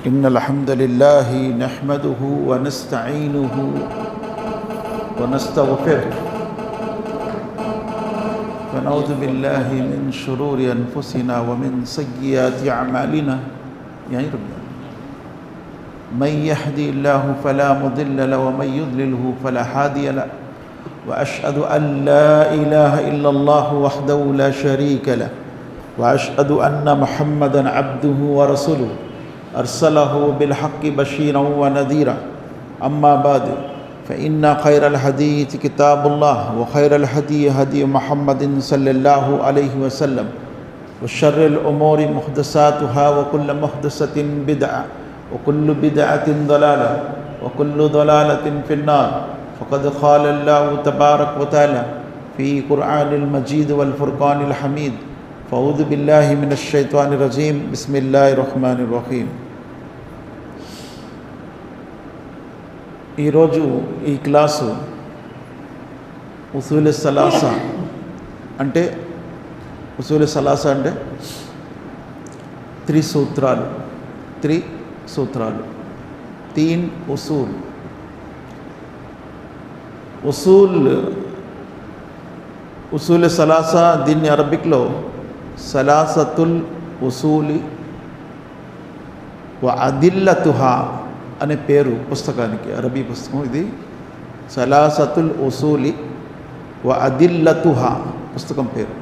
إن الحمد لله نحمده ونستعينه ونستغفره ونعوذ بالله من شرور أنفسنا ومن سيئات أعمالنا من يهدي الله فلا مضل له ومن يضلله فلا هادي له وأشهد أن لا إله إلا الله وحده لا شريك له وأشهد أن محمدا عبده ورسوله أرسله بالحق بشيرا ونذيرا أما بعد فإن خير الحديث كتاب الله وخير الهدي هدي محمد صلى الله عليه وسلم وشر الأمور محدثاتها وكل محدثة بدعة وكل بدعة ضلالة وكل ضلالة في النار فقد قال الله تبارك وتعالى في قرآن المجيد والفرقان الحميد فأعوذ بالله من الشيطان الرجيم بسم الله الرحمن الرحيم. ఈరోజు ఈ క్లాసు ఉసూల్ సలాసా అంటే త్రిసూత్రాలు తీన్ ఉసూల్ సలాసా దీన్ని అరబిక్లో సలాసతుల్ ఉసూలి వ అదిల్లతుహా అనే పేరు పుస్తకానికి, అరబీ పుస్తకం ఇది. సలాసతుల్ ఉసూలి వ అదిల్లతుహా పుస్తకం పేరు.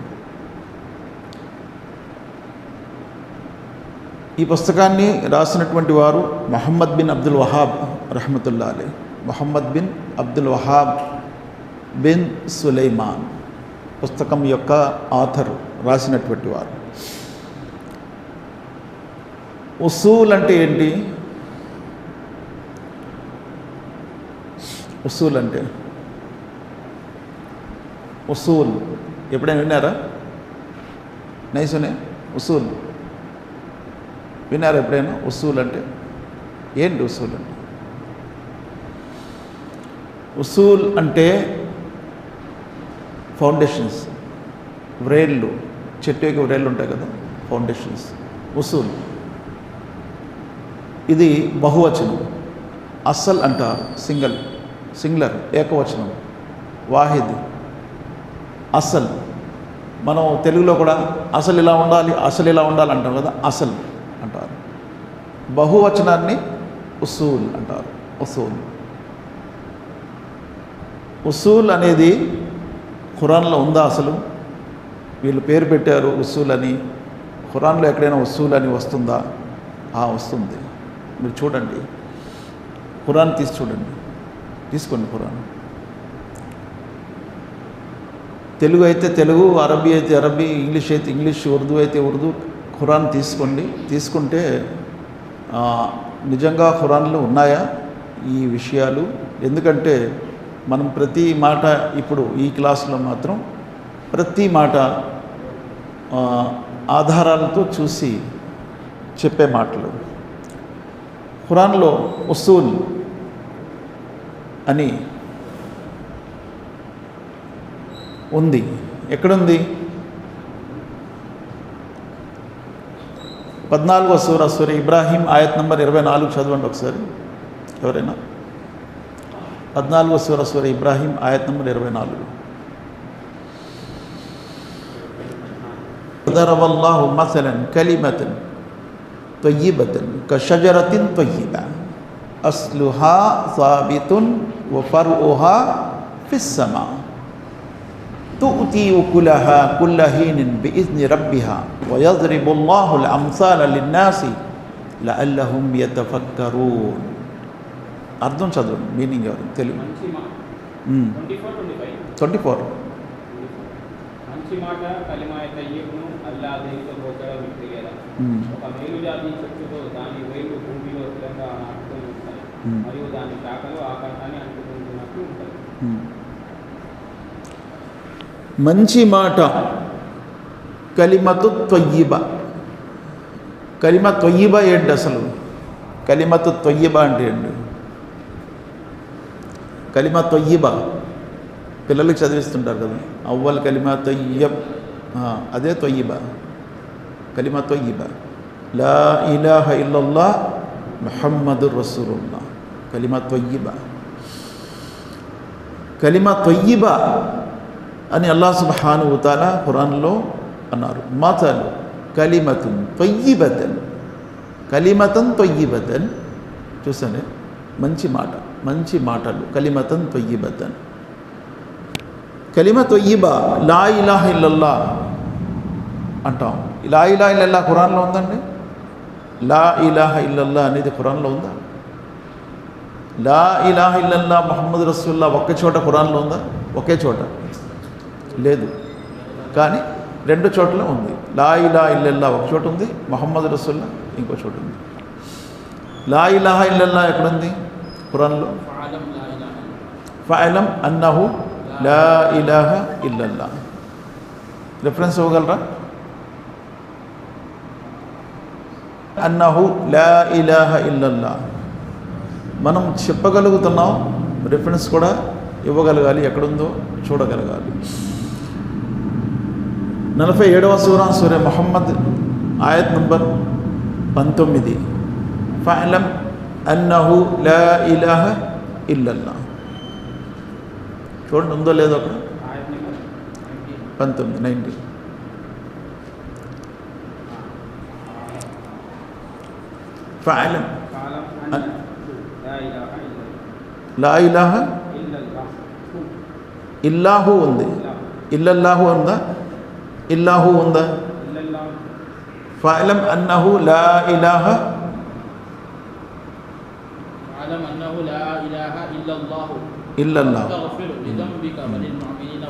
ఈ పుస్తకాన్ని రాసినటువంటి వారు మొహమ్మద్ బిన్ అబ్దుల్ వహాబ్ రహమతుల్లా అలైహి. Mohammed bin Abdul Wahab bin Sulaiman పుస్తకం యొక్క ఆథర్, రాసినటువంటి వారు. ఉసూల్ అంటే ఏంటి? ఉసూల్ ఎప్పుడైనా విన్నారా? నైసునే ఉసూల్ విన్నారా ఎప్పుడైనా? ఉసూల్ అంటే ఏంటి? ఉసూల్ అంటే ఫౌండేషన్స్, వ్రేళ్ళు, చెట్టు యొక్క వ్రేళ్ళు ఉంటాయి కదా, ఫౌండేషన్స్. ఉసూల్ ఇది బహువచనం. అసల్ అంటారు సింగులర్ ఏకవచనం. వాహిద్ అసల్. మనం తెలుగులో కూడా అసలు ఇలా ఉండాలి అంటాం కదా, అసల్ అంటారు. బహువచనాన్ని ఉసూల్ అంటారు. ఉసూల్ అనేది ఖురాన్లో ఉందా? అసలు వీళ్ళు పేరు పెట్టారు ఉసూల్ అని. ఖురాన్లో ఎక్కడైనా ఉసూల్ అని వస్తుందా? వస్తుంది. మీరు చూడండి, ఖురాన్ తీసుకోండి ఖురాన్. తెలుగు అయితే తెలుగు, అరబీ అయితే అరబీ, ఇంగ్లీష్ అయితే ఇంగ్లీష్, ఉర్దూ అయితే ఉర్దూ. ఖురాన్ తీసుకుంటే నిజంగా ఖురాన్లో ఉన్నాయా ఈ విషయాలు? ఎందుకంటే మనం ప్రతి మాట, ఇప్పుడు ఈ క్లాసులో మాత్రం ప్రతి మాట ఆధారాలతో చూసి చెప్పే మాటలు. ఖురాన్లో ఉసూల్ అని ఉంది. ఎక్కడుంది? 14వ సూర ఇబ్రాహీం ఆయత్ నంబర్ 24 చదవండి ఒకసారి ఎవరైనా. 14వ సూర ఇబ్రాహీం ఆయత్ నంబర్ 24. ضربallahu مثلا كلمة طيبة كشجرة طيبة أصلها ثابت وفرعها في السماء تؤتي أكلها كل حين بإذن ربها ويضرب الله الأمثال للناس لعلهم يتفكرون. అర్థం చదవండి, మీనింగ్ ఎవరు తెలుగు. 24. మంచి మాట కలిమాయ తయ్యబ్ను అల్లా దేనితో పోల్చడం తెలియదా? ఒక మేలు జాతి చెట్టుతో దాని వేలు భూమిలో స్థిరంగా నాటుకొని ఉంటాయి మరియు దాని శాఖలు ఆకాశాన్ని అంటుకుంటున్నట్టు ఉంటాయి. మంచి మాట కలిమతు త్వయ్యిబ. కలిమ త్వయ్యిబ ఏంటి అసలు? కలిమతు త్వయ్యిబ అంటే ఏంటి? కలిమ త్వయ్యిబ పిల్లలకి చదివిస్తుంటారు కదా, అవ్వల్ కలిమ తయ్యబ్, అదే తొయ్యిబ, కలిమ తొయ్యిబ. లా ఇలాహ ఇల్లల్లాహ్ ముహమ్మదుర్ రసూలుల్లాహ్. కలిమా త్వయ్యిబా. కలిమా త్వయ్యిబా అని అల్లాహ్ సుబ్హానహు వ తఆలా ఖురాన్లో అన్నారు. మతలు కలిమతున్ త్వయ్యిబతన్, కలిమతన్ త్వయ్యిబతన్. చూసానే, మంచి మాట, మంచి మాటలు. కలిమతన్ త్వయ్యిబతన్. కలిమ త్వయ్యిబా, లా ఇలాహ ఇల్లల్లాహ్ అంటాం. లా ఇలాహ ఇల్లల్లాహ్ ఖురాన్లో ఉందండి? లా ఇలాహ ఇల్లల్లాహ్ అనేది ఖురాన్లో ఉందా? లా ఇలాహ ఇల్లల్లాహ్ ముహమ్మద్ రసూలుల్లాహ్ ఒక్క చోట ఖురాన్లో ఉందా? ఒకే చోట లేదు, కానీ రెండు చోట్ల ఉంది. లా ఇలాహ ఇల్లల్లాహ్ ఒక చోట ఉంది, ముహమ్మద్ రసూలుల్లాహ్ ఇంకో చోట ఉంది. లా ఇలాహ ఇల్లల్లాహ్ ఎక్కడుంది ఖురాన్లో? ఫఅలం అన్నహు లా ఇలాహ ఇల్లల్లాహ్. రిఫరెన్స్ ఇవ్వగలరా? అన్నహు లా ఇలాహ ఇల్లల్లాహ్ మనం చెప్పగలుగుతున్నాం, రిఫరెన్స్ కూడా ఇవ్వగలగాలి, ఎక్కడుందో చూడగలగాలి. 47వ సూరా ముహమ్మద్ ఆయత్ నంబర్ 19. ఫఅలం అన్నహు లా ఇలాహ ఇల్లల్లాహ్. చూడండి ఉందో లేదో అక్కడ. 19 ఫఅలం లా ఇలాహ ఇల్లాహు ఉంది. ఇల్లల్లాహు ఉందా? ఇల్లాహు ఉందా? ఫఅలం అన్నహు లా ఇలాహ ఇల్లల్లాహ్.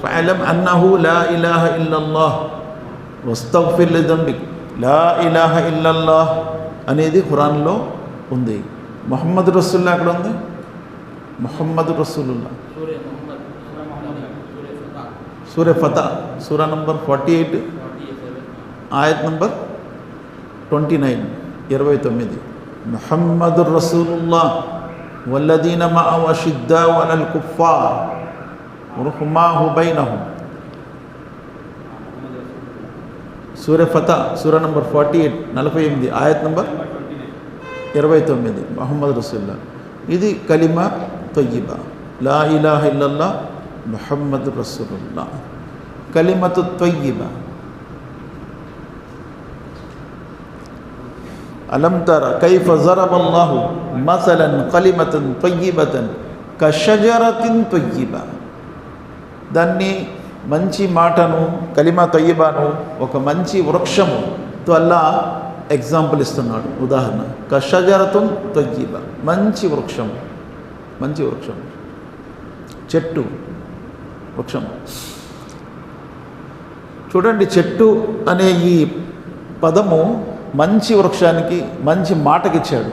ఫఅలం అన్నహు లా ఇలాహ ఇల్లల్లాహ్ వస్తగ్ఫిర్ లిదంబిక్. లా ఇలాహ ఇల్లల్లాహ్ అనేది ఖురాన్లో ఉంది. ముహమ్మద్ రసూలుల్లాహ్ అక్కడ ఉంది. ముహమ్మద్ రసూలుల్లాహ్ సూర ఫతా, సూరా నంబర్ 48 ఆయత్ నంబర్ 29, 29. ముహమ్మదుర్ రసూలుల్లాహ్ వల్లదీన మఅహు అషిద్దాఉ అలల్ కుఫార్ రుహమాహు బైనహుం. సూర ఫతా, సూరా నంబర్ 48, 48, ఆయత్ నంబర్ 29. ముహమ్మద్ రసూలుల్లాహ్. ఇది కలిమా త్వయ్యిబా. లా ఇలాహ ఇల్లల్లాహ్ ముహమ్మద్ రసూలుల్లాహ్. కలిమతు త్వయ్యిబా. అలం తర కైఫ జరబల్లాహు మసలన్ కలిమతన్ త్వయ్యిబతన్ కషజరతిన్ త్వయ్యిబా. దాన్ని మంచి మాటను, కలిమా త్వయ్యిబాను ఒక మంచి వృక్షముతో అల్లా ఎగ్జాంపుల్ ఇస్తున్నాడు, ఉదాహరణ. కషజరతున్ త్వయ్యిబా, మంచి వృక్షం, మంచి వృక్షం, చెట్టు, వృక్షం. చూడండి, చెట్టు అనే ఈ పదము మంచి వృక్షానికి మంచి మాటకిచ్చాడు.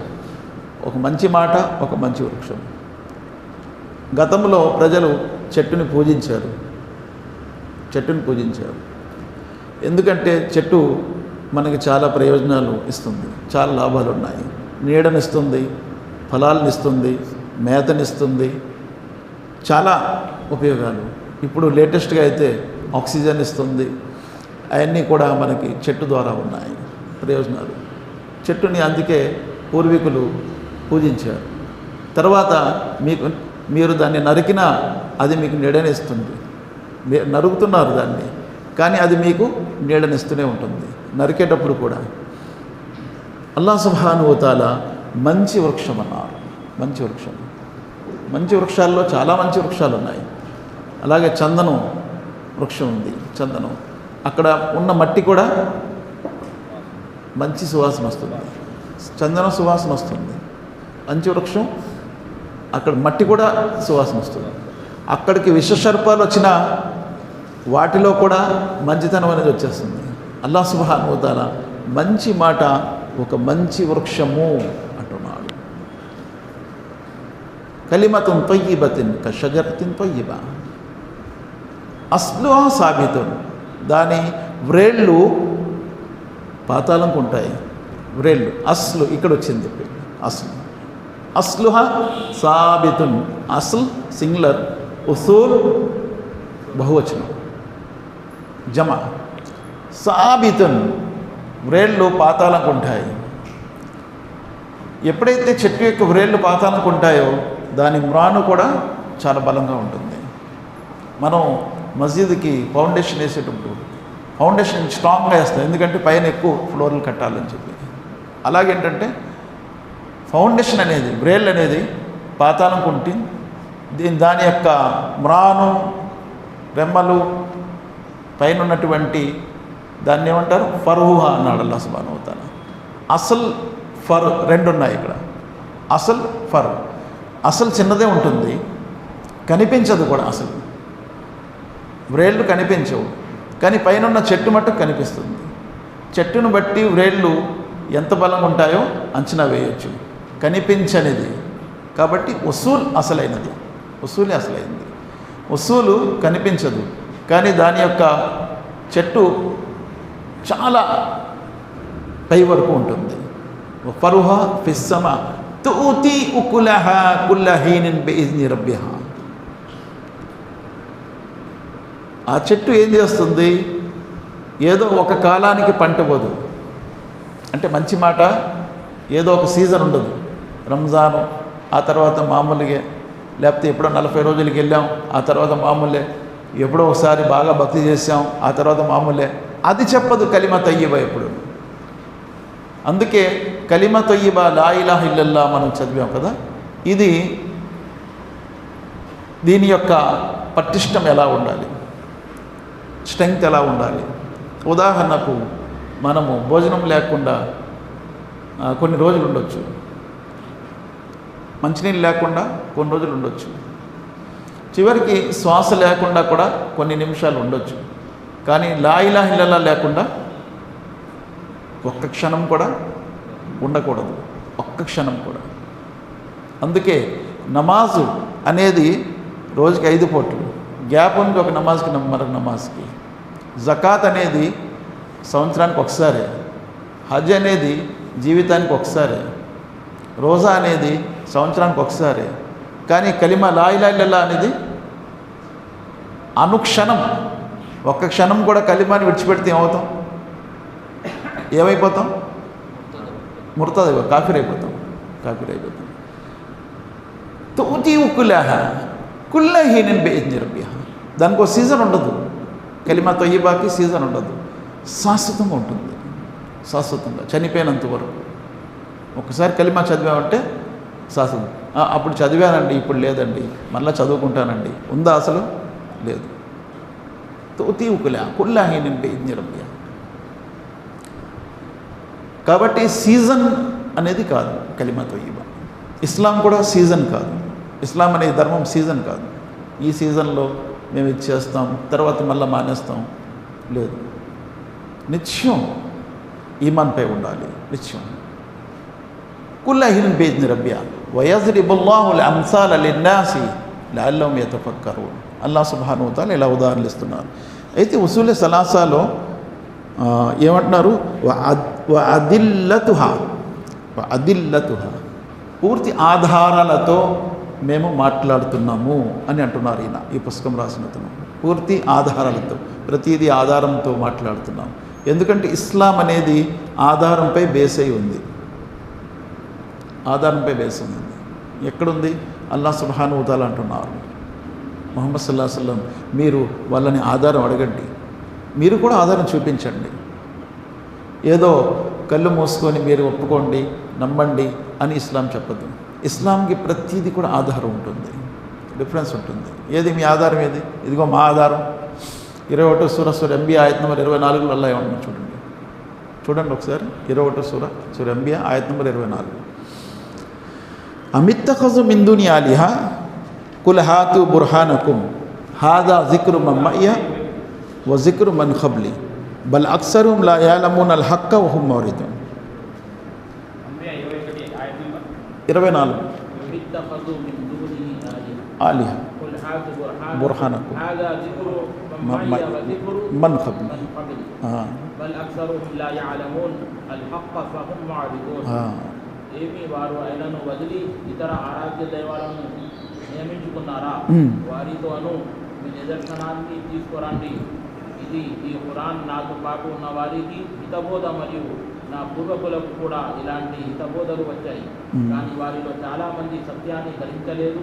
ఒక మంచి మాట, ఒక మంచి వృక్షం. గతంలో ప్రజలు చెట్టుని పూజించారు, చెట్టుని పూజించారు. ఎందుకంటే చెట్టు మనకి చాలా ప్రయోజనాలు ఇస్తుంది, చాలా లాభాలు ఉన్నాయి. నీడనిస్తుంది, ఫలాలనిస్తుంది, మేతనిస్తుంది, చాలా ఉపయోగాలు. ఇప్పుడు లేటెస్ట్గా అయితే ఆక్సిజన్ ఇస్తుంది. అవన్నీ కూడా మనకి చెట్టు ద్వారా ఉన్నాయి ప్రయోజనాలు. చెట్టుని అందుకే పూర్వీకులు పూజించారు. తర్వాత మీరు దాన్ని నరికినా అది మీకు నీడనిస్తుంది. నరుకుతున్నారు దాన్ని, కానీ అది మీకు నీడనిస్తూనే ఉంటుంది నరికేటప్పుడు కూడా. అల్లాహ్ సుబ్హానహు వ తఆలా మంచి వృక్షం అన్నారు. మంచి వృక్షం, మంచి వృక్షాల్లో చాలా మంచి వృక్షాలు ఉన్నాయి. అలాగే చందనం వృక్షం ఉంది. చందనం, అక్కడ ఉన్న మట్టి కూడా మంచి సువాసన వస్తుంది. చందనం సువాసన వస్తుంది. మంచి వృక్షం, అక్కడ మట్టి కూడా సువాసన వస్తుంది. అక్కడికి విషసర్పాలు వచ్చినా వాటిలో కూడా మంచితనం అనేది వచ్చేస్తుంది. అల్లాహ్ సుబ్హానహు వ తఆలా మంచి మాట ఒక మంచి వృక్షము అంటున్నాడు. కలిమతున్ త్వయ్యిబతిన్ కషజరతిన్ త్వయ్యిబా అస్లుహా సాబితున్. దాని వ్రేళ్ళు పాతాళంకు ఉంటాయి. వ్రేళ్ళు అస్లు ఇక్కడ వచ్చింది. అస్లు, అస్లుహా సాబితున్. అస్ల్ సింగులర్, ఉసూల్ బహువచనం, జమా. సాబితున్, వ్రేళ్ళు పాతాళంకు ఉంటాయి. ఎప్పుడైతే చెట్టు యొక్క వ్రేళ్ళు పాతానికి ఉంటాయో దాని మ్రాను కూడా చాలా బలంగా ఉంటుంది. మనం మస్జిద్కి ఫౌండేషన్ వేసేటప్పుడు ఫౌండేషన్ స్ట్రాంగ్గా వేస్తాం, ఎందుకంటే పైన ఎక్కువ ఫ్లోర్లు కట్టాలని చెప్పి. అలాగేంటంటే ఫౌండేషన్ అనేది వ్రేళ్ళు అనేది పాతాళంకు ఉంటుంది. దాని యొక్క మ్రాను రెమ్మలు పైన ఉన్నటువంటి దాన్ని ఏమంటారు, ఫర్హుహా అన్నాడు అల్లాహ్ సుబ్హానహు వ తఆలా. అసల్ ఫర్ రెండు ఉన్నాయి ఇక్కడ. అసల్ ఫర్, అసలు చిన్నదే ఉంటుంది, కనిపించదు కూడా. అసలు వ్రేళ్ళు కనిపించవు, కానీ పైన ఉన్న చెట్టు మట్టుకు కనిపిస్తుంది. చెట్టును బట్టి వ్రేళ్ళు ఎంత బలంగా ఉంటాయో అంచనా వేయొచ్చు. కనిపించనిది కాబట్టి ఉసూల్ అసలైనది, ఉసూలే అసలైంది. ఉసూలు కనిపించదు, కానీ దాని యొక్క చెట్టు చాలా పై వరకు ఉంటుంది. ఫరుహా ఫిస్సమా తూతి ఉకులహా కుల్ల హీనిన్ బిఇజ్ని రబ్బిహా. ఆ చెట్టు ఏం చేస్తుంది, ఏదో ఒక కాలానికి పంట పోదు. అంటే మంచి మాట, ఏదో ఒక సీజన్ ఉండదు. రంజాను, ఆ తర్వాత మామూలుగా, లేకపోతే ఎప్పుడో 40 రోజులకి వెళ్ళాం, ఆ తర్వాత మామూలే, ఎప్పుడో ఒకసారి బాగా భక్తి చేసాం, ఆ తర్వాత మామూలే. అది చెప్పదు కలిమా తయ్యిబా ఎప్పుడు. అందుకే కలిమా తయ్యిబా లా ఇలాహ ఇల్లల్లాహ్ మనం చదివాం కదా, ఇది దీని యొక్క పటిష్టం ఎలా ఉండాలి, స్ట్రెంగ్త్ ఎలా ఉండాలి. ఉదాహరణకు మనము భోజనం లేకుండా కొన్ని రోజులు ఉండొచ్చు, మంచినీళ్ళు లేకుండా కొన్ని రోజులు ఉండొచ్చు, చివరికి శ్వాస లేకుండా కూడా కొన్ని నిమిషాలు ఉండొచ్చు. కానీ లా ఇలాహ ఇల్లల్లాహ్ లేకుండా ఒక్క క్షణం కూడా ఉండకూడదు, ఒక్క క్షణం కూడా. అందుకే నమాజు అనేది రోజుకి 5 పూటలు, గ్యాప్ ఉంది ఒక నమాజ్కి మరొక నమాజ్కి. జకాత్ అనేది సంవత్సరానికి ఒకసారి, హజ్ అనేది జీవితానికి ఒకసారి, రోజా అనేది సంవత్సరానికి ఒకసారి. కానీ కలిమా లా ఇలాహ ఇల్లల్లాహ్ అనేది అనుక్షణం, ఒక్క క్షణం కూడా కలిమాని విడిచిపెడితే ఏమవుతాం, ఏమైపోతాం, ముర్తద్ అయిపోతాం, కాఫిర్ అయిపోతాం, కాఫిర్ అయిపోతాం. తూతి ఉకులహా కుల్ల హీనిన్ బిఇజ్ని రబ్బిహా. దానికి ఒక సీజన్ ఉండదు, కలిమా తయ్యిబాకి సీజన్ ఉండదు, శాశ్వతంగా ఉంటుంది. శాశ్వతంగా చనిపోయినంత వరకు. ఒకసారి కలిమా చదివామంటే శాశ్వతం. అప్పుడు చదివానండి, ఇప్పుడు లేదండి, మళ్ళీ చదువుకుంటానండి, ఉందా అసలు? లేదు. తూతి ఉకులహా కుల్ల హీనిన్ బిఇజ్ని రబ్బిహా. కాబట్టి సీజన్ అనేది కాదు కలిమా తయ్యిబా. ఇస్లాం కూడా సీజన్ కాదు. ఇస్లాం అనే ధర్మం సీజన్ కాదు. ఈ సీజన్లో మేము ఇది చేస్తాం, తర్వాత మళ్ళీ మానేస్తాం, లేదు. నిత్యం ఈమాన్పై ఉండాలి, నిత్యం. కుల్ల హీనిన్ బిఇజ్ని రబ్బిహా వయజ్రిబుల్లాహుల్ అమ్సాల లిన్నాసి లఅల్లహుమ్ యతఫక్కరూన్. అల్లాహ్ సుబ్హానహు వ తఆలా ఇలా ఉదాహరణలు ఇస్తున్నారు. అయితే ఉసూలే సలాసాలో ఏమంటున్నారు, అదిల్లతుహా, అదిల్లతుహా, పూర్తి ఆధారాలతో మేము మాట్లాడుతున్నాము అని అంటున్నారు ఈయన, ఈ పుస్తకం రాసినతను. పూర్తి ఆధారాలతో, ప్రతిదీ ఆధారంతో మాట్లాడుతున్నాం. ఎందుకంటే ఇస్లాం అనేది ఆధారంపై బేస్ అయి ఉంది, ఆధారంపై బేస్ ఉంది. ఎక్కడుంది? అల్లాహ్ సుబ్హానహు వ తఆలా అంటున్నారు, ముహమ్మద్ సల్లల్లాహు అలైహి వసల్లం మీరు వాళ్ళని ఆధారం అడగండి, మీరు కూడా ఆధారం చూపించండి. ఏదో కళ్ళు మూసుకొని మీరు ఒప్పుకోండి, నమ్మండి అని ఇస్లాం చెప్పదు. ఇస్లాంకి ప్రతీది కూడా ఆధారం ఉంటుంది, డిఫరెన్స్ ఉంటుంది. ఏది మీ ఆధారం? ఏది? ఇదిగో మా ఆధారం. 21వ సూర అంబియా ఆయత్ నెంబర్ 24లో అల్లాహ్ ఏమన్నా చూడండి, చూడండి ఒకసారి. 21వ సూర అంబియా ఆయత్ నెంబర్ 24. అమిత్తఖజు మిన్ దూని ఆలిహా కుల్ హాతు బుర్హానకుమ్ హాదా జిక్రు మన్ మయ్య వ జిక్రు మన్ ఖబ్లి బల్ అక్సరుహుమ్ లా యఅలమూనల్ హక్క వ హుమ్ మురిదూన్. 24. ఆలిహా బుర్హానకుమ్ మన్ ఖబ్లి బల్ అక్సరుహుమ్ లా యఅలమూనల్ హక్క ఫ హుమ్ మురిదూన్. ఏమి వారు ఆయనను వదిలి ఇతర ఆరాధ్య దైవాలను నియమించుకున్నారా? వారితోనూ మీ నిదర్శనాన్ని తీసుకురండి. ఇది ఈ ఖురాన్ నాతో పాటు ఉన్న వారికి హితబోధ మరియు నా పూర్వకులకు కూడా ఇలాంటి హితబోధలు వచ్చాయి, కానీ వారిలో చాలామంది సత్యాన్ని గ్రహించలేదు,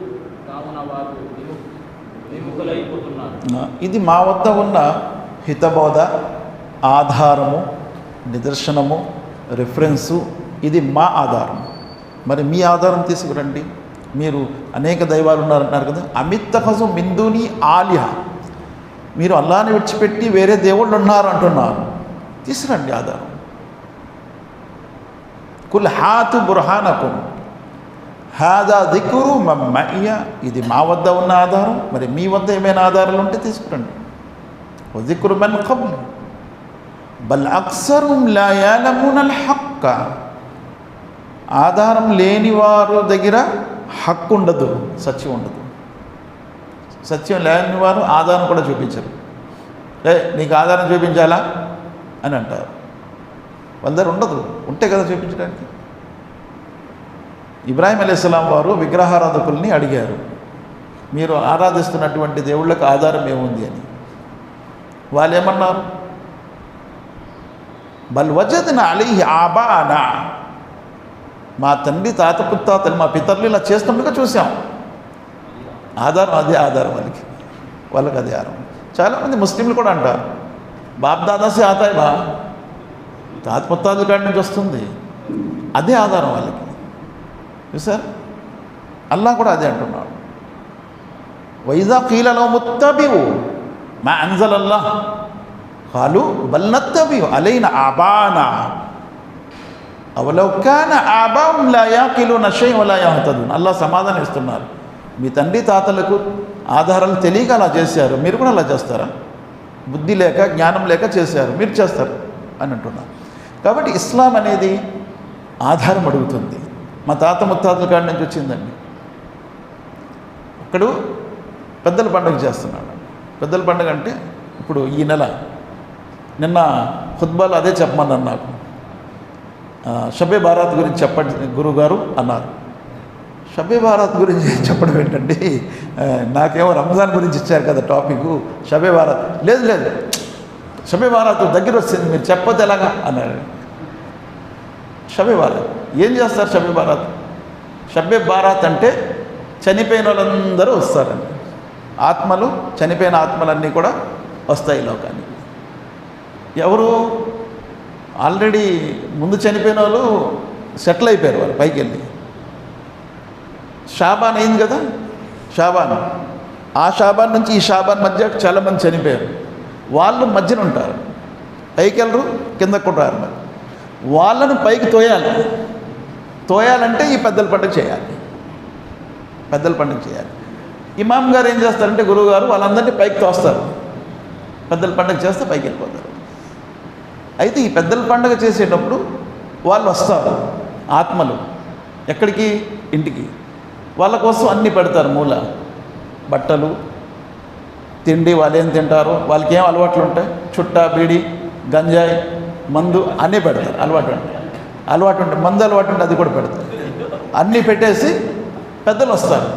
కావున వారు విముఖులైపోతున్నారు. ఇది మా వద్ద ఉన్న హితబోధ, ఆధారము, నిదర్శనము, రిఫరెన్సు. ఇది మా ఆధారం. మరి మీ ఆధారం తీసుకురండి. మీరు అనేక దైవాలు ఉన్నారంటున్నారు కదా, అమిత్తఫజు మిందుని ఆలిహ, మీరు అల్లాని విడిచిపెట్టి వేరే దేవుళ్ళు ఉన్నారు అంటున్నారు. తీసుకురండి ఆధారం. కుల్ హాతు బుర్హానకుం హాదా దిక్రు మమ్మయ్య, ఇది మా వద్ద ఉన్న ఆధారం. మరి మీ వద్ద ఏమైనా ఆధారాలు ఉంటే తీసుకురండి. దిక్రు మన్ ఖబ్ల్ బల్ అక్సరుం లా యఅలమునల్ హక్క, ఆధారం లేని వారు దగ్గర హక్కు ఉండదు, సత్యం ఉండదు. సత్యం లేని వారు ఆధారం కూడా చూపించరు. నీకు ఆధారం చూపించాలా అని అంటారు. వాళ్ళ దగ్గర ఉండదు, ఉంటే కదా చూపించడానికి. ఇబ్రాహీం అలైహిస్సలాం వారు విగ్రహారాధకుల్ని అడిగారు, మీరు ఆరాధిస్తున్నటువంటి దేవుళ్ళకి ఆధారం ఏముంది అని. వాళ్ళు ఏమన్నారు? బల్ వజద్నా అలైహి ఆబానా, మా తండ్రి తాత పుత్తాతలు మా పితరులు ఇలా చేస్తుండగా చూసాం. ఆధారం అదే ఆధారం వాళ్ళకి అదే ఆధారం. చాలామంది ముస్లింలు కూడా అంటారు, బాప్ దాదాసే ఆతాయి బా, తాత పుత్తాతల కాడి నుంచి వస్తుంది, అదే ఆధారం వాళ్ళకి. చూసారు, అల్లాహ్ కూడా అదే అంటున్నాడు. వైజా కీలలో ముత్తబివు మా అన్జలల్లాహ్ ఖాలు బల్ నత్తబివు అలైన ఆబానా అవలౌ కాన ఆబాహుం లా యాకిలూన షై'న్ వలా యహ్తదూన్. అల్లాహ్ సమాధానం ఇస్తున్నారు, మీ తండ్రి తాతలకు ఆధారాలు తెలియక అలా చేశారు, మీరు కూడా అలా చేస్తారా? బుద్ధి లేక జ్ఞానం లేక చేశారు, మీరు చేస్తారు అని అంటున్నారు. కాబట్టి ఇస్లాం అనేది ఆధారం అడుగుతుంది. మా తాత ముత్తాతల కాడి నుంచి వచ్చిందండి. ఒకడు పెద్దల పండుగ చేస్తున్నాడు. పెద్దల పండుగ అంటే ఇప్పుడు ఈ నెల, నిన్న ఖుత్బాలో అదే చెప్పమన్నారు నాకు. షబే బారాత్ గురించి చెప్పండి గురువుగారు అన్నారు. షబే బారాత్ గురించి చెప్పడం ఏంటండి, నాకేమో రంజాన్ గురించి ఇచ్చారు కదా టాపిక్. షబే బారాత్ లేదు లేదు, షబే బారాత్ దగ్గర వచ్చింది, మీరు చెప్పొద్దు ఎలాగా అన్నాడు. షబే బారాత్ ఏం చేస్తారు? షబే బారాత్, షబే బారాత్ అంటే చనిపోయిన వాళ్ళందరూ వస్తారండి. ఆత్మలు, చనిపోయిన ఆత్మలన్నీ కూడా వస్తాయి లోకానికి. ఎవరు ఆల్రెడీ ముందు చనిపోయిన వాళ్ళు సెటిల్ అయిపోయారు, వాళ్ళు పైకి వెళ్ళి. షాబాన్ అయింది కదా, షాబాన్, ఆ షాబాన్ నుంచి ఈ షాబాన్ మధ్య చాలామంది చనిపోయారు. వాళ్ళు మధ్యన ఉంటారు, పైకి వెళ్ళరు, కిందకు కూడా రారు. మరి వాళ్ళను పైకి తోయాలంటే ఈ పెద్దల పండుగ చేయాలి. పెద్దల పండుగ చేయాలి. ఇమాం గారు ఏం చేస్తారంటే, గురువు గారు వాళ్ళందరినీ పైకి తోస్తారు. పెద్దల పండుగ చేస్తే పైకి వెళ్ళిపోతారు. అయితే ఈ పెద్దల పండుగ చేసేటప్పుడు వాళ్ళు వస్తారు, ఆత్మలు. ఎక్కడికి? ఇంటికి. వాళ్ళ కోసం అన్నీ పెడతారు. మూల బట్టలు, తిండి, వాళ్ళు ఏం తింటారు, వాళ్ళకి ఏం అలవాట్లు ఉంటాయి, చుట్టా, బీడి, గంజాయి, మందు అన్నీ పెడతారు. అలవాటు ఉంటే మందు అలవాటు ఉంటే అది కూడా పెడతారు. అన్నీ పెట్టేసి పెద్దలు వస్తారు.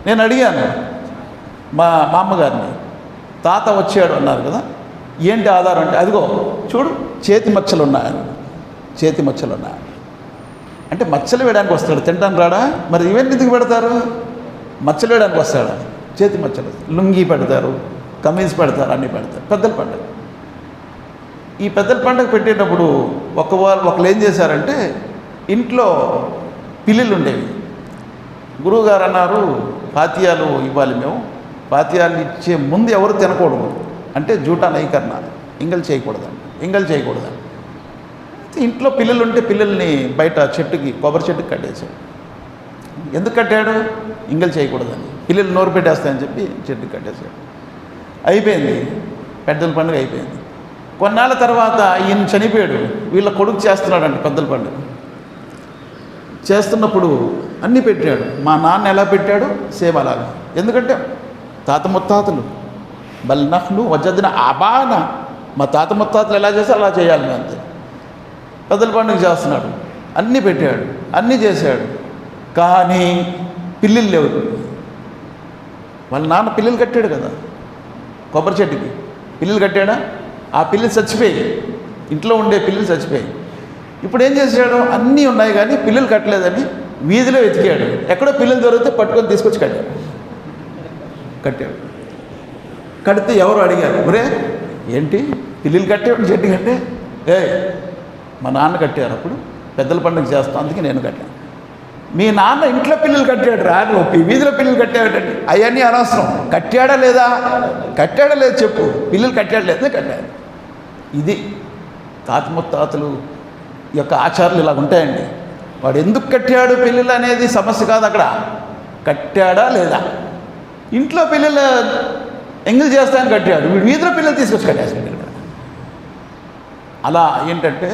నేను అడిగాను మా అమ్మగారిని, తాత వచ్చాడు అన్నారు కదా, ఏంటి ఆధారం అంటే, అదిగో చూడు చేతి మచ్చలు ఉన్నాయని. చేతి మచ్చలు ఉన్నాయి అంటే మచ్చలు వేయడానికి వస్తాడు, తింటాను రాడా? మరి ఇవన్నీ ఎందుకు పెడతారు? మచ్చలు వేయడానికి వస్తాడా? చేతి మచ్చలు. లుంగీ పెడతారు, కమీజ్ పెడతారు, అన్నీ పెడతారు. పెద్దల పండుగ. ఈ పెద్దల పండుగ పెట్టేటప్పుడు ఒకళ్ళు ఏం చేశారంటే, ఇంట్లో పిల్లులు ఉండేవి. గురువుగారు అన్నారు, ఫాతియాలు ఇవ్వాలి మేము, ఫాతియాలు ఇచ్చే ముందు ఎవరు తినకూడదు అంటే జూటా నైకర్ణ, ఇంగలు చేయకూడదండి. ఇంట్లో పిల్లలు ఉంటే పిల్లల్ని బయట చెట్టుకి, కొబ్బరి చెట్టుకి కట్టేశాడు. ఎందుకు కట్టాడు? ఇంగలు చేయకూడదని, పిల్లలు నోరు పెట్టేస్తాయని చెప్పి చెట్టుకి కట్టేశాడు. అయిపోయింది, పెద్దల పండుగ అయిపోయింది. కొన్నాళ్ళ తర్వాత ఈయన చనిపోయాడు, వీళ్ళ కొడుకు చేస్తున్నాడండి పెద్దల పండుగ. చేస్తున్నప్పుడు అన్నీ పెట్టాడు. మా నాన్న ఎలా పెట్టాడు సేమ్ అలాగా. ఎందుకంటే తాత ముత్తాతలు బల్ నహ్ను వజద్నా ఆబానా, మా తాత ముత్తాతలు ఎలా చేస్తే అలా చేయాలి మేము అంతే. పెద్దల పండుగ చేస్తున్నాడు, అన్నీ పెట్టాడు, అన్నీ చేశాడు, కానీ పిల్లులు లేవు. వాళ్ళ నాన్న పిల్లులు కట్టాడు కదా కొబ్బరి చెట్టుకి, పిల్లులు కట్టాడా? ఆ పిల్లులు చచ్చిపోయి ఇంట్లో ఉండే పిల్లలు చచ్చిపోయాయి. ఇప్పుడు ఏం చేశాడు, అన్నీ ఉన్నాయి కానీ పిల్లలు కట్టలేదని వీధిలో వెతికాడు. ఎక్కడో పిల్లలు దొరికితే పట్టుకొని తీసుకొచ్చి కట్టాడు. కడితే ఎవరు అడిగారు, ఒరే ఏంటి పిల్లలు కట్టేవాడు చెట్టు కంటే, మా నాన్న కట్టారు, అప్పుడు పెద్దల పండుగ చేస్తాం, అందుకే నేను కట్టాను. మీ నాన్న ఇంట్లో పిల్లలు కట్టాడు రా, వీధిలో పిల్లలు కట్టాడండి, అవన్నీ అనవసరం. కట్టాడా లేదా చెప్పు, పిల్లలు కట్టాడు లేదా కట్టాడు. ఇది తాత ముత్తాతలు యొక్క ఆచారాలు ఇలా ఉంటాయండి. వాడు ఎందుకు కట్టాడు పిల్లలు అనేది సమస్య కాదు, అక్కడ కట్టాడా లేదా. ఇంట్లో పిల్లలు ఎంగిల్ చేస్తాయని కట్టాడు, వీడు వీధిలో పిల్లలు తీసుకొచ్చి కట్టేస్తాడు. అలా ఏంటంటే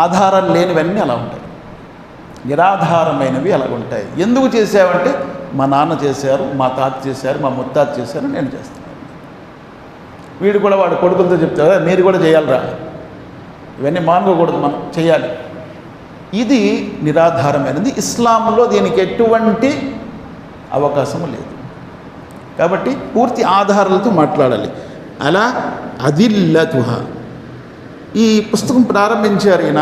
ఆధారాలు లేనివన్నీ అలా ఉంటాయి, నిరాధారమైనవి అలా ఉంటాయి. ఎందుకు చేసావంటే మా నాన్న చేశారు, మా తాత చేశారు, మా ముత్తాత చేశారు, నేను చేస్తాను. వీడు కూడా వాడు కొడుకులతో చెప్తారు, మీరు కూడా చేయాలిరా, ఇవన్నీ మానుకోకూడదు, మనం చేయాలి. ఇది నిరాధారమైనది. ఇస్లాంలో దీనికి ఎటువంటి అవకాశము లేదు. కాబట్టి పూర్తి ఆధారాలతో మాట్లాడాలి. అలా అదిల్లతుహా. ఈ పుస్తకం ప్రారంభించారు ఈయన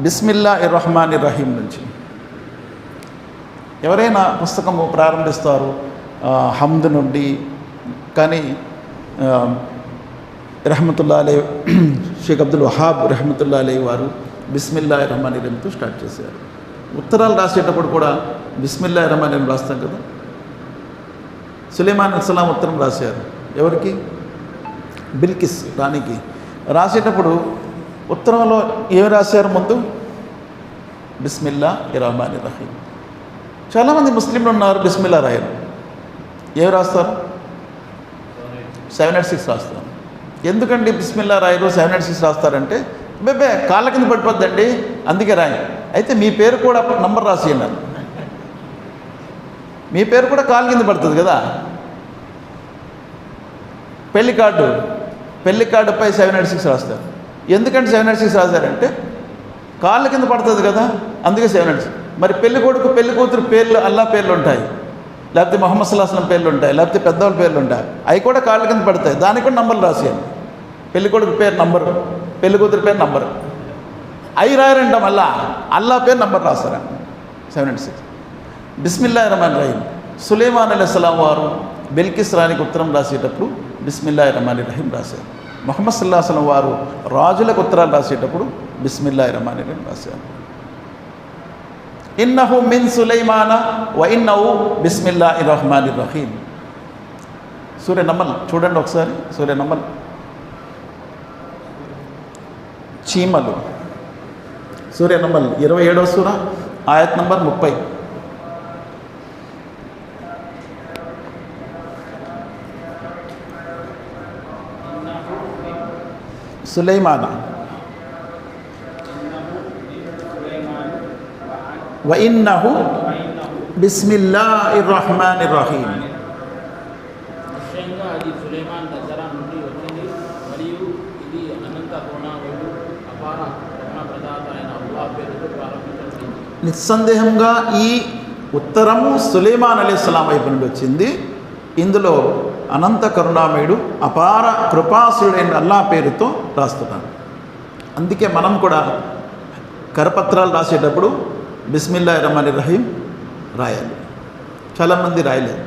బిస్మిల్లాహిర్ రహమానిర్ రహీం నుంచి. ఎవరైనా పుస్తకము ప్రారంభిస్తారు హమ్ద్ నుండి, కానీ రహమతుల్లా అలైహి షేక్ అబ్దుల్ వహాబ్ రహమతుల్లా అలైహి వారు బిస్మిల్లాహిర్ రహమానిర్ రహీంతో స్టార్ట్ చేశారు. ఉత్తరాలు రాసేటప్పుడు కూడా బిస్మిల్లాహిర్ రహమానిర్ రహీం రాస్తాం కదా. సులైమాన్ అస్సలాం ఉత్తరం రాశారు, ఎవరికి? బిల్కిస్ రాణికి. రాసేటప్పుడు ఉత్తరంలో ఏమి రాశారు ముందు? బిస్మిల్లాహిర్ రహమానిర్ రహీం. చాలామంది ముస్లింలు ఉన్నారు బిస్మిల్లా రాయరు. ఏమి రాస్తారు? 786 రాస్తారు. ఎందుకండి బిస్మిల్లా రాయరు 786 రాస్తారంటే, బేబే కాళ్ళ కింద పడిపోద్దండి, అందుకే రాయి. అయితే మీ పేరు కూడా నంబర్ రాసేయండి. మీ పేరు కూడా కాళ్ళ కింద పడుతుంది కదా. పెళ్లి కార్డుపై 786 రాస్తారు. ఎందుకంటే 786 రాశారంటే కాళ్ళ కింద పడుతుంది కదా, అందుకే 786. మరి పెళ్లి కొడుకు పెళ్లి కూతురు పేర్లు అల్లా పేర్లు ఉంటాయి, లేకపోతే మొహమ్మద్ సల్లల్లాహు అలైహి వసల్లం పేర్లు ఉంటాయి, లేకపోతే పెద్దవాళ్ళ పేర్లు ఉంటాయి, అవి కూడా కాళ్ళ కింద పడతాయి. దానికి కూడా నంబర్లు రాసేయండి. పెళ్లి కొడుకు పేరు నంబరు, పెళ్లి కూతురు పేరు నంబరు. అవి రాయరంట, మళ్ళా అల్లా పేరు నంబర్ రాస్తారా 786. బిస్మిల్లాహిర్ రహమానిర్ రహీం. సులైమాన్ అలైహిస్సలాం వారు బిల్కిస్ రాణికి ఉత్తరం రాసేటప్పుడు బిస్మిల్లాహిర్ రహమానిర్ రహీం రాశారు. ముహమ్మద్ సల్లల్లాహు అలైహి వసల్లం వారు రాజులకు ఉత్తరాలు రాసేటప్పుడు బిస్మిల్లాహిర్ రహమానిర్ రహీం రాశారు. ఇన్నహు మిన్ సులైమాన వ ఇన్నహు బిస్మిల్లాహిర్ రహమానిర్ రహీం. సూర్య నమల్ చూడండి ఒకసారి. సూర్య నమల్, చీమలు. సూర్య నమల్ 27వ సూర ఆయత్ నంబర్ 30. సులైమాన వ ఇన్నహు బిస్మిల్లాహిర్ రహమానిర్ రహీం. నిశ్చయంగా అది సులైమాన్ దగ్గర నుండి వచ్చింది మరియు ఇది అనంత కరుణామయుడు అపార కరుణాప్రదాత అయిన అల్లాహ్ పేరుతో ప్రారంభించబడింది. నిస్సందేహంగా ఈ ఉత్తరము సులైమాన్ అలైహిస్సలాం వైపు నుండి వచ్చింది. ఇందులో అనంత కరుణామయుడు అపార కృపాసుడైన అల్లాహ్ పేరుతో రాస్తున్నాను. అందుకే మనం కూడా కరపత్రాలు రాసేటప్పుడు బిస్మిల్లాహిర్ రహమానిర్ రహీం రాయాలి. చాలామంది రాయలేదు.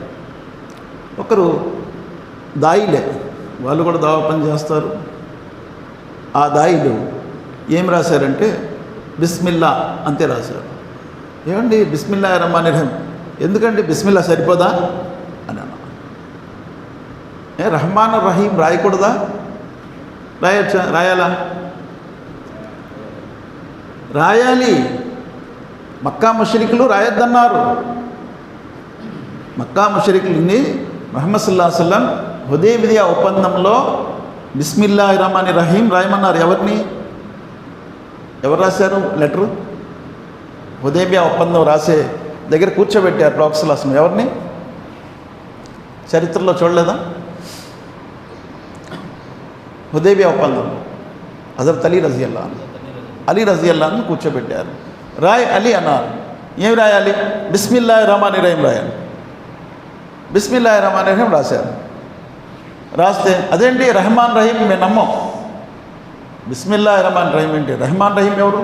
ఒకరు దాయిలే, వాళ్ళు కూడా దావా పని చేస్తారు. ఆ దాయిలు ఏం రాశారంటే బిస్మిల్లా అంతే రాశారు. ఏమండి బిస్మిల్లాహిర్ రహమానిర్ రహీం ఎందుకండి, బిస్మిల్లా సరిపోదా అని అన్నా. రహమాన్ రహీం రాయకూడదా? రాయచ్చా? రాయాలా? రాయాలి. మక్కా ముష్రికులు రాయొద్దన్నారు. మక్కా ముష్రికుల్ని ముహమ్మద్ సల్లల్లాహు అలైహి వసల్లం హుదైబియా ఒప్పందంలో బిస్మిల్లాహిర్ రహమానిర్ రహీం రాయమన్నారు. ఎవరు రాశారు లెటరు? హుదైబియా ఒప్పందం రాసే దగ్గర కూర్చోబెట్టారు ప్రవక్త సల్లల్లాహు అలైహి వసల్లం. ఎవరిని? చరిత్రలో చూడలేదా? హుదైబియా ఒప్పందం హజరత్ అలీ రజియల్లాహు కూర్చోబెట్టారు. రాయ్ అలీ అన్నారు. ఏమి రాయాలి? బిస్మిల్లాహిర్ రహమానిర్ రహీం రాయాలి. బిస్మిల్లాహిర్ రహమానిర్ రహీం రాశారు. రాస్తే అదేంటి రహమాన్ రహీం మేము నమ్మం, బిస్మిల్లాహిర్ రహమానిర్ రహీం ఏంటి? రెహమాన్ రహీం ఎవరు?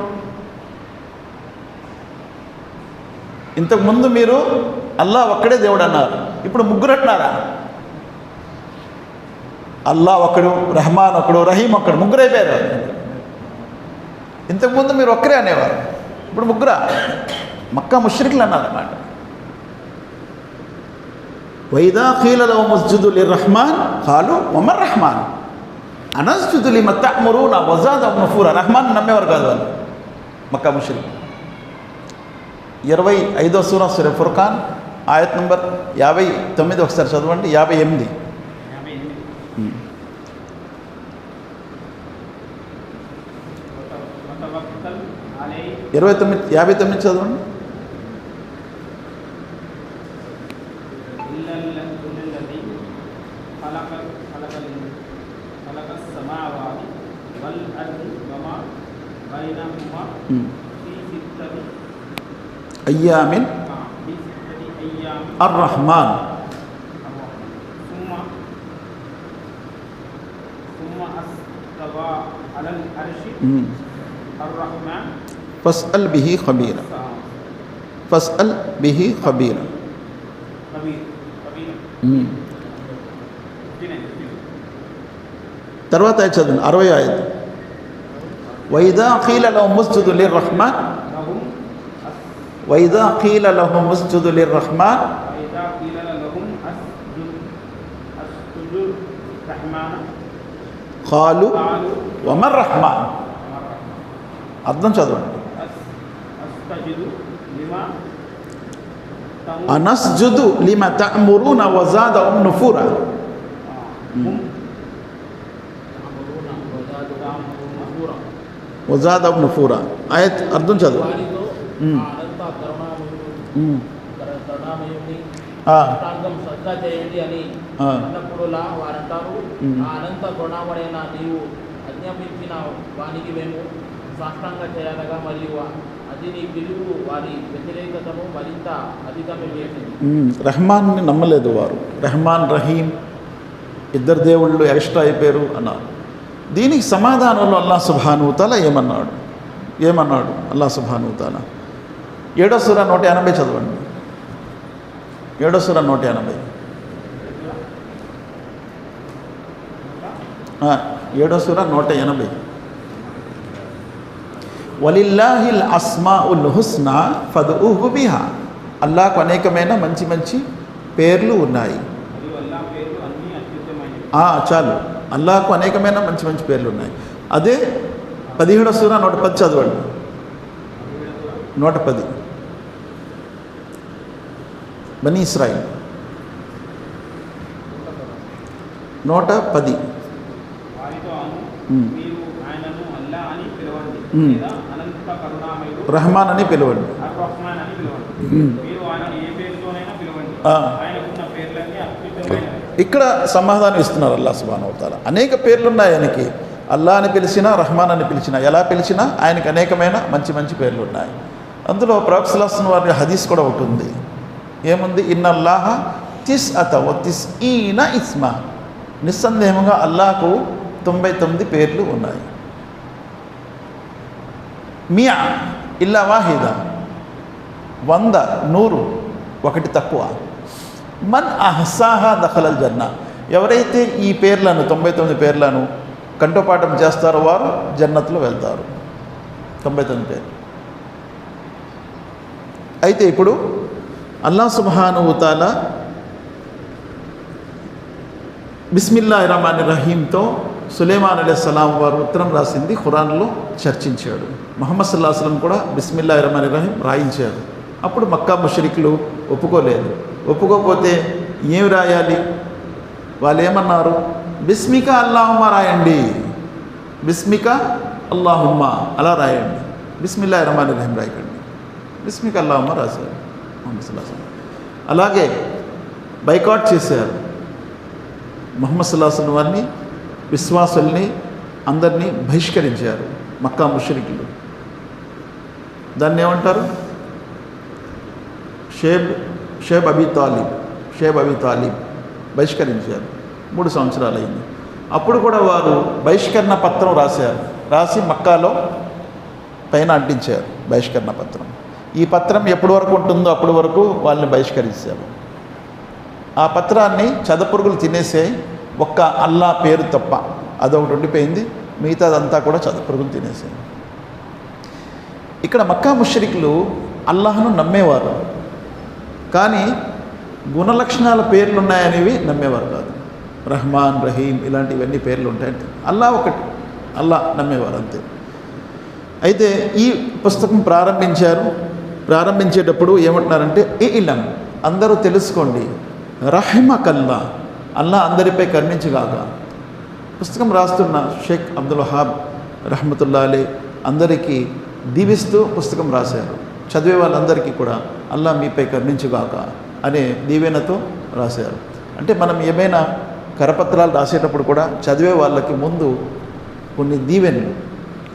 ఇంతకుముందు మీరు అల్లా ఒక్కడే దేవుడు అన్నారు, ఇప్పుడు ముగ్గురు అంటున్నారా? అల్లా ఒకడు, రెహమాన్ ఒకడు, రహీం ఒకడు, ముగ్గురు అయిపోయారు. ఇంతకుముందు మీరు ఒక్కరే అనేవారు, ఇప్పుడు ముగ్గురా? మక్కా ముష్రికులు అన్నారన్నమాట. వైదా ఖీల లహుమ్ ఉస్జుదు లిర్రహమాన్ ఖాలు వమర్ రహమాన్ అనస్జుదు లిమ తఅమురూన వజాదహుమ్ నుఫూరా. రహమాన్ నమ్మేవారు కాదు వాళ్ళు మక్కా ముష్రికులు. 25వ సూరా సూరా ఫుర్ఖాన్ ఆయత్ నంబర్ 59 ఒకసారి చదవండి. 58 59 చదవండి. అయ్యామిన్ అర్రహమాన్ ఫస్అల్ బిహి ఖబీరా. ఫస్అల్ బిహి ఖబీరా. తర్వాత చదవండి 60 ఆయత్. వైదా ఖీల లహుమ్ ఉస్జుదు లిర్రహమాన్ వైదా ఖీల లహుమ్ ఉస్జుదు లిర్రహమాన్ ఖాలు వమర్ రహమాన్. అర్థం చదవండి. అనస్జుదు లిమ తఅమురూన వజాదహుమ్ నుఫూరా. వజాదహుమ్ నుఫూరా ఆయత్ అర్థం చదువు. చేయండి అని అన్నప్పుడులా వారంటారు, ఆ అనంత కరుణామయుడైన నీవు ఆజ్ఞాపించిన వానికి మేము సాష్టాంగ చేయాలగా, మరియు అది నీ పిలుపు వారి వ్యతిరేకతను మరింత అధికమే చేసింది. రెహమాన్ని నమ్మలేదు వారు. రెహమాన్ రహీం ఇద్దరు దేవుళ్ళు ఎక్స్ట్రా అయిపోయారు అన్నారు. దీనికి సమాధానంలో అల్లాహ్ సుబ్హానహు తఆలా ఏమన్నాడు? అల్లాహ్ సుబ్హానహు తఆలా 7వ సూరా 180 చదవండి. 7వ సూరా 180. 7వ సూరా 180. వలిల్లాహిల్ అస్మాఉల్ హుస్నా ఫద్ఉహు బిహా. అల్లాహ్కు అనేకమైన మంచి మంచి పేర్లు ఉన్నాయి. చాలు, అల్లాహ్కు అనేకమైన మంచి మంచి పేర్లు ఉన్నాయి. అదే 17వ సూరా 110 చదవండి. 110 బనీ ఇస్రాయిల్ 110. రహమాన్ అని పిలవండి. ఇక్కడ సమాధానం ఇస్తున్నారు అల్లాహ్ సుబ్హానహు తఆలా. అనేక పేర్లు ఉన్నాయి ఆయనకి. అల్లా అని పిలిచినా, రహమాన్ అని పిలిచినా, ఎలా పిలిచినా ఆయనకి అనేకమైన మంచి మంచి పేర్లు ఉన్నాయి. అందులో ప్రవక్త సల్లల్లాహు అలైహి వసల్లం వారి హదీస్ కూడా ఉంటుంది. ఏముంది? ఇన్నల్లాహ తిస్అత వ తిస్ఈన ఇస్మా. నిస్సందేహంగా అల్లాహకు 99 పేర్లు ఉన్నాయి. మియా ఇల్లా వాహిదా, 100 100 ఒకటి తక్కువ. మన్ అహ్సాహా దఖలల్ జన్నా. ఎవరైతే ఈ పేర్లను 99 పేర్లను కంఠపాఠం చేస్తారో వారు జన్నత్లో వెళ్తారు. 99 పేర్లు. అయితే ఇప్పుడు అల్లాహ్ సుబ్హానహు తఆలా బిస్మిల్లాహిర్ రహమానిర్ రహీంతో సులైమాన్ అలైహిస్సలాం వారు ఉత్తరం రాసింది ఖురాన్లో చర్చించాడు. ముహమ్మద్ సల్లల్లాహు అలైహి వసల్లం కూడా బిస్మిల్లాహిర్ రహమానిర్ రహీం రాయించాడు. అప్పుడు మక్కా ముష్రికులు ఒప్పుకోలేదు. ఒప్పుకోకపోతే ఏమి రాయాలి? వాళ్ళు ఏమన్నారు? బిస్మిక అల్లాహుమ్మా రాయండి, బిస్మిక అల్లాహుమ్మా అలా రాయండి, బిస్మిల్లాహిర్ రహమానిర్ రహీం రాయకండి. బిస్మిక అల్లాహుమ్మా రాశారు ముహమ్మద్ సల్లల్లాహు అలైహి వసల్లం. అలాగే బైకాట్ చేశారు. ముహమ్మద్ సల్లల్లాహు అలైహి వసల్లం వారిని, విశ్వాసుల్ని అందరినీ బహిష్కరించారు మక్కా ముష్రికులు. దాన్ని ఏమంటారు? షేబ్ అబీ తాలిబ్ బహిష్కరించారు. 3 సంవత్సరాలు అయింది. అప్పుడు కూడా వారు బహిష్కరణ పత్రం రాశారు. రాసి మక్కాలో పైన అంటించారు బహిష్కరణ పత్రం. ఈ పత్రం ఎప్పటి వరకు ఉంటుందో అప్పటి వరకు వాళ్ళని బహిష్కరించారు. ఆ పత్రాన్ని చదపురుగులు తినేసాయి, ఒక్క అల్లా పేరు తప్ప అదొకటి ఉండిపోయింది, మిగతాదంతా కూడా చదపురుగులు తినేసాయి. ఇక్కడ మక్కా ముష్రికులు అల్లాహ్ను నమ్మేవారు, కానీ గుణలక్షణాల పేర్లు ఉన్నాయనేవి నమ్మేవారు కాదు. రహమాన్, రహీం ఇలాంటివన్నీ పేర్లు ఉంటాయంటే అల్లా ఒకటి, అల్లా నమ్మేవారు అంతే. అయితే ఈ పుస్తకం ప్రారంభించేటప్పుడు ఏమంటున్నారంటే ఇలం, అందరూ తెలుసుకోండి, రహిమకల్లా, అల్లా అందరిపై కరుణించుగాక. పుస్తకం రాస్తున్న షేక్ అబ్దుల్ వహాబ్ రహమతుల్లా అలీ అందరికీ దీవిస్తూ పుస్తకం రాశారు. చదివే వాళ్ళందరికీ కూడా అల్లా మీపై కరుణించుగాక అనే దీవెనతో రాశారు. అంటే మనం ఏమైనా కరపత్రాలు రాసేటప్పుడు కూడా చదివే వాళ్ళకి ముందు కొన్ని దీవెనలు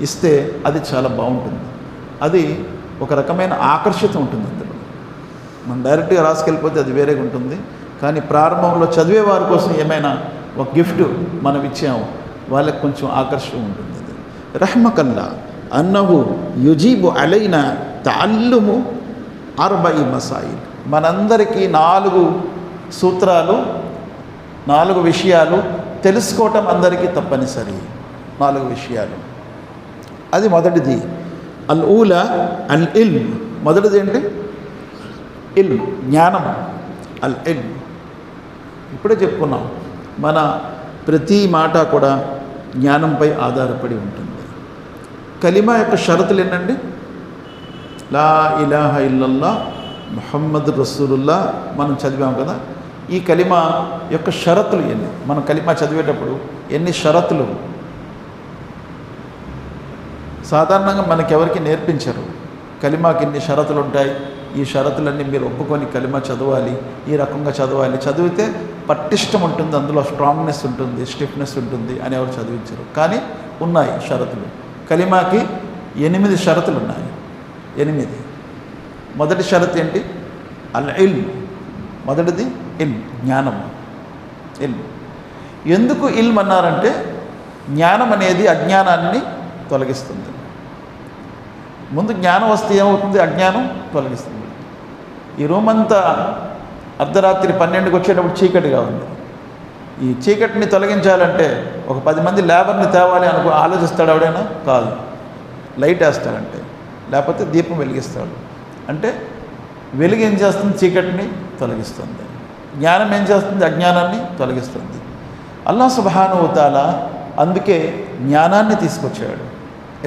ఇస్తే అది చాలా బాగుంటుంది. అది ఒక రకమైన ఆకర్షిత ఉంటుంది అందులో. మనం డైరెక్ట్గా రాసుకెళ్ళిపోతే అది వేరేగా ఉంటుంది, కానీ ప్రారంభంలో చదివే వారి కోసం ఏమైనా ఒక గిఫ్ట్ మనం ఇచ్చాము, వాళ్ళకి కొంచెం ఆకర్షణ ఉంటుంది. అది రహ్మకల్లా అన్నహు యుజీబు అలైన తఅల్లుము 40 మసాయిల్, మనందరికీ 4 సూత్రాలు, 4 విషయాలు తెలుసుకోవటం అందరికీ తప్పనిసరి. 4 విషయాలు. అది మొదటిది అల్ ఊలా అల్ ఇల్మ్. మొదటిది ఏంటి? ఇల్మ్, జ్ఞానం. అల్ ఇల్మ్ ఇప్పుడే చెప్పుకున్నాం, మన ప్రతి మాట కూడా జ్ఞానంపై ఆధారపడి ఉంటుంది. కలిమా యొక్క షరతులు ఏంటండి? లా ఇలాహ ఇల్లల్లా ముహమ్మద్ రసూలుల్లా మనం చదివాం కదా. ఈ కలిమా యొక్క షరతులు ఎన్ని? మనం కలిమా చదివేటప్పుడు ఎన్ని షరతులు సాధారణంగా మనకెవరికి నేర్పించరు. కలిమాకి ఇన్ని షరతులు ఉంటాయి, ఈ షరతులన్నీ మీరు ఒప్పుకొని కలిమా చదవాలి, ఈ రకంగా చదవాలి, చదివితే పట్టిష్టం ఉంటుంది, అందులో స్ట్రాంగ్నెస్ ఉంటుంది, స్టిఫ్నెస్ ఉంటుంది అని ఎవరు చదివించరు. కానీ ఉన్నాయి షరతులు. కలిమాకి 8 షరతులు ఉన్నాయి. 8. మొదటి షరత్ ఏంటి? అల్ ఇల్మ్. మొదటిది ఇల్మ్, జ్ఞానం. ఇల్మ్. ఎందుకు ఇల్మ్ అన్నారంటే జ్ఞానం అనేది అజ్ఞానాన్ని తొలగిస్తుంది. ముందు జ్ఞానం వస్తే ఏమవుతుంది? అజ్ఞానం తొలగిస్తుంది. ఈ రూమ్ అంతా అర్ధరాత్రి 12కి వచ్చేటప్పుడు చీకటిగా ఉంది. ఈ చీకటిని తొలగించాలంటే ఒక 10 మంది లేబర్ని తేవాలి ఆలోచిస్తాడు ఎవడైనా? కాదు. లైట్ వేస్తాడంటే, లేకపోతే దీపం వెలిగిస్తాడు. అంటే వెలుగు ఏం చేస్తుంది? చీకటిని తొలగిస్తుంది. జ్ఞానం ఏం చేస్తుంది? అజ్ఞానాన్ని తొలగిస్తుంది. అల్లాహ్ సుబ్హానహు వ తఆలా అందుకే జ్ఞానాన్ని తీసుకొచ్చాడు,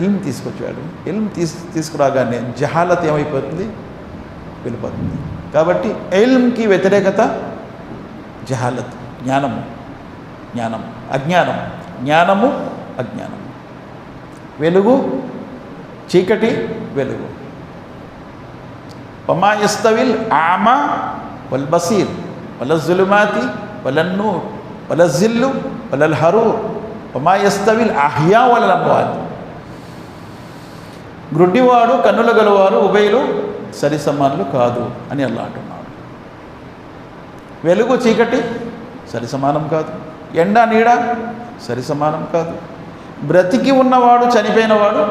ఇల్మ్ తీసుకొచ్చాడు. ఇల్మ్ తీసుకురాగానే జహాలత్ ఏమైపోతుంది? వెళ్ళిపోతుంది. కాబట్టి ఇల్మ్కి వ్యతిరేకత జహాలత్, జ్ఞానము. అజ్ఞానం. జ్ఞానము, అజ్ఞానం. వెలుగు, చీకటి, వెలుగు. వమా యస్తవిల్ ఆమా వల్ బసీర్ వలల్ జులుమాతి వలన్ నూర్ వలల్ జిల్లు వలల్ హరూర్ వమా యస్తవిల్ అహ్యా వలల్ అమ్వాత్. గ్రుడ్డివాడు, కన్నుల గలవారు ఉభయులు సరి సమానులు కాదు అని అల్లా అంటున్నాడు. వెలుగు, చీకటి సరి సమానం కాదు. ఎండ, నీడ సరి సమానం కాదు. బ్రతికి ఉన్నవాడు, చనిపోయినవాడు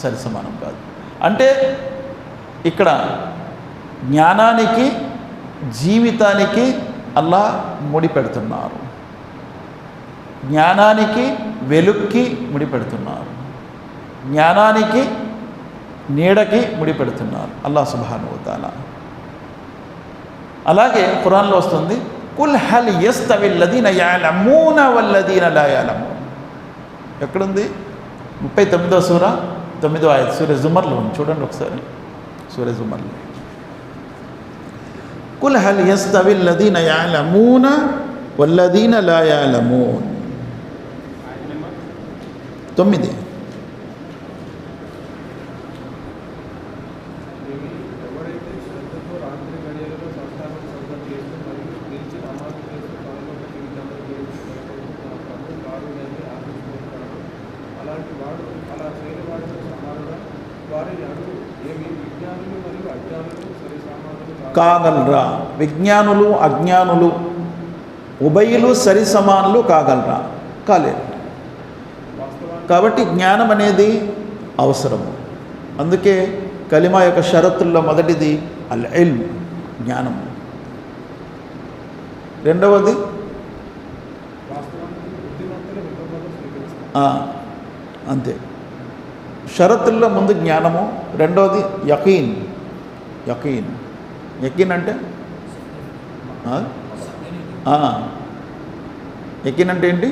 సరి సమానం కాదు. అంటే ఇక్కడ జ్ఞానానికి, జీవితానికి అల్లా ముడి పెడుతున్నారు. జ్ఞానానికి, వెలుక్కి ముడి పెడుతున్నారు. జ్ఞానానికి, నీడకి ముడి పెడుతున్నారు అల్లాహ్ సుబ్హానహు వ తఆలా. అలాగే ఖురాన్లో వస్తుంది, కుల్ హల్ యస్తవిల్ లదీన యఅలమూన వల్లదీన లా యఅలమూన్. ఎక్కడుంది? 39వ సూర 9వ ఆయత్, సూర జుమర్లో ఉంది. చూడండి ఒకసారి, సూర జుమర్లో. కుల్ హల్ యస్తవిల్ లదీన యఅలమూన వల్లదీన లా యఅలమూన్. 9. కాగలరా? విజ్ఞానులు, అజ్ఞానులు ఉభయులు సరి సమానులు కాగలరా? కాలేరు. కాబట్టి జ్ఞానం అనేది అవసరము. అందుకే కలిమా యొక్క షరతుల్లో మొదటిది అల్ ఇల్మ్, జ్ఞానం. రెండవది అంతే, షరతుల్లో ముందు జ్ఞానము, రెండవది యకీన్. యకీన్ యకీన్ అంటే యకీన్ అంటే ఏంటి?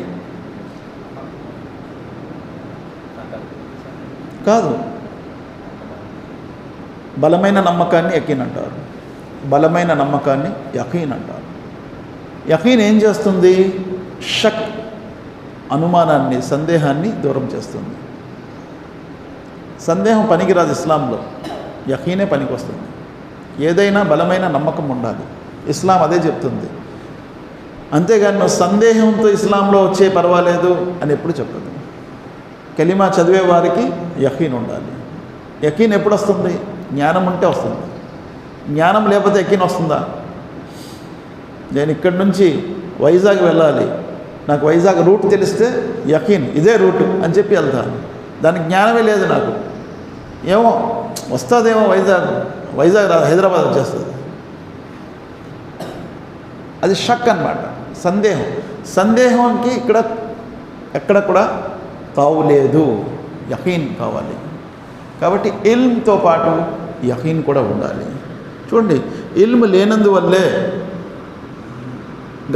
కాదు, బలమైన నమ్మకాన్ని యకీన్ అంటారు. బలమైన నమ్మకాన్ని యకీన్ అంటారు. యకీన్ ఏం చేస్తుంది? షక్, అనుమానాన్ని, సందేహాన్ని దూరం చేస్తుంది. సందేహం పనికిరాదు ఇస్లాంలో, యకీనే పనికి వస్తుంది. ఏదైనా బలమైన నమ్మకం ఉండాలి, ఇస్లాం అదే చెప్తుంది. అంతేగాని నువ్వు సందేహంతో ఇస్లాంలో వచ్చే పర్వాలేదు అని ఎప్పుడు చెప్పదు. కలిమా చదివే వారికి యకీన్ ఉండాలి. యకీన్ ఎప్పుడు వస్తుంది? జ్ఞానం ఉంటే వస్తుంది. జ్ఞానం లేకపోతే యకీన్ వస్తుందా? నేను ఇక్కడి నుంచి వైజాగ్ వెళ్ళాలి, నాకు వైజాగ్ రూట్ తెలిస్తే యకీన్ ఇదే రూటు అని చెప్పి వెళ్తాను. దానికి జ్ఞానమే లేదు నాకు. ఏమో వస్తుందేమో, వైజాగ్ రాదు, హైదరాబాద్ వచ్చేస్తుంది. అది షక్ అన్నమాట, సందేహం. సందేహానికి ఎక్కడ కూడా తావు లేదు, యకీన్ కావాలి. కాబట్టి ఇల్మ్తో పాటు యకీన్ కూడా ఉండాలి. చూడండి, ఇల్మ్ లేనందువల్లే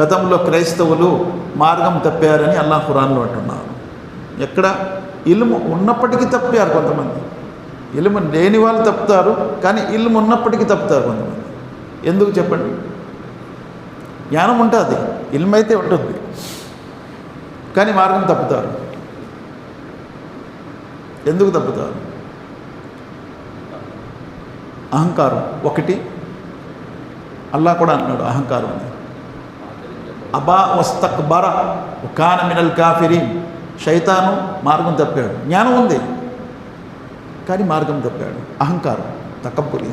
గతంలో క్రైస్తవులు మార్గం తప్పారని అల్లాహ్ ఖురాన్లో అంటున్నారు. ఎక్కడ? ఇల్మ్ ఉన్నప్పటికీ తప్పారు కొంతమంది. ఇల్మ్ లేని వాళ్ళు తప్పుతారు, కానీ ఇల్మ్ ఉన్నప్పటికీ తప్పుతారు కొంతమంది. ఎందుకు చెప్పండి? జ్ఞానం ఉంటుంది, ఇల్మ్ అయితే ఉంటుంది, కానీ మార్గం తప్పుతారు. ఎందుకు తప్పుతారు? అహంకారం ఒకటి. అల్లాహ్ కూడా అన్నాడు అహంకారం అని. అబా వస్తక్బర కాన మినల్ కాఫిరీన్. శైతాను మార్గం తప్పాడు, జ్ఞానం ఉంది కానీ మార్గం తప్పాడు. అహంకారం, తకబ్బురి.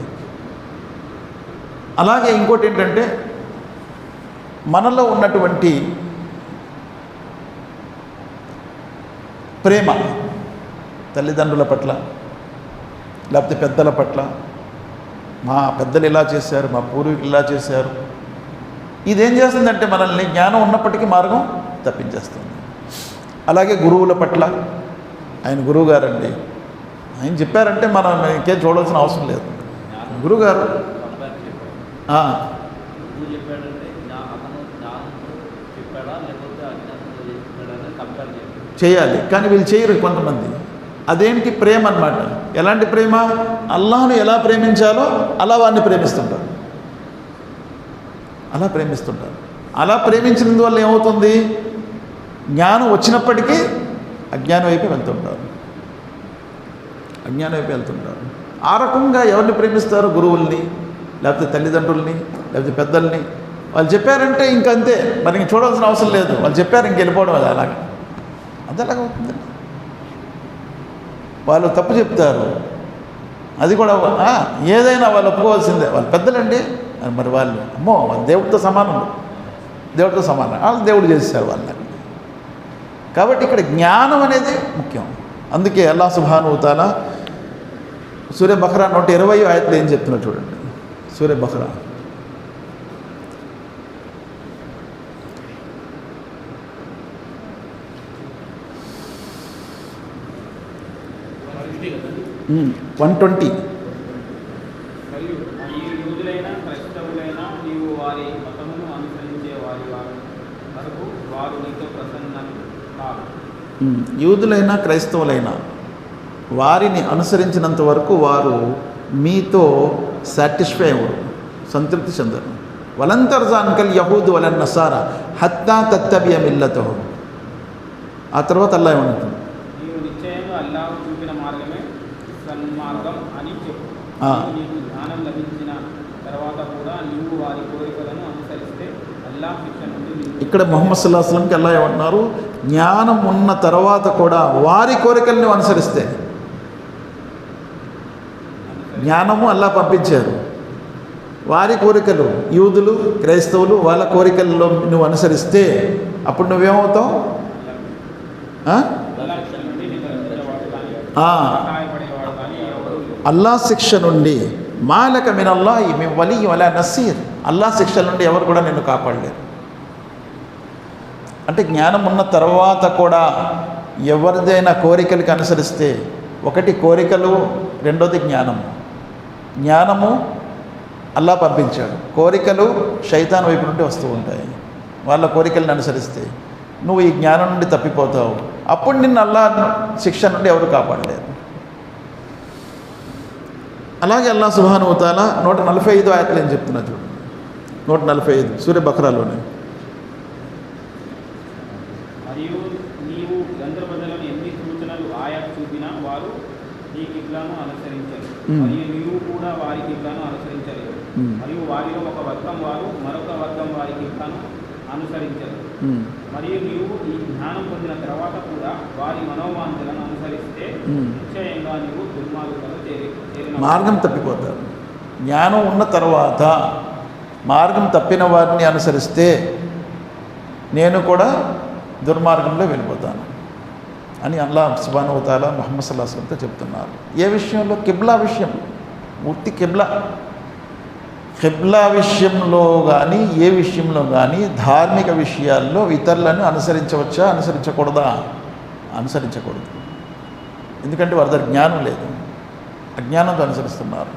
అలాగే ఇంకోటి ఏంటంటే, మనలో ఉన్నటువంటి ప్రేమ, తల్లిదండ్రుల పట్ల లేకపోతే పెద్దల పట్ల, మా పెద్దలు ఇలా చేశారు, మా పూర్వీకులు ఇలా చేశారు, ఇదేం చేస్తుందంటే మనల్ని జ్ఞానం ఉన్నప్పటికీ మార్గం తప్పించేస్తుంది. అలాగే గురువుల పట్ల, ఆయన గురువు గారండి, ఆయన చెప్పారంటే మనం ఇంకేం చూడాల్సిన అవసరం లేదు. గురువుగారు చేయాలి, కానీ వీళ్ళు చేయరు కొంతమంది. అదేంటి? ప్రేమ అన్నమాట. ఎలాంటి ప్రేమ? అల్లాహ్ను ఎలా ప్రేమించాలో అలా వాడిని ప్రేమిస్తుంటారు, అలా ప్రేమిస్తుంటారు. అలా ప్రేమించినందువల్ల ఏమవుతుంది? జ్ఞానం వచ్చినప్పటికీ అజ్ఞానం వైపు వెళ్తుంటారు, అజ్ఞానం వైపు వెళ్తుంటారు. ఆ రకంగా ఎవరిని ప్రేమిస్తారు? గురువుల్ని, లేకపోతే తల్లిదండ్రుల్ని, లేకపోతే పెద్దల్ని. వాళ్ళు చెప్పారంటే ఇంకంతే, మరి ఇంక చూడాల్సిన అవసరం లేదు. వాళ్ళు చెప్పారు, ఇంక వెళ్ళిపోవడం. అది అలాగా, అది అలాగ అవుతుంది. వాళ్ళు తప్పు చెప్తారు, అది కూడా ఏదైనా వాళ్ళు ఒప్పుకోవాల్సిందే. వాళ్ళు పెద్దలండి, మరి వాళ్ళు అమ్మో వాళ్ళు దేవుడితో సమానం, దేవుడితో సమానం, వాళ్ళు దేవుడు చేశారు వాళ్ళని. కాబట్టి ఇక్కడ జ్ఞానం అనేది ముఖ్యం. అందుకే అల్లాహ్ సుబ్హానహు వ తఆలా సూరే బఖరా 120 ఆయతలో ఏం చెప్తున్నారు చూడండి. సూరే బఖరా మరియు ఈ యూదులైన క్రైస్తవులైన నీవు వారి మతమును అనుసరించే వారి వరకు వారు నీతో ప్రసన్నం కాదు. యూదులైనా క్రైస్తవులైనా వారిని అనుసరించినంత వరకు వారు మీతో సాటిస్ఫై అవ్వరు, సంతృప్తి చెందరు. వలంతర్జాన్కల్ యహూద్ వలన్ నసారా హత్తా తత్తబియ మిల్లతహుం. ఆ తర్వాత అల్లాహ్ ఏమంటుంది? నీవు నిశ్చయంగా అల్లాహ్ చూపిన మార్గమే సన్మార్గం అని చెప్పు. నీకు జ్ఞానం లభించిన తర్వాత కూడా నీవు వారి కోరికలను అనుసరిస్తే అల్లాహ్ శిక్ష నుండి. ఇక్కడ ముహమ్మద్ సల్లల్లాహు అలైహి వసల్లంకి అల్లాహ్ ఏమంటున్నారు? జ్ఞానం ఉన్న తర్వాత కూడా వారి కోరికల్ని అనుసరిస్తే. జ్ఞానము అల్లాహ్ పంపించారు, వారి కోరికలు, యూదులు క్రైస్తవులు వాళ్ళ కోరికల్లో నువ్వు అనుసరిస్తే అప్పుడు నువ్వేమవుతావు? సహాయపడేవాడు కానీ ఎవరు అల్లా శిక్ష నుండి మాలక మినల్లాహి మిన్ వలీ వలా నసీర్, అల్లా శిక్ష నుండి ఎవరు కూడా నిన్ను కాపాడలేరు. అంటే జ్ఞానం ఉన్న తర్వాత కూడా ఎవరిదైనా కోరికలకి అనుసరిస్తే, ఒకటి కోరికలు, రెండోది జ్ఞానము. జ్ఞానము అల్లా పంపించాడు, కోరికలు శైతాన్ వైపు నుండి వస్తూ ఉంటాయి. వాళ్ళ కోరికలను అనుసరిస్తే నువ్వు ఈ జ్ఞానం నుండి తప్పిపోతావు. అప్పుడు నిన్ను అల్లా శిక్ష నుండి ఎవరు కాపాడలేరు. అలాగే అల్లా సుబ్హానహు వ తఆలా 145 ఆయతలు ఏం చెప్తున్నా చూడండి. 145 సూర్య బక్రాలోనే. మరియు నీవు గంధర్వదలను ఎన్ని సూచనలు ఆయా చూపినా వారు నీ కిబ్లాను అనుసరించరు, మరియు నీవు కూడా వారి కిబ్లాను అనుసరించలేదు. మరియు వారిలో ఒక వర్గం వారు మరొక వర్గం వారి కిబ్లాను అనుసరించరు. మరియు నీవు ఈ జ్ఞానం పొందిన తర్వాత కూడా వారి మనోవాంఛలను అనుసరిస్తే నిశ్చయంగా నీవు దుర్మార్గులను చేరిన మార్గం తప్పిపోతారు. జ్ఞానం ఉన్న తర్వాత మార్గం తప్పిన వారిని అనుసరిస్తే నేను కూడా దుర్మార్గంలో వెళ్ళిపోతాను అని అల్లా సుబ్హానహు వ తఆలా ముహమ్మద్ సల్లల్లాహు అలైహి వసల్లంతో చెప్తున్నారు. ఏ విషయంలో? కిబ్లా విషయం. పూర్తి కిబ్లా విషయంలో కానీ, ఏ విషయంలో కానీ, ధార్మిక విషయాల్లో ఇతరులను అనుసరించవచ్చా, అనుసరించకూడదా? అనుసరించకూడదు. ఎందుకంటే వారి దగ్గర జ్ఞానం లేదు, అజ్ఞానంతో అనుసరిస్తున్నారు.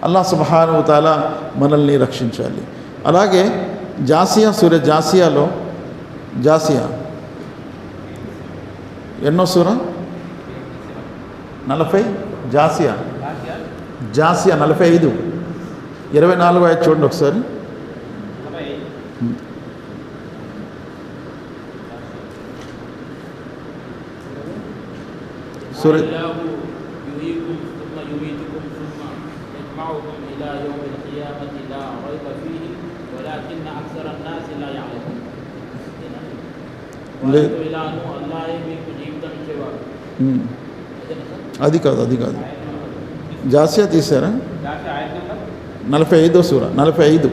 అల్లా సుబ్హానహు వ తఆలా మనల్ని రక్షించాలి. అలాగే జాసియా, సూర్య జాసియాలో, జాసియా ఎన్నో సూర? 40. జాసియా 45 24 ఆయత చూడండి ఒకసారి. సూర్య అది కాదు జాసియా తీసారా? 45 సూర 45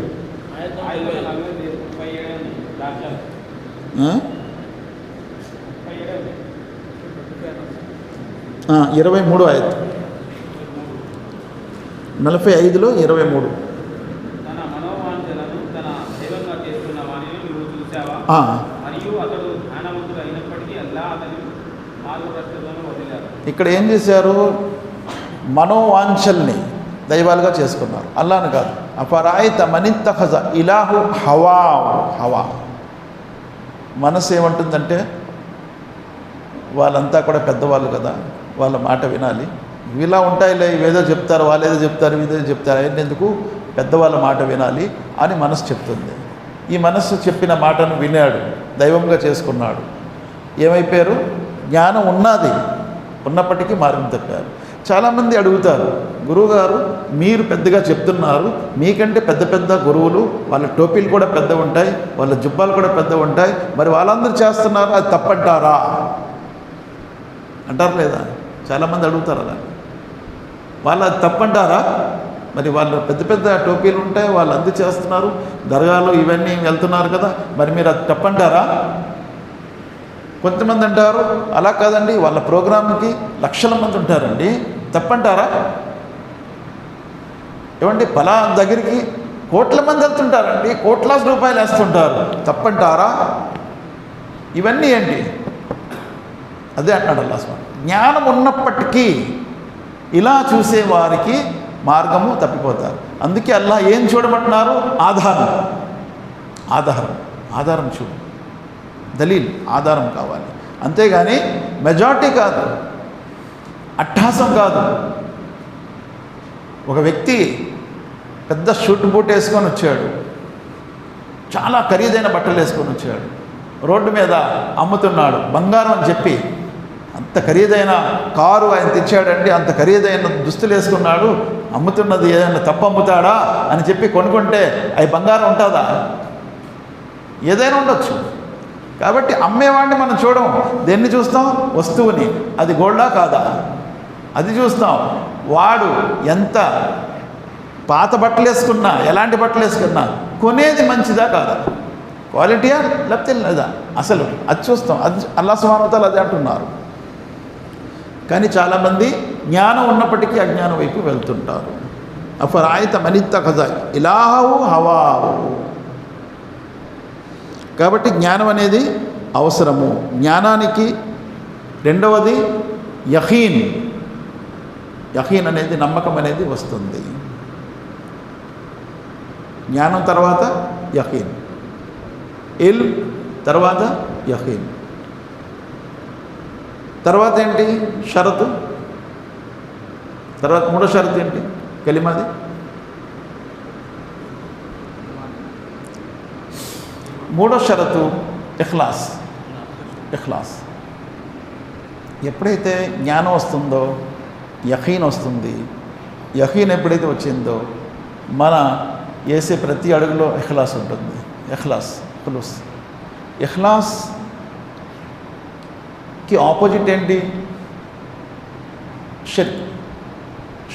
23 ఆయత 45లో 23. తన మనోవాంఛలను తన దైవంగా చేసుకున్న వానిని నువ్వు చూసావా? మరియు అతడు జ్ఞానవంతుడు అయినప్పటికీ అల్లా అతని మార్గభ్రష్టులను వదిలారు. ఇక్కడ ఏం చేశారు? మనోవాంఛల్ని దైవాలుగా చేసుకున్నారు, అల్లాను కాదు. అపరాయిత మనిత్తఖజ ఇలాహు హవా. మనసు ఏమంటుందంటే వాళ్ళంతా కూడా పెద్దవాళ్ళు కదా, వాళ్ళ మాట వినాలి, ఇలా ఉంటాయిలే, ఇవేదో చెప్తారు, వాళ్ళేదో చెప్తారు, ఇదేదో చెప్తారు, ఎందుకు పెద్దవాళ్ళ మాట వినాలి అని మనసు చెప్తుంది. ఈ మనస్సు చెప్పిన మాటను వినాడు, దైవంగా చేసుకున్నాడు. ఏమైపోయారు? జ్ఞానం ఉన్నప్పటికీ మార్గం తప్పారు. చాలామంది అడుగుతారు, గురువుగారు మీరు పెద్దగా చెప్తున్నారు, మీకంటే పెద్ద పెద్ద గురువులు, వాళ్ళ టోపీలు కూడా పెద్ద ఉంటాయి, వాళ్ళ జుబ్బాలు కూడా పెద్ద ఉంటాయి, మరి వాళ్ళందరూ చేస్తున్నారు, అది తప్పంటారా అంటారు లేదా? చాలామంది అడుగుతారు అలా. వాళ్ళు అది తప్పంటారా? మరి వాళ్ళు పెద్ద పెద్ద టోపీలు ఉంటాయి, వాళ్ళు అందరూ చేస్తున్నారు, దర్గాలు ఇవన్నీ వెళ్తున్నారు కదా, మరి మీరు అది తప్పంటారా? కొంతమంది అంటారు అలా కాదండి, వాళ్ళ ప్రోగ్రాంకి లక్షల మంది ఉంటారండి, తప్పంటారా? ఏమండి పలా దగ్గరికి కోట్ల మంది వెళ్తుంటారండి, కోట్లాది రూపాయలు వేస్తుంటారు, తప్పంటారా? ఇవన్నీ ఏంటి? అదే అంటున్నాడు అల్లాహ్ సుబ్హానహు. జ్ఞానం ఉన్నప్పటికీ ఇలా చూసే వారికి మార్గము తప్పిపోతారు. అందుకే అల్లాహ్ ఏం చూడమంటున్నారు? ఆధారం చూడు, దలీల్, ఆధారం కావాలి. అంతేగాని మెజారిటీ కాదు, అట్టహాసం కాదు. ఒక వ్యక్తి పెద్ద షూట్ బూట్ వేసుకొని వచ్చాడు, చాలా ఖరీదైన బట్టలు వేసుకొని వచ్చాడు, రోడ్డు మీద అమ్ముతున్నాడు బంగారం అని చెప్పి. అంత ఖరీదైన కారు ఆయన తెచ్చాడండి, అంత ఖరీదైన దుస్తులు వేసుకున్నాడు, అమ్ముతున్నది ఏదైనా తప్పు అమ్ముతాడా అని చెప్పి కొనుక్కుంటే అవి బంగారం ఉంటుందా? ఏదైనా ఉండొచ్చు. కాబట్టి అమ్మేవాడిని మనం చూడం, దేన్ని చూస్తాం? వస్తువుని. అది గోల్డా కాదా అది చూస్తాం. వాడు ఎంత పాత బట్టలు వేసుకున్నా, ఎలాంటి బట్టలు వేసుకున్నా కొనేది మంచిదా కాదా, క్వాలిటీయా లేకపోతే లేదా, అసలు అది చూస్తాం. అది అల్లాహ్ సుబ్హానహు వ తఆలా అది అంటున్నారు. కానీ చాలామంది జ్ఞానం ఉన్నప్పటికీ అజ్ఞానం వైపు వెళ్తుంటారు. అఫరాయిత మనిత్తఖజ ఇలాహు హవాహు. కాబట్టి జ్ఞానం అనేది అవసరము. జ్ఞానానికి రెండవది యఖీన్. యఖీన్ అనేది నమ్మకం అనేది వస్తుంది. జ్ఞానం తర్వాత యఖీన్, ఇల్మ్ తర్వాత యఖీన్. తర్వాత ఏంటి షరతు? తర్వాత మూడో షరతు ఏంటి? కలిమాది మూడో షరతు ఇఖ్లాస్. ఇఖ్లాస్. ఎప్పుడైతే జ్ఞానం వస్తుందో యఖీన్ వస్తుంది. యఖీన్ ఎప్పుడైతే వచ్చిందో మన వేసే ప్రతి అడుగులో ఇఖ్లాస్ ఉంటుంది. ఖులూస్. ఇఖ్లాస్కి ఆపోజిట్ ఏంటి?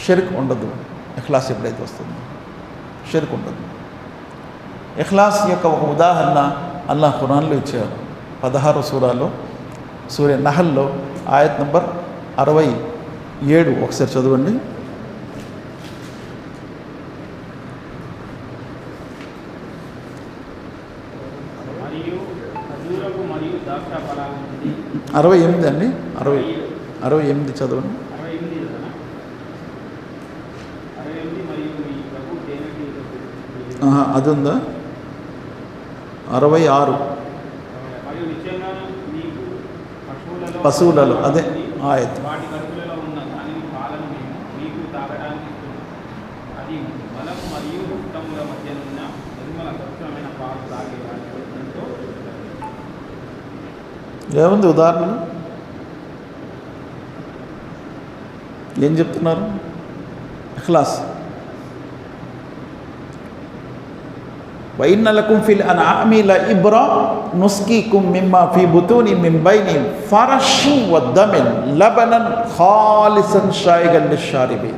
షిర్క్ ఉండదు. ఇఖ్లాస్ ఎప్పుడైతే వస్తుందో షిర్క్ ఉండదు. ఇఖ్లాస్ యొక్క ఒక ఉదాహరణ అల్లాహ్ ఖురాన్లో ఇచ్చారు. 16వ సూరాలో, సూర్య నహల్లో ఆయత్ నంబర్ 67 ఒకసారి చదవండి. మరియు ఖజూరపు మరియు ద్రాక్ష ఫలానికి 68 అండి. 68 చదవండి. 68 కదా? 68 మరియు మీ ప్రభు తేనెటీగకు అది ఉందా? 66 మరియు నిశ్చయంగా మీకు పశువులలో అదే ఆయత్. వాటి కడుపులలో ఉన్న దానిని పాలను మేము మీకు తాగడానికి ఇస్తున్నాం. అది మలం మరియు రక్తముల మధ్య ఉన్న నిర్మల స్వచ్ఛమైన పాలు తాగే వాటి ఎంతో ఏముంది ఉదాహరణ? ఏం చెప్తున్నారు? ఇఖ్లాస్. وإن لكم في الأنعام لعبرة نسقيكم مما في بطون من بين فرش ودم لبنا خالصا شائغا للشاربين.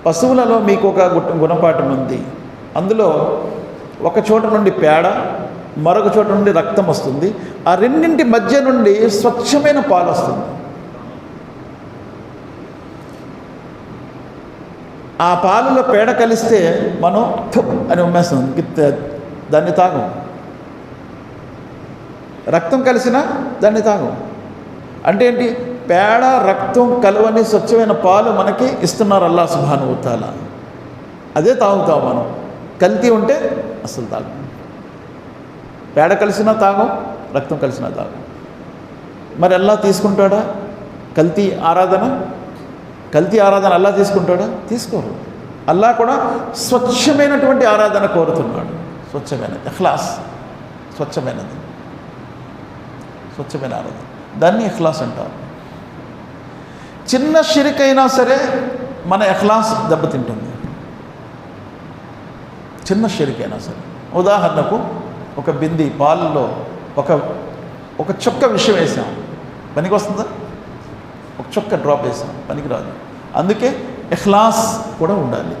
పశువులలో మీకు ఒక గుణపాఠం ఉంది. అందులో ఒక చోట నుండి పేడ, మరొక చోట నుండి రక్తం వస్తుంది. ఆ రెండింటి మధ్య నుండి స్వచ్ఛమైన పాలు వస్తుంది. ఆ పాలలో పేడ కలిస్తే మనం థుప్ అని ఉమ్మేస్తుంది, దాన్ని తాగం. రక్తం కలిసినా దాన్ని తాగం. అంటే ఏంటి? పేడ రక్తం కలువని స్వచ్ఛమైన పాలు మనకి ఇస్తున్నారు అల్లాహ్ సుబ్హానహు వ తఆలా. అదే తాగుతాం మనం. కల్తీ ఉంటే అసలు తాగం. పేడ కలిసినా తాగం, రక్తం కలిసినా తాగం. మరి అల్లాహ్ తీసుకుంటాడా కల్తీ ఆరాధన? కల్తీ ఆరాధన అల్లాహ్ తీసుకుంటాడా? తీసుకోరు. అల్లాహ్ కూడా స్వచ్ఛమైనటువంటి ఆరాధన కోరుతున్నాడు. స్వచ్ఛమైనది ఇఖ్లాస్. స్వచ్ఛమైనది, స్వచ్ఛమైన ఆరాధన, దాన్ని ఇఖ్లాస్ అంటారు. చిన్న షిర్క్ అయినా సరే మన ఇఖ్లాస్ దెబ్బతింటుంది. చిన్న షిర్క్ అయినా సరే. ఉదాహరణకు ఒక బింది పాలలో ఒక చుక్క విషయం వేసాం, పనికి వస్తుందా? ఒక చుక్క డ్రాప్ వేసాం, పనికి రాదు. అందుకే ఇఖ్లాస్ కూడా ఉండాలి.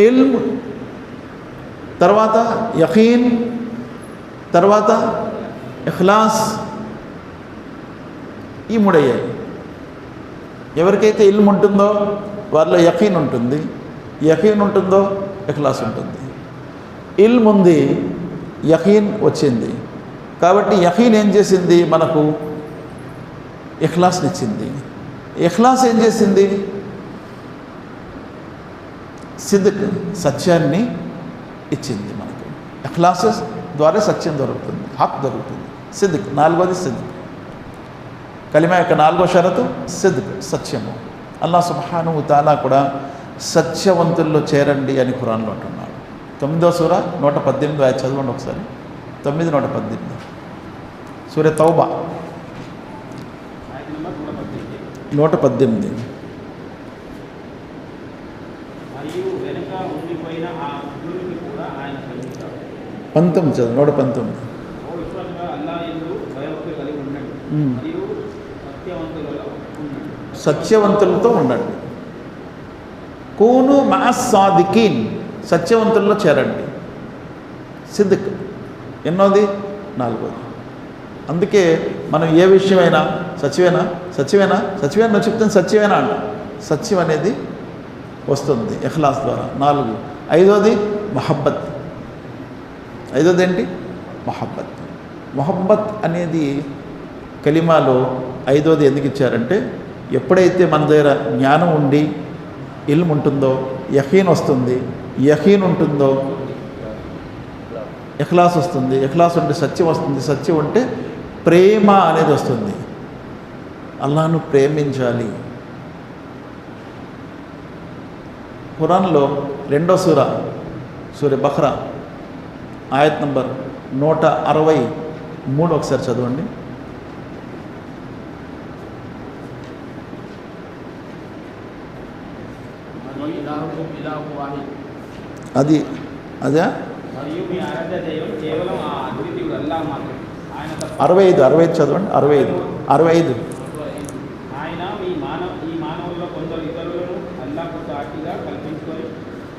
ఇల్మ్, తర్వాత యఖీన్, తర్వాత ఇఖ్లాస్, ఈ మూడయ్యాయి. ఎవరికైతే ఇల్మ్ ఉంటుందో వారిలో యఖీన్ ఉంటుంది, యఖీన్ ఉంటుందో ఇఖ్లాస్ ఉంటుంది. ఇల్మ్ ఉంది, యఖీన్ వచ్చింది. కాబట్టి యఖీన్ ఏం చేసింది? మనకు ఇఖ్లాస్ని ఇచ్చింది. ఇఖ్లాస్ ఏం చేసింది? సిద్క్, సత్యాన్ని ఇచ్చింది మనకు. ఇఖ్లాస్ ద్వారా సత్యం దొరుకుతుంది, హక్ దొరుకుతుంది. సిద్క్, నాలుగోది సిద్క్. కలిమా యొక్క నాలుగో షరతు సిద్క్, సత్యము. అల్లాహ్ సుబ్హానహు వ తఆలా కూడా సత్యవంతుల్లో చేరండి అని ఖురాన్లో అంటున్నాడు. 9వ సూర 118 చదవండి ఒకసారి. 9, 118 సూర తౌబా 118. మరియు వెనుక ఉండిపోయిన ఆ వృద్ధునికి కూడా ఆయన క్షమించాడు. 19 చదువు. 119. ఓ విశ్వాసుగా అల్లాహ్ యందు భయభక్తులు కలిగి ఉండండి మరియు సత్యవంతులతో ఉండండి. కూను మఅస్ సాదికీన్, సత్యవంతుల్లో చేరండి. సిద్క్ ఎన్నోది? నాలుగోది. అందుకే మనం ఏ విషయమైనా సత్యమేనా సత్యమేనా సత్యమేనా నువ్వు చెప్తాను సత్యమేనా అంట. సత్యం అనేది వస్తుంది ఇఖ్లాస్ ద్వారా. 4 ఐదోది మహబ్బత్. ఐదోది ఏంటి? మహబ్బత్. మొహబ్బత్ అనేది కలిమాలో ఐదోది ఎందుకు ఇచ్చారంటే, ఎప్పుడైతే మన దగ్గర జ్ఞానం ఉండి ఇల్మ్ ఉంటుందో యకీన్ వస్తుంది, యకీన్ ఉంటుందో ఇఖ్లాస్ వస్తుంది, ఇఖ్లాస్ ఉంటే సత్యం వస్తుంది, సత్యం ఉంటే ప్రేమ అనేది వస్తుంది. అల్లాహ్ను ప్రేమించాలి. ఖురాన్లో 2వ సూర బఖ్రా ఆయత్ నంబర్ 163 ఒకసారి చదవండి. అది అదే 65 చదవండి. 65 ఆయన ఈ మానవుల్లో కొందరు ఇతరులను అల్లాహ్కు సాటిగా కల్పించుకొని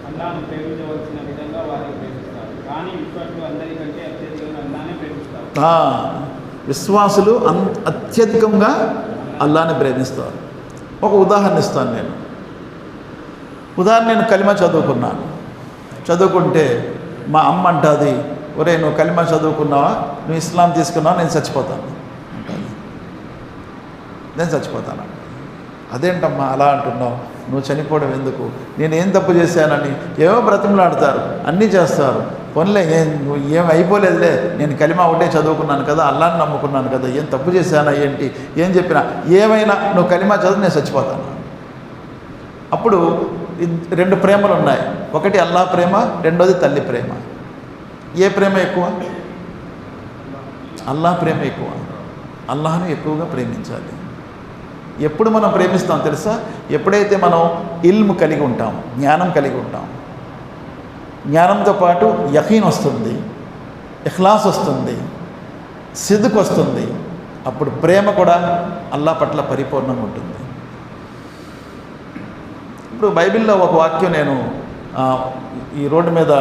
అల్లాహ్ను ప్రేమించవలసిన విధంగా వారిని ప్రేమిస్తారు. కానీ విశ్వాసులు అందరికంటే అత్యధికంగా అల్లాహ్నే ప్రేమిస్తారు. విశ్వాసులు అత్యధికంగా అల్లాహ్ని ప్రేమిస్తారు. ఒక ఉదాహరణ ఇస్తాను నేను. నేను కలిమా చదువుకుంటే మా అమ్మ అంటుంది, ఒరే నువ్వు కలిమా చదువుకున్నావా, నువ్వు ఇస్లాం తీసుకున్నావా, నేను చచ్చిపోతాను. అదేంటమ్మా అలా అంటున్నావు, నువ్వు చనిపోవడం ఎందుకు, నేను ఏం తప్పు చేశానని ఏవో బ్రతిమలాడతారు, అన్నీ చేస్తారు. పోన్లే నువ్వు ఏం అయిపోలేదులే, నేను కలిమా ఒకటే చదువుకున్నాను కదా, అల్లాహ్ని నమ్ముకున్నాను కదా, ఏం తప్పు చేశానా ఏంటి, ఏం చెప్పినా ఏమైనా నువ్వు కలిమా చదువు, నేను చచ్చిపోతాను. అప్పుడు 2 ప్రేమలు ఉన్నాయి. ఒకటి అల్లాహ్ ప్రేమ, రెండోది తల్లి ప్రేమ. ఏ ప్రేమ ఎక్కువ? అల్లాహ్ ప్రేమ ఎక్కువ. అల్లాహ్ను ఎక్కువగా ప్రేమించాలి. ఎప్పుడు మనం ప్రేమిస్తాం తెలుసా? ఎప్పుడైతే మనం ఇల్మ్ కలిగి ఉంటాం, జ్ఞానం కలిగి ఉంటాం. జ్ఞానంతో పాటు యకీన్ వస్తుంది, ఇఖ్లాస్ వస్తుంది, సిద్క్ వస్తుంది. అప్పుడు ప్రేమ కూడా అల్లాహ్ పట్ల పరిపూర్ణంగా ఉంటుంది. ఇప్పుడు బైబిల్లో ఒక వాక్యం నేను ఈ రోడ్డు మీద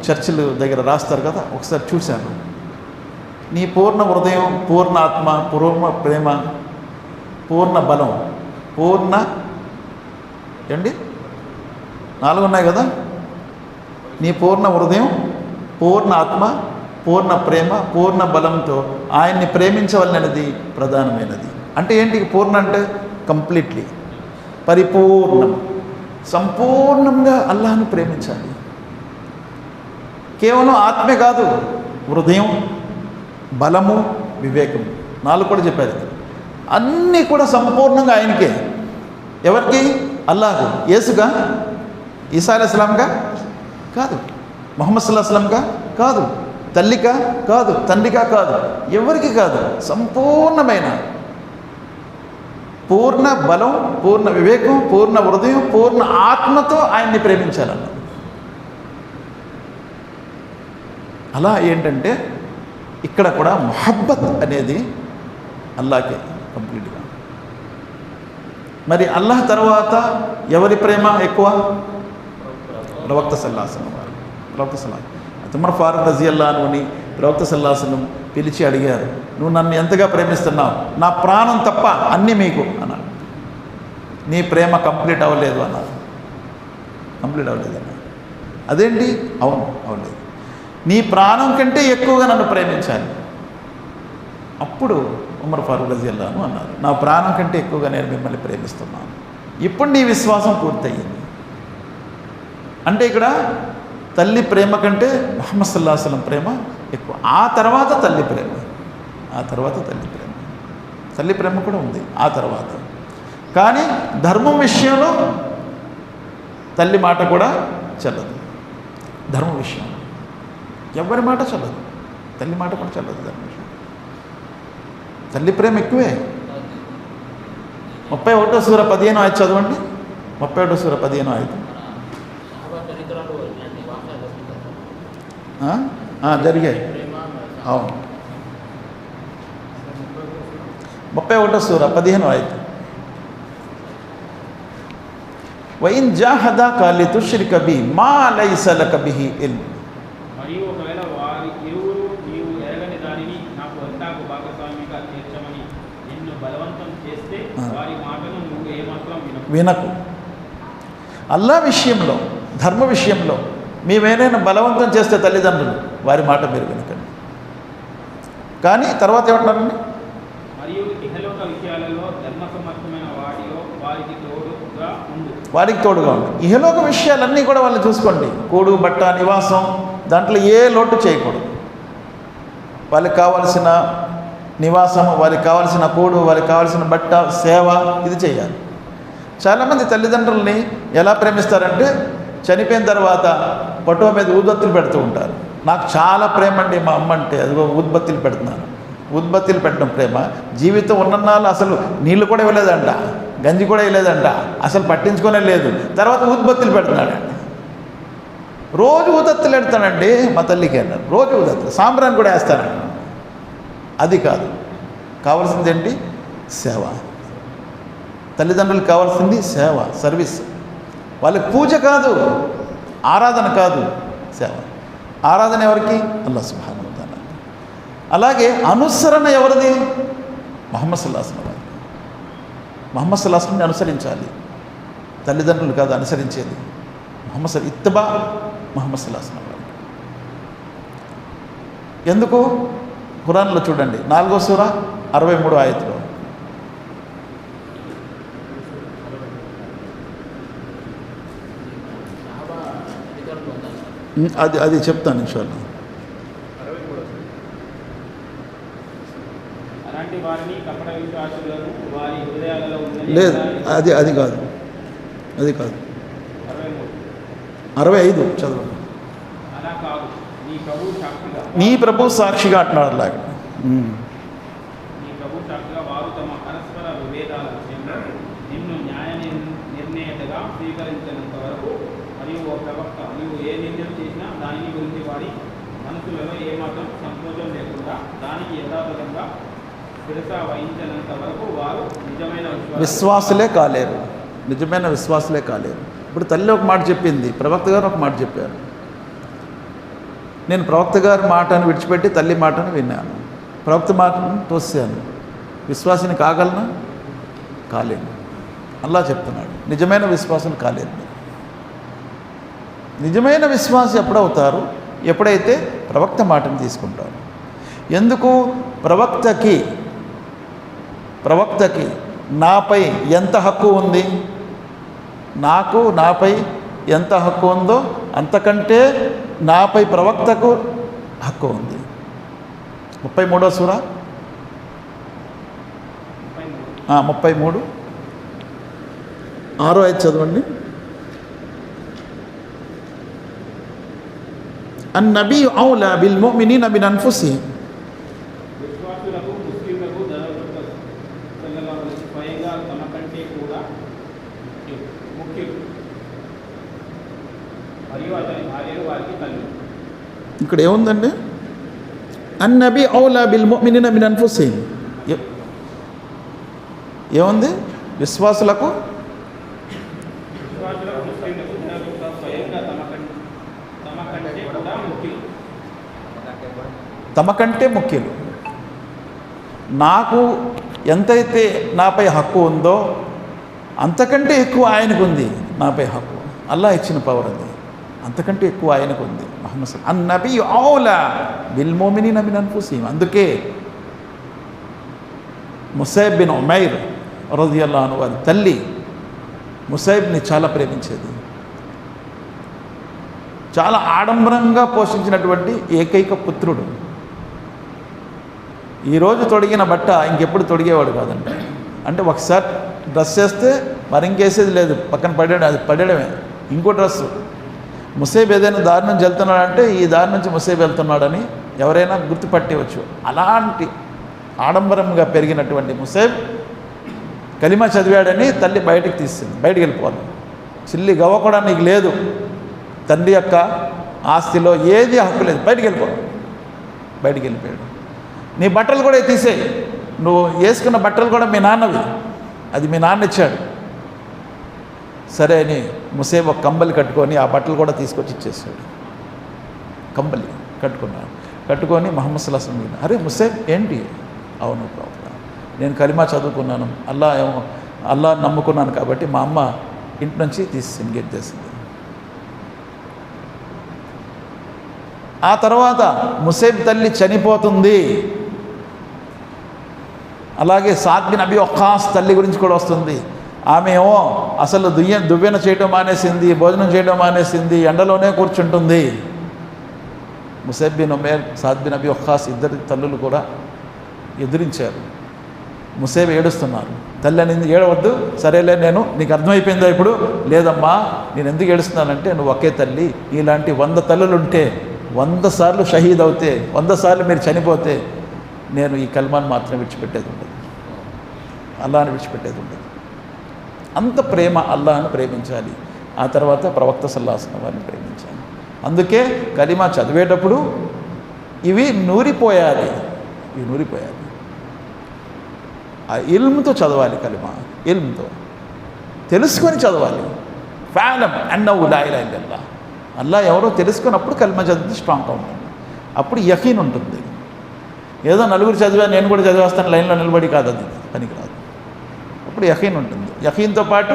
చర్చిలు దగ్గర రాస్తారు కదా, ఒకసారి చూశాను. నీ పూర్ణ హృదయం, పూర్ణ ఆత్మ, పూర్ణ ప్రేమ, పూర్ణ బలం, పూర్ణ 4 ఉన్నాయి కదా. నీ పూర్ణ హృదయం, పూర్ణ ఆత్మ, పూర్ణ ప్రేమ, పూర్ణ బలంతో ఆయన్ని ప్రేమించవలనది ప్రధానమైనది. అంటే ఏంటి పూర్ణ అంటే? కంప్లీట్లీ, పరిపూర్ణం, సంపూర్ణంగా అల్లాహ్ను ప్రేమించాలి. కేవలం ఆత్మే కాదు, హృదయం, బలము, వివేకం, 4 కూడా చెప్పారు. అన్నీ కూడా సంపూర్ణంగా ఆయనకే. ఎవరికి? అల్లాహకు. యేసుగా, ఈసా అలైహిస్సలాంగా కాదు, ముహమ్మద్ సల్లల్లాహు అలైహి వసల్లంగా కాదు, తల్లిగా కాదు, తండ్రిగా కాదు, ఎవరికి కాదు. సంపూర్ణమైన పూర్ణ బలం, పూర్ణ వివేకం, పూర్ణ హృదయం, పూర్ణ ఆత్మతో ఆయన్ని ప్రేమించాలన్న. అలా ఏంటంటే ఇక్కడ కూడా మొహబ్బత్ అనేది అల్లాహకే కంప్లీట్గా. మరి అల్లాహ్ తర్వాత ఎవరి ప్రేమ ఎక్కువ? ప్రవక్త సల్లల్లాహు అలైహి వసల్లం వారు. ప్రవక్త సల్లల్లాహు ఉమర్ ఫారూక్ రజియల్లాహు అన్హుని ప్రవక్త సల్లల్లాహు అలైహి వసల్లం పిలిచి అడిగారు, నువ్వు నన్ను ఎంతగా ప్రేమిస్తున్నావు? నా ప్రాణం తప్ప అన్నీ మీకు అన్నాడు. నీ ప్రేమ కంప్లీట్ అవ్వలేదు అన్నారు. కంప్లీట్ అవ్వలేదు అన్నారు. అదేంటి? అవును, అవ్వలేదు. నీ ప్రాణం కంటే ఎక్కువగా నన్ను ప్రేమించాలి. అప్పుడు ఉమర్ ఫారూక్ రజియల్లాహు అన్హు అన్నారు, నా ప్రాణం కంటే ఎక్కువగా నేను మిమ్మల్ని ప్రేమిస్తున్నాను. ఇప్పుడు నీ విశ్వాసం పూర్తయింది. అంటే ఇక్కడ తల్లి ప్రేమ కంటే ముహమ్మద్ సల్లల్లాహు అలైహి వసల్లం ప్రేమ ఎక్కువ. ఆ తర్వాత తల్లి ప్రేమ, తల్లి ప్రేమ కూడా ఉంది ఆ తర్వాత. కానీ ధర్మం విషయంలో తల్లి మాట కూడా చెల్లదు. ధర్మం విషయం ఎవరి మాట చెల్లదు, తల్లి మాట కూడా చెల్లదు. ధర్మం విషయం తల్లి ప్రేమ ఎక్కువే. 31వ సూర 15వ ఆయత చదవండి. 31వ సూర 15వ ఆయత. జరిగాయి. అవును, 31వ సూర 15వ ఆయత. వైన్ జాహదాకా లితుష్రిక బి మా లైస లక బిహి ఇల్మ్. మరియు ఒకవేళ వారి ఇరువురు నీవు ఎరగని దానిని నాకు అల్లాహకు భాగస్వామిగా చేర్చమని వినకు. అల్లా విషయంలో, ధర్మ విషయంలో మేమేనైనా బలవంతం చేస్తే తల్లిదండ్రులు వారి మాట మీరు వినకండి. కానీ తర్వాత ఏమంటున్నారండి? మరియు ఇహలోక విషయాలలో ధర్మసమ్మతమైన వాటిలో వారికి తోడుగా ఉండు. ఇహలోక విషయాలన్నీ కూడా వాళ్ళు చూసుకోండి. కూడు, బట్ట, నివాసం, దాంట్లో ఏ లోటు చేయకూడదు. వాళ్ళకి కావాల్సిన నివాసం, వారికి కావాల్సిన కూడు, వారికి కావాల్సిన బట్ట, సేవ ఇది చేయాలి. చాలామంది తల్లిదండ్రుల్ని ఎలా ప్రేమిస్తారంటే చనిపోయిన తర్వాత పటో మీద ఊద్బత్తీలు పెడుతూ ఉంటారు. నాకు చాలా ప్రేమ అండి మా అమ్మ అంటే, అదిగో ఊద్బత్తీలు పెడుతున్నాను. ఊద్బత్తీలు పెట్టడం ప్రేమ? జీవితం ఉన్నన్నాళ్ళు అసలు నీళ్ళు కూడా ఇవ్వలేదంట, గంజి కూడా ఇవ్వలేదంట, అసలు పట్టించుకోనే లేదు. తర్వాత ఊద్బత్తీలు పెడుతున్నాడండి. రోజు ఊదత్తులు పెడతానండి మా తల్లికి అన్నారు. రోజు ఊదత్తులు, సాంబ్రాన్ని కూడా వేస్తానండి. అది కాదు, కావాల్సింది ఏంటి? సేవ. తల్లిదండ్రులకు కావాల్సింది సేవ, సర్వీస్. వాళ్ళకి పూజ కాదు, ఆరాధన కాదు, సేవ. ఆరాధన ఎవరికి? అల్లాహ్ సుబ్హానహు వ తఆలా. అలాగే అనుసరణ ఎవరిది? ముహమ్మద్ సల్లల్లాహు అలైహి వసల్లం. ముహమ్మద్ సల్లల్లాహు అలైహి వసల్లంని అనుసరించాలి. తల్లిదండ్రులు కాదు అనుసరించేది. ఇత్తబా ముహమ్మద్ సల్లల్లాహు అలైహి వసల్లం. ఎందుకు? ఖురాన్లో చూడండి, 4వ సూరా 63వ ఆయతులో అది చెప్తాను ఇన్షాల్లా. లేదు, అది కాదు 65 చదవండి. నీ ప్రభు సాక్షిగా అంటున్నాడు. అలాగే నిన్ను న్యాయ నిర్ణేతగా స్వీకరించినంత వరకు మరియు ఓ ప్రవక్త నీవు ఏ నిర్ణయం చేసినా దాని గురించి వారి మనసులలో ఏమాత్రం సంకోచం లేకుండా దానికి యథాతథంగా శిరస వహించినంత వరకు వారు నిజమైన విశ్వాసులే కాలేరు. నిజమైన విశ్వాసులే కాలేరు. ఇప్పుడు తల్లి ఒక మాట చెప్పింది, ప్రవక్త గారు ఒక మాట చెప్పారు. నేను ప్రవక్త గారి మాటను విడిచిపెట్టి తల్లి మాటను విన్నాను, ప్రవక్త మాటను తోసాను. విశ్వాసిని కాగలనా? కాలేను. అల్లాహ్ చెప్తున్నాడు, నిజమైన విశ్వాసం కాలేదు. నిజమైన విశ్వాసం ఎప్పుడవుతారు? ఎప్పుడైతే ప్రవక్త మాటను తీసుకుంటారు. ఎందుకు? ప్రవక్తకి నాపై ఎంత హక్కు ఉంది, నాపై ఎంత హక్కు ఉందో అంతకంటే నాపై ప్రవక్తకు హక్కు ఉంది. 33వ సూరా 33 6వ ఆయత చదవండి. అన్నబీ ఔలా బిల్ ముమినీన మిన్ అన్ఫుసిహిం. ఇక్కడ ఏముందండి? అన్నబీ ఔలా బిల్ ముమినీన మిన్ అన్ఫుసిహిం. ఏముంది? విశ్వాసులకు తమ కంటే ముఖ్యులు. నాకు ఎంతైతే నాపై హక్కు ఉందో అంతకంటే ఎక్కువ ఆయనకు ఉంది నాపై హక్కు. అల్లాహ్ ఇచ్చిన పవర్ అది, అంతకంటే ఎక్కువ ఆయనకు ఉంది. ముహమ్మద్ అన్నబీ ఔలా బిల్ ముమినీన మిన్ అన్ఫుసిహిం. అందుకే ముసైబ్ బిన్ ఉమైర్ రజియల్లాహు అన్హు వారి తల్లి ముసైబ్ని చాలా ప్రేమించేది. చాలా ఆడంబరంగా పోషించినటువంటి ఏకైక పుత్రుడు. ఈరోజు తొడిగిన బట్ట ఇంకెప్పుడు తొడిగేవాడు కాదంట. అంటే ఒకసారి డ్రెస్ చేస్తే మరి ఇంకేసేది లేదు, పక్కన అది పడేయడమే. ఇంకో డ్రెస్సు. ముసైబ్ ఏదైనా దారి నుంచి వెళ్తున్నాడంటే ఈ దారి నుంచి ముసైబ్ వెళ్తున్నాడని ఎవరైనా గుర్తుపట్టేవచ్చు. అలాంటి ఆడంబరంగా పెరిగినటువంటి ముసైబ్ కలిమా చదివాడని తల్లి బయటికి తీసింది. బయటికి వెళ్ళిపోవాలి, చిల్లి గవ్వ కూడా నీకు లేదు, తండ్రి యొక్క ఆస్తిలో ఏది హక్కు లేదు, బయటికి వెళ్ళిపోయాడు. నీ బట్టలు కూడా తీసేయి, నువ్వు వేసుకున్న బట్టలు కూడా మీ నాన్నవి, అది మీ నాన్న ఇచ్చాడు. సరే అని ముసైబ్ ఒక కంబలి కట్టుకొని ఆ బట్టలు కూడా తీసుకొచ్చి ఇచ్చేసాడు. కంబలి కట్టుకొని ముహమ్మద్ సల్లల్లాహు అలైహి వసల్లం, అరే ముసైబ్ ఏంటి? అవును ప్రవక్త, నేను కలిమా చదువుకున్నాను, అల్లాహ్ ఏమో అల్లాహ్ నమ్ముకున్నాను కాబట్టి మా అమ్మ ఇంటి నుంచి తీసి ఎంగేజ్ చేసింది. ఆ తర్వాత ముసైబ్ తల్లి చనిపోతుంది. అలాగే సాద్ బిన్ అబీ వక్కాస్ తల్లి గురించి కూడా వస్తుంది. ఆమె ఏమో అసలు దువ్వెన చేయడం మానేసింది, భోజనం చేయడం మానేసింది, ఎండలోనే కూర్చుంటుంది. Musaib bin Umair, Saad bin Abi Waqqas ఇద్దరి తల్లులు కూడా ఎదిరించారు. ముసైబ్ ఏడుస్తున్నారు. తల్లి అనేది ఏడవద్దు, సరేలే నేను నీకు అర్థమైపోయిందా ఇప్పుడు? లేదమ్మా, నేను ఎందుకు ఏడుస్తున్నానంటే నువ్వు ఒకే తల్లి, ఇలాంటి 100 తల్లులుంటే 100 సార్లు షహీద్ అవుతే 100 సార్లు మీరు చనిపోతే నేను ఈ కల్మాను మాత్రం విడిచిపెట్టేది ఉండదు, అల్లాహ్ని విడిచిపెట్టేది ఉండదు. అంత ప్రేమ, అల్లాహ్ను ప్రేమించాలి. ఆ తర్వాత ప్రవక్త సల్లల్లాహు అలైహి వసల్లం వారిని ప్రేమించాలి. అందుకే కలిమా చదివేటప్పుడు ఇవి నూరిపోయాలి, ఇవి నూరిపోయాలి. ఆ ఇల్మ్తో చదవాలి. కలిమా ఇల్మ్తో తెలుసుకొని చదవాలి. ఫఅలం అన్నహు లా ఇలాహ ఇల్లల్లాహ్, అల్లాహ్ ఎవరో తెలుసుకున్నప్పుడు కలిమా చదివితే స్ట్రాంగ్గా ఉంటుంది. అప్పుడు యకీన్ ఉంటుంది. ఏదో నలుగురు చదివా నేను కూడా చదివేస్తాను లైన్లో నిలబడి కాదు, అది పనికిరాదు. అప్పుడు యకీన్ ఉంటుంది. యకీన్తో పాటు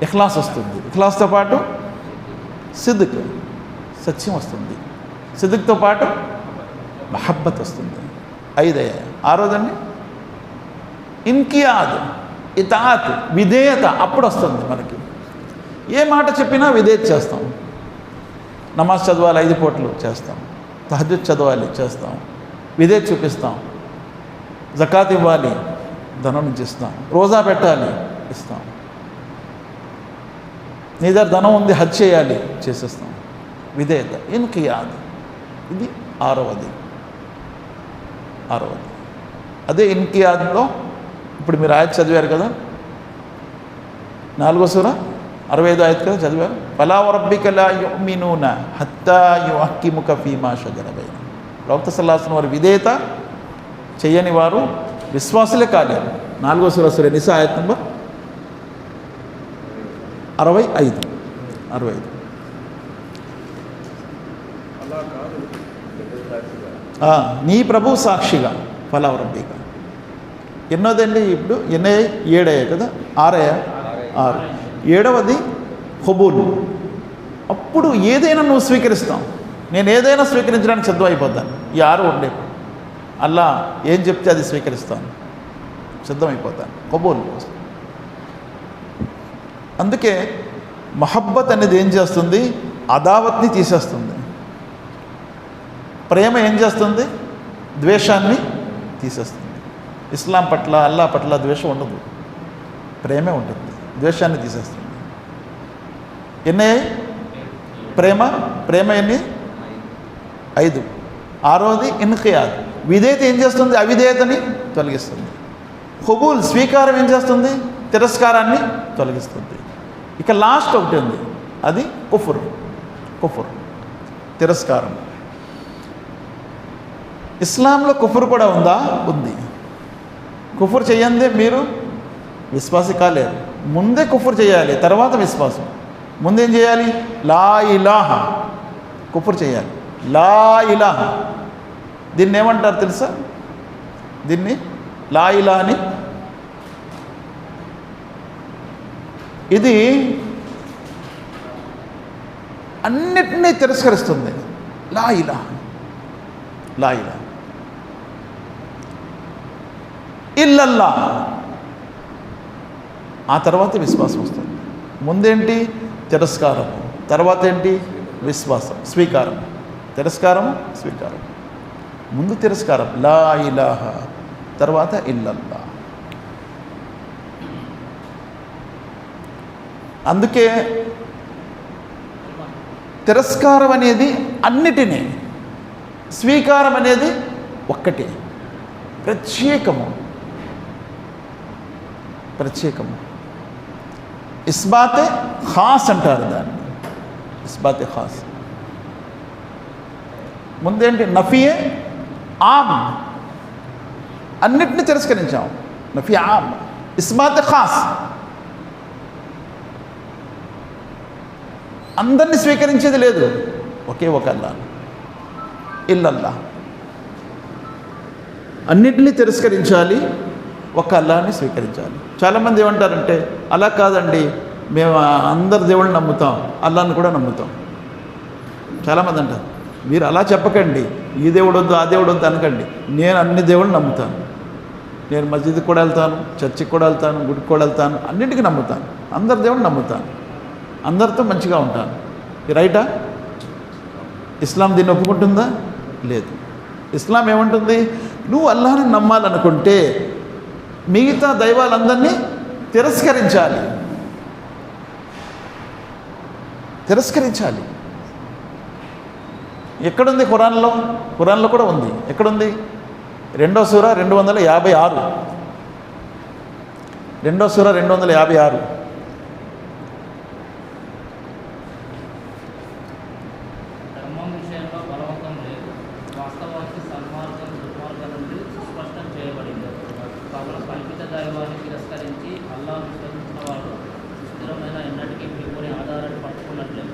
ఇఖ్లాస్ వస్తుంది. ఇఖ్లాస్తో పాటు సిద్క్, సత్యం వస్తుంది. సిద్క్తో పాటు మహబ్బత్ వస్తుంది. 5 అయ్యాయి. 6వదండి ఇన్కియాద్, ఇతాత్, విధేయత. అప్పుడు వస్తుంది మనకి. ఏ మాట చెప్పినా విధేయత చేస్తాం. నమాజ్ చదవాలి 5 పూటలు చేస్తాం, తహజ్జుద్ చదవాలి చేస్తాం, విధేయత చూపిస్తాం. జకాత్ ఇవ్వాలి, ధనం నుంచి ఇస్తాం. రోజా పెట్టాలి, ఇస్తాం. నీ దగ్గర ధనం ఉంది, హజ్ చేయాలి, చేసేస్తాం. విధేయత, ఇన్కియాద్. ఇది 6వది. అదే ఇన్కియాద్లో ఇప్పుడు మీరు ఆయత్ చదివారు కదా, 4వ సూర 65 ఆయత్ కదా చదివారు. ఫలా వరబ్బిక లా యుమినూన హత్తా యుహక్కిముక ఫీమా షజర బైనహుమ్. ప్రవక్త సల్లల్లాహు అలైహి వసల్లం వారి విధేయత చేయని వారు విశ్వాసులే కాలేరు. 4వ సూర సూర నిసా ఆయత్ నంబర్ 65. నీ ప్రభు సాక్షిగా ఫలా వరబ్బిక. ఎన్నోదండి ఇప్పుడు? 7 అయ్యాయి కదా, 6 7వది హుబూల్. అప్పుడు ఏదైనా నువ్వు స్వీకరిస్తావు. నేను ఏదైనా స్వీకరించడానికి సిద్ధం అయిపోతాను. ఈ 6 ఉండే అల్లా ఏం చెప్తే అది స్వీకరిస్తాను, సిద్ధమైపోతాను. హుబూల్. అందుకే మహబ్బత్ అనేది ఏం చేస్తుంది? అదావత్ని తీసేస్తుంది. ప్రేమ ఏం చేస్తుంది? ద్వేషాన్ని తీసేస్తుంది. ఇస్లాం పట్ల, అల్లా పట్ల ద్వేషం ఉండదు, ప్రేమే ఉంటుంది. ద్వేషాన్ని తీసేస్తుంది. ఎన్ని ప్రేమ ఎన్ని? 5. 6వది ఇన్కియాద్. విధేయత ఏం చేస్తుంది? అవిధేయతని తొలగిస్తుంది. హుబూల్, స్వీకారం ఏం చేస్తుంది? తిరస్కారాన్ని తొలగిస్తుంది. ఇక లాస్ట్ ఒకటి ఉంది, అది కుఫర్. తిరస్కారం. ఇస్లాంలో కుఫర్ కూడా ఉందా? ఉంది. కుఫర్ చేయందే మీరు విశ్వాసి కాలేరు. ముందే కుఫర్ చేయాలి, తర్వాత విశ్వాసం. ముందేం చేయాలి? లా ఇలాహ. కుఫర్ చేయాలి, లా ఇలాహ. దీన్ని ఏమంటారు తెలుసా? దీన్ని లా ఇలాహ అని. ఇది అన్నిటినీ తిరస్కరిస్తుంది. లా ఇలాహ, లా ఇలాహ ఇల్లల్లా. ఆ తర్వాత విశ్వాసం వస్తుంది. ముందేంటి? తిరస్కారం. తర్వాత ఏంటి? విశ్వాసం, స్వీకారం. తిరస్కారం, స్వీకారం. ముందు తిరస్కారం, లా ఇలాహ, తర్వాత ఇల్లల్లా. అందుకే తిరస్కారం అనేది అన్నిటినీ, స్వీకారం అనేది ఒక్కటే, ప్రత్యేకము. ఇస్బాతే ఖాస్ అంటారు దాన్ని. ఇస్బాతే ఖాస్. ముందేంటి? నఫియే ఆమ్. అన్నిటిని తిరస్కరించాం. నఫీ ఆమ్. ఇస్బాతే ఖాస్, అందరినీ స్వీకరించేది లేదు, ఒకే ఒక అల్లా, ఇల్లల్లా. అన్నిటినీ తిరస్కరించాలి, ఒక అల్లాని స్వీకరించాలి. చాలామంది ఏమంటారంటే అలా కాదండి, మేము అందరు దేవుళ్ళని నమ్ముతాం, అల్లాహ్ని కూడా నమ్ముతాం. చాలామంది అంటారు, మీరు అలా చెప్పకండి, ఈ దేవుడు వద్దు ఆ దేవుడు వద్దు అనకండి. నేను అన్ని దేవుళ్ళని నమ్ముతాను. నేను మస్జిద్కి కూడా వెళ్తాను, చర్చికి కూడా వెళ్తాను, గుడికి కూడా వెళ్తాను, అన్నింటికి నమ్ముతాను. అందరి దేవుడిని నమ్ముతాను, అందరితో మంచిగా ఉంటాను. ఇది రైటా? ఇస్లాం దీన్ని ఒప్పుకుంటుందా? లేదు. ఇస్లాం ఏమంటుంది? నువ్వు అల్లాహ్ని నమ్మాలనుకుంటే మిగతా దైవాలందరినీ తిరస్కరించాలి. ఎక్కడుంది? ఖురాన్లో. ఖురాన్లో కూడా ఉంది. ఎక్కడుంది? 2వ సూర 256. 2వ సూర 256. ధర్మం విషయంలో బలవంతం లేదు, వాస్తవానికి సన్మార్గం దుర్మార్గం నుండి సుస్పష్టం చేయబడింది. కావున కల్పిత దైవాన్ని తిరస్కరించి అల్లాహ్ విశ్వసించిన వాడు స్థిరమైన ఎన్నటికీ మిమ్మల్ని ఆధారాన్ని పట్టుకున్నట్లే.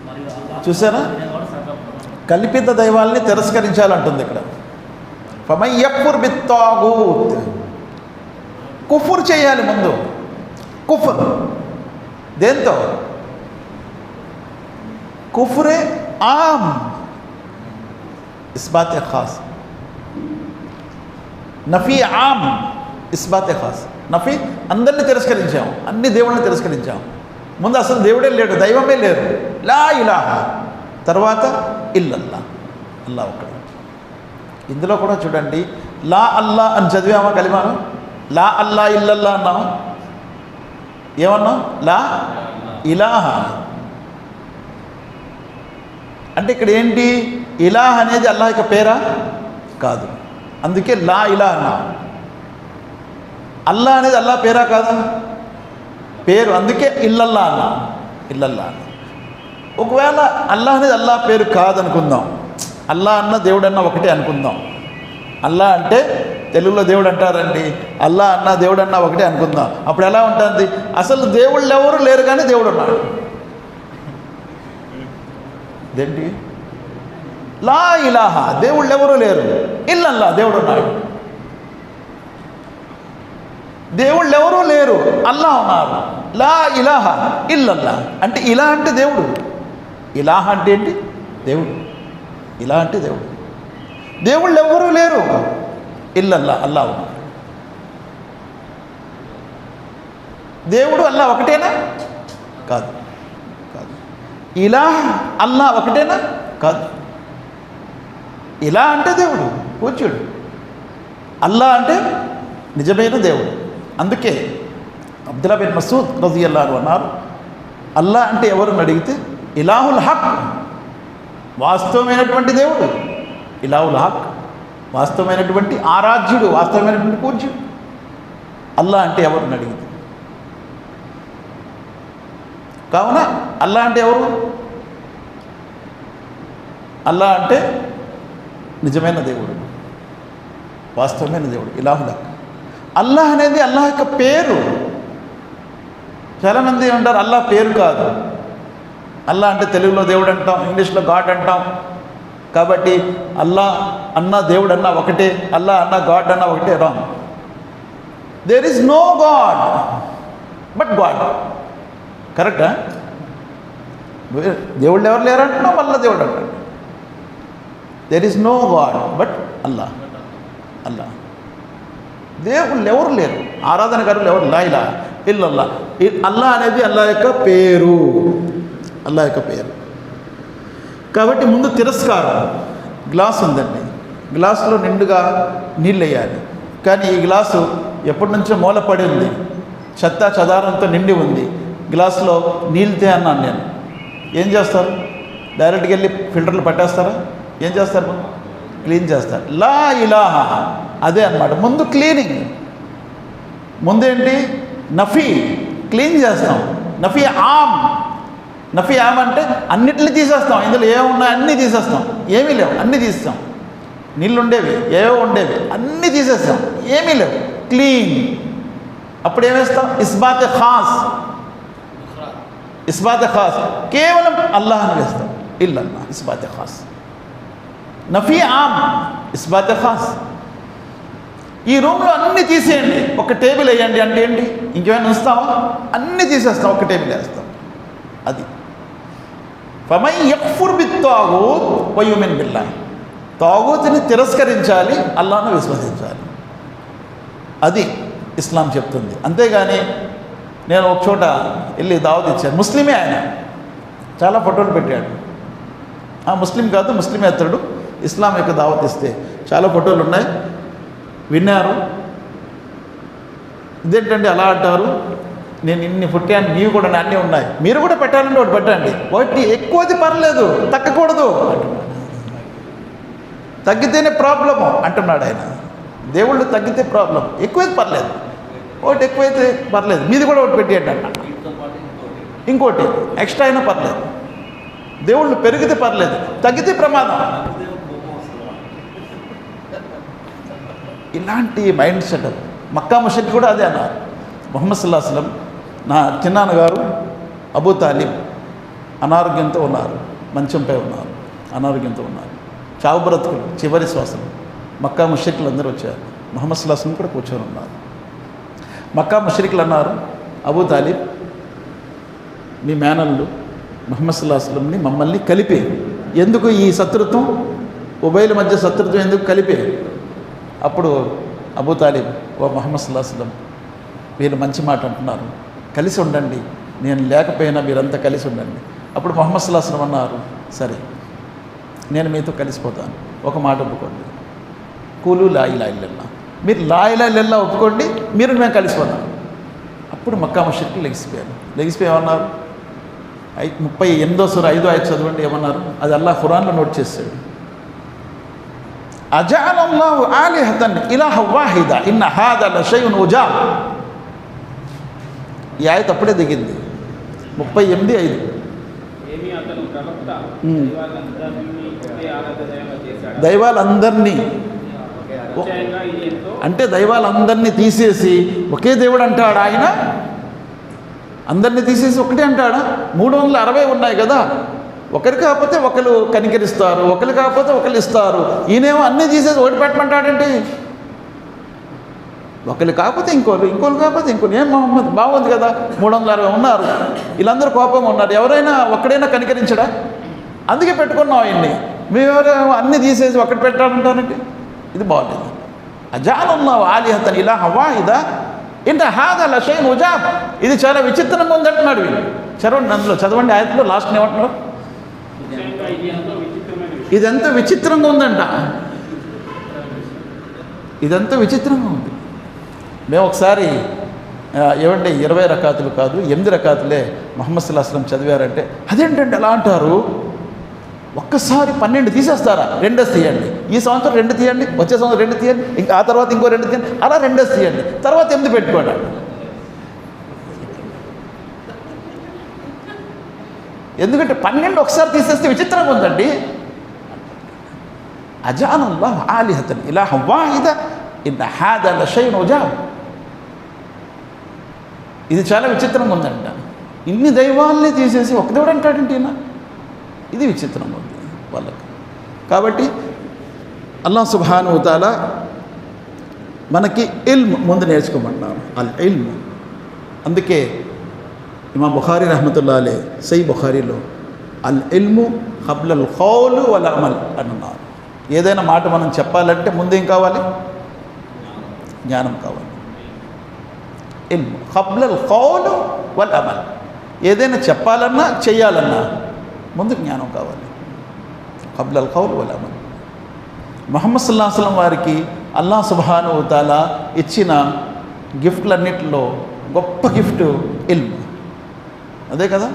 మరియు అల్లాహ్ చూసారా? కల్పిత దైవాల్ని తిరస్కరించాలంటుంది ఇక్కడ. ఫమన్ యక్ఫుర్ బిత్తాగూత్, కుఫ్ర్ చేయాలి ముందు. కుఫ్ర్ దేంతో? కుఫ్రే ఆమ్, ఇస్బాతే ఖాస్. నఫీ ఆమ్, ఇస్బాతే ఖాస్. నఫీ అందరినీ తిరస్కరించాం, అన్ని దేవుళ్ళని తిరస్కరించాం. ముందు అసలు దేవుడే లేడు, దైవమే లేరు. లా ఇలాహా, తర్వాత ఇల్లల్లా, అల్లా ఒక్కడు. ఇందులో కూడా చూడండి, లా అల్లా అని చదివామా కలిమాను? లా అల్లా ఇల్లల్లా అన్నాం. ఏమన్నాం? లా ఇలాహా. అంటే ఇక్కడ ఏంటి? ఇలాహ్ అనేది అల్లాహ్ యొక్క పేరా? కాదు. అందుకే లా ఇలాహ్ అన్నాం. అల్లా అనేది అల్లాహ్ పేరా కాదా? పేరు. అందుకే ఇల్లల్లా అన్నాం. ఇల్లల్లా అన్నాం. ఒకవేళ అల్లాహ్ అనేది అల్లాహ్ పేరు కాదనుకుందాం, అల్లా అన్న దేవుడు అన్న ఒకటే అనుకుందాం. అల్లా అంటే తెలుగులో దేవుడు అంటారండి, అల్లా అన్న దేవుడు అన్న ఒకటే అనుకుందాం. అప్పుడు ఎలా ఉంటుంది? అసలు దేవుళ్ళు ఎవరు లేరు కానీ దేవుడు ఉన్నాడు. ఇదేంటి? లా ఇలాహా, దేవుళ్ళు ఎవరు లేరు, ఇల్లల్లా, దేవుడు ఉన్నాడు. దేవుళ్ళు ఎవరూ లేరు, అల్లా ఉన్నారు. లా ఇలాహా ఇల్లల్లా అంటే ఇలా అంటే దేవుడు, ఇలాహ అంటే ఏంటి? దేవుడు. ఇలా అంటే దేవుడు. దేవుళ్ళు ఎవ్వరూ లేరు, ఇల్లల్లా, అల్లా ఉన్నారు. దేవుడు అల్లా ఒకటేనా? కాదు. కాదు. ఇలా అల్లా ఒకటేనా? కాదు. ఇలా అంటే దేవుడు, పూజ్యుడు. అల్లా అంటే నిజమైన దేవుడు. అందుకే అబ్దుల్లా బిన్ మసూద్ రజియల్లాహు అన్హు అన్నారు, అల్లా అంటే ఎవరిని అడిగితే ఇలాహుల్ హక్, వాస్తవమైనటువంటి దేవుడు. ఇలాహుల్ హక్, వాస్తవమైనటువంటి ఆరాధ్యుడు, వాస్తవమైనటువంటి పూజ్యుడు. అల్లా అంటే ఎవరిని అడిగితే. కావున అల్లా అంటే ఎవరు? అల్లా అంటే నిజమైన దేవుడు, వాస్తవమైన దేవుడు, ఇలాహుల్ హక్. అల్లాహ్ అనేది అల్లాహ్ యొక్క పేరు. చాలామంది అంటారు అల్లాహ్ పేరు కాదు. అల్లా అంటే తెలుగులో దేవుడు అంటాం, ఇంగ్లీష్లో గాడ్ అంటాం. కాబట్టి అల్లా అన్న దేవుడు అన్న ఒకటే, అల్లా అన్న గాడ్ అన్న ఒకటే. Wrong. There is no God but God. కరెక్టా? దేవుళ్ళు ఎవరు లేరంటున్నాం, అల్లా దేవుడు అంటాడు. There is no God but Allah. Allah దేవుళ్ళు ఎవరు లేరు, ఆరాధనకారులు ఎవరు. లా ఇలాహ ఇల్లల్లా. అల్లా అనేది అల్లా యొక్క పేరు, అల్లా యొక్క పేరు. కాబట్టి ముందు తిరస్కారం. గ్లాస్ ఉందండి, గ్లాసులో నిండుగా నీళ్ళు వేయాలి. కానీ ఈ గ్లాసు ఎప్పటి నుంచో మూలపడి ఉంది, చెత్త చెదారంతో నిండి ఉంది. గ్లాసులో నీళ్ళతే అన్నాను నేను. ఏం చేస్తారు? డైరెక్ట్గా వెళ్ళి ఫిల్టర్లు పట్టేస్తారా? ఏం చేస్తారు? క్లీన్ చేస్తారు. లా ఇలాహా అదే అన్నమాట. ముందు క్లీనింగ్. ముందేంటి? నఫీ, క్లీన్ చేస్తాం. నఫీ ఆమ్. నఫీ ఆమ్ అంటే అన్నిటిని తీసేస్తాం. ఇందులో ఏమున్నాయి అన్నీ తీసేస్తాం. ఏమీ లేవు, అన్నీ తీస్తాం. నీళ్ళు ఉండేవి, ఏవో ఉండేవి, అన్నీ తీసేస్తాం. ఏమీ లేవు, క్లీన్. అప్పుడు ఏమేస్తాం? ఇస్బాత్ ఖాస్. ఇస్బాత్ ఖాస్ కేవలం అల్లాహ్ అని వేస్తాం. ఇల్లల్లా, ఇస్బాత్ ఖాస్. నఫీ ఆమ్, ఇస్బాత్ ఖాస్. ఈ రూమ్లో అన్నీ తీసేయండి, ఒక టేబుల్ వేయండి అంటే ఏంటి, ఇంకేమైనా ఉంచుతావా? అన్నీ తీసేస్తాం, ఒక టేబుల్ వేస్తాం. అది ఫమై యక్ఫుర్ బిత్తాగూత్ వ యుమిన్ బిల్లాహ్, తాగూతుని తిరస్కరించాలి, అల్లాహ్ను విశ్వసించాలి. అది ఇస్లాం చెప్తుంది. అంతేగాని నేను ఒక చోట వెళ్ళి దావత్ ఇచ్చాను, ముస్లిమే ఆయన, చాలా ఫోటోలు పెట్టాడు. ఆ ముస్లిం కాదు, ముస్లిమేతరుడు ఇస్లాం యొక్క దావత్ ఇస్తే చాలా ఫోటోలు ఉన్నాయి. విన్నారు, ఇదేంటండి అలా అంటారు, నేను ఇన్ని పుట్టాను, నీవు కూడా అన్నీ ఉన్నాయి, మీరు కూడా పెట్టాలంటే ఒకటి పెట్టండి, ఒకటి ఎక్కువది పర్లేదు, తగ్గకూడదు అంటున్నాడు. తగ్గితేనే ప్రాబ్లము అంటున్నాడు ఆయన. దేవుళ్ళు తగ్గితే ప్రాబ్లం, ఎక్కువైతే పర్లేదు, ఒకటి ఎక్కువైతే పర్లేదు, మీది కూడా ఒకటి పెట్టేయండి అన్న, ఇంకోటి ఎక్స్ట్రా అయినా పర్లేదు. దేవుళ్ళు పెరిగితే పర్లేదు, తగ్గితే ప్రమాదం. ఇలాంటి మైండ్ సెట్. మక్కా ముషరిక్ కూడా అదే అన్నారు. ముహమ్మద్ సల్లల్లాహు అలైహి వసల్లం, నా చిన్నాన్నగారు అబూ తాలిబ్ అనారోగ్యంతో ఉన్నారు, మంచంపై ఉన్నారు, అనారోగ్యంతో ఉన్నారు, చావు బ్రతుకులు, చివరి శ్వాసలు. మక్కా ముషరికులు అందరూ వచ్చారు, ముహమ్మద్ సల్లల్లాహు అలైహి వసల్లం కూడా కూర్చొని ఉన్నారు. మక్కా ముషరికులు అన్నారు, అబూ తాలిబ్ మీ మేనల్లు ముహమ్మద్ సల్లల్లాహు అలైహి వసల్లంని మమ్మల్ని కలిపే, ఎందుకు ఈ శత్రుత్వం, ఉభయుల మధ్య శత్రుత్వం ఎందుకు కలిపే? అప్పుడు అబూ తాలిబ్, ఓ ముహమ్మద్ సల్లల్లాహు అలైహి వసల్లం, వీళ్ళు మంచి మాట అంటున్నారు, కలిసి ఉండండి, నేను లేకపోయినా మీరంతా కలిసి ఉండండి. అప్పుడు ముహమ్మద్ సల్లల్లాహు అలైహి వసల్లం అన్నారు, సరే నేను మీతో కలిసిపోతాను, ఒక మాట ఒప్పుకోండి, కూలు లా ఇలాహ ఇల్లల్లాహ్, మీరు లా ఇలాహ ఇల్లల్లాహ్ ఒప్పుకోండి, మీరు మేము కలిసిపోతాం. అప్పుడు మక్కా ముషరికులు లెగిసిపోయి ఏమన్నారు, 38వ సూర 5వ ఆయత చదవండి, ఏమన్నారు? అది అల్లాహ్ ఖురాన్లో నోట్ చేశాడు. అజఅలల్లాహు ఆలిహతన్ ఇలాహ వాహిద ఇన్న హాదా లషైఉన్ ఉజాబ్. ఈ ఆయత అప్పుడే దిగింది, 38:5. ఏమి అతను ప్రవక్త దైవాలందరినీ అంటే దైవాలందరినీ తీసేసి ఒకే దేవుడు అంటాడు ఆయన? అందరినీ తీసేసి ఒకటే అంటాడా? 360 ఉన్నాయి కదా, ఒకరు కాకపోతే ఒకరు కనికరిస్తారు, ఒకరు కాకపోతే ఒకరు ఇస్తారు, ఈయనేమో అన్నీ తీసేసి ఒకటి పెట్టమంటాడంటే, ఒకరు కాకపోతే ఇంకోరు, ఇంకోరు కాకపోతే ఇంకోరు. ఏం మొహమ్మద్ బాగుంది కదా, 360 ఉన్నారు, వీళ్ళందరూ కోపంగా ఉన్నారు, ఎవరైనా ఒక్కడైనా కనికరించడా? అందుకే పెట్టుకున్నాం ఆయన్ని, మేమెవరేమో అన్నీ తీసేసి ఒకటి పెట్టాడంటానంటే ఇది బాగలేదు. అజఅలల్లాహు ఆలిహతన్ ఇలాహ వాహిద ఇన్న హాదా లషైఉన్ ఉజాబ్. ఇది చాలా విచిత్రంగా ఉందంటున్నాడు వీళ్ళు. చదవండి, అందులో చదవండి, ఆయతలో లాస్ట్ ఏమంటున్నారు? ఇదంతా విచిత్రంగా ఉందంట, ఇదంతా విచిత్రంగా ఉంది. మేము ఒకసారి ఏమంటే 20 రకాతులు కాదు 8 రకాతులే ముహమ్మద్ సల్లల్లాహు అలైహి వసల్లం చదివారంటే, అదేంటంటే అలా అంటారు, ఒక్కసారి 12 తీసేస్తారా? 2 తీయండి, ఈ సంవత్సరం 2 తీయండి, వచ్చే సంవత్సరం 2 తీయండి, ఇంకా ఆ తర్వాత ఇంకో 2 తీయండి, అలా 2 తీయండి, తర్వాత 8 పెట్టుకోండి. ఎందుకంటే 12 ఒకసారి తీసేస్తే విచిత్రంగా ఉందండి. అజఅలల్లాహు ఆలిహతన్ ఇలాహ వాహిద ఇన్న హాదా లషైఉన్ ఉజాబ్. ఇది చాలా విచిత్రంగా ఉందంట. ఇన్ని దైవాల్ని తీసేసి ఒక దేవుడు అంటాడంటే ఇది విచిత్రంగా ఉంది వాళ్ళకి. కాబట్టి అల్లాహ్ సుబ్హానహు వ తఆలా మనకి ఇల్మ్ ముందు నేర్చుకోమంటున్నారు, అల్ ఇల్మ్. అందుకే ఇమాం బుఖారీ రహ్మతుల్లాహి అలైహి సహీహ్ బుఖారీలో అల్ ఇల్ము ఖబ్లల్ ఖౌల్ వల్ అమల్ అని అన్నారు. ఏదైనా మాట మనం చెప్పాలంటే ముందేం కావాలి? జ్ఞానం కావాలి. ఇల్మ్ ఖబ్లల్ ఖౌల్ వల్ అమల్. ఏదైనా చెప్పాలన్నా చేయాలన్నా ముందు జ్ఞానం కావాలి. ఖబ్లల్ ఖౌల్ వల్ అమల్. ముహమ్మద్ సల్లల్లాహు అలైహి వసల్లం వారికి అల్లాహ్ సుబ్హానహు వ తఆలా ఇచ్చిన గిఫ్ట్లన్నిటిలో గొప్ప గిఫ్ట్ ఇల్మ్. అదే కదా,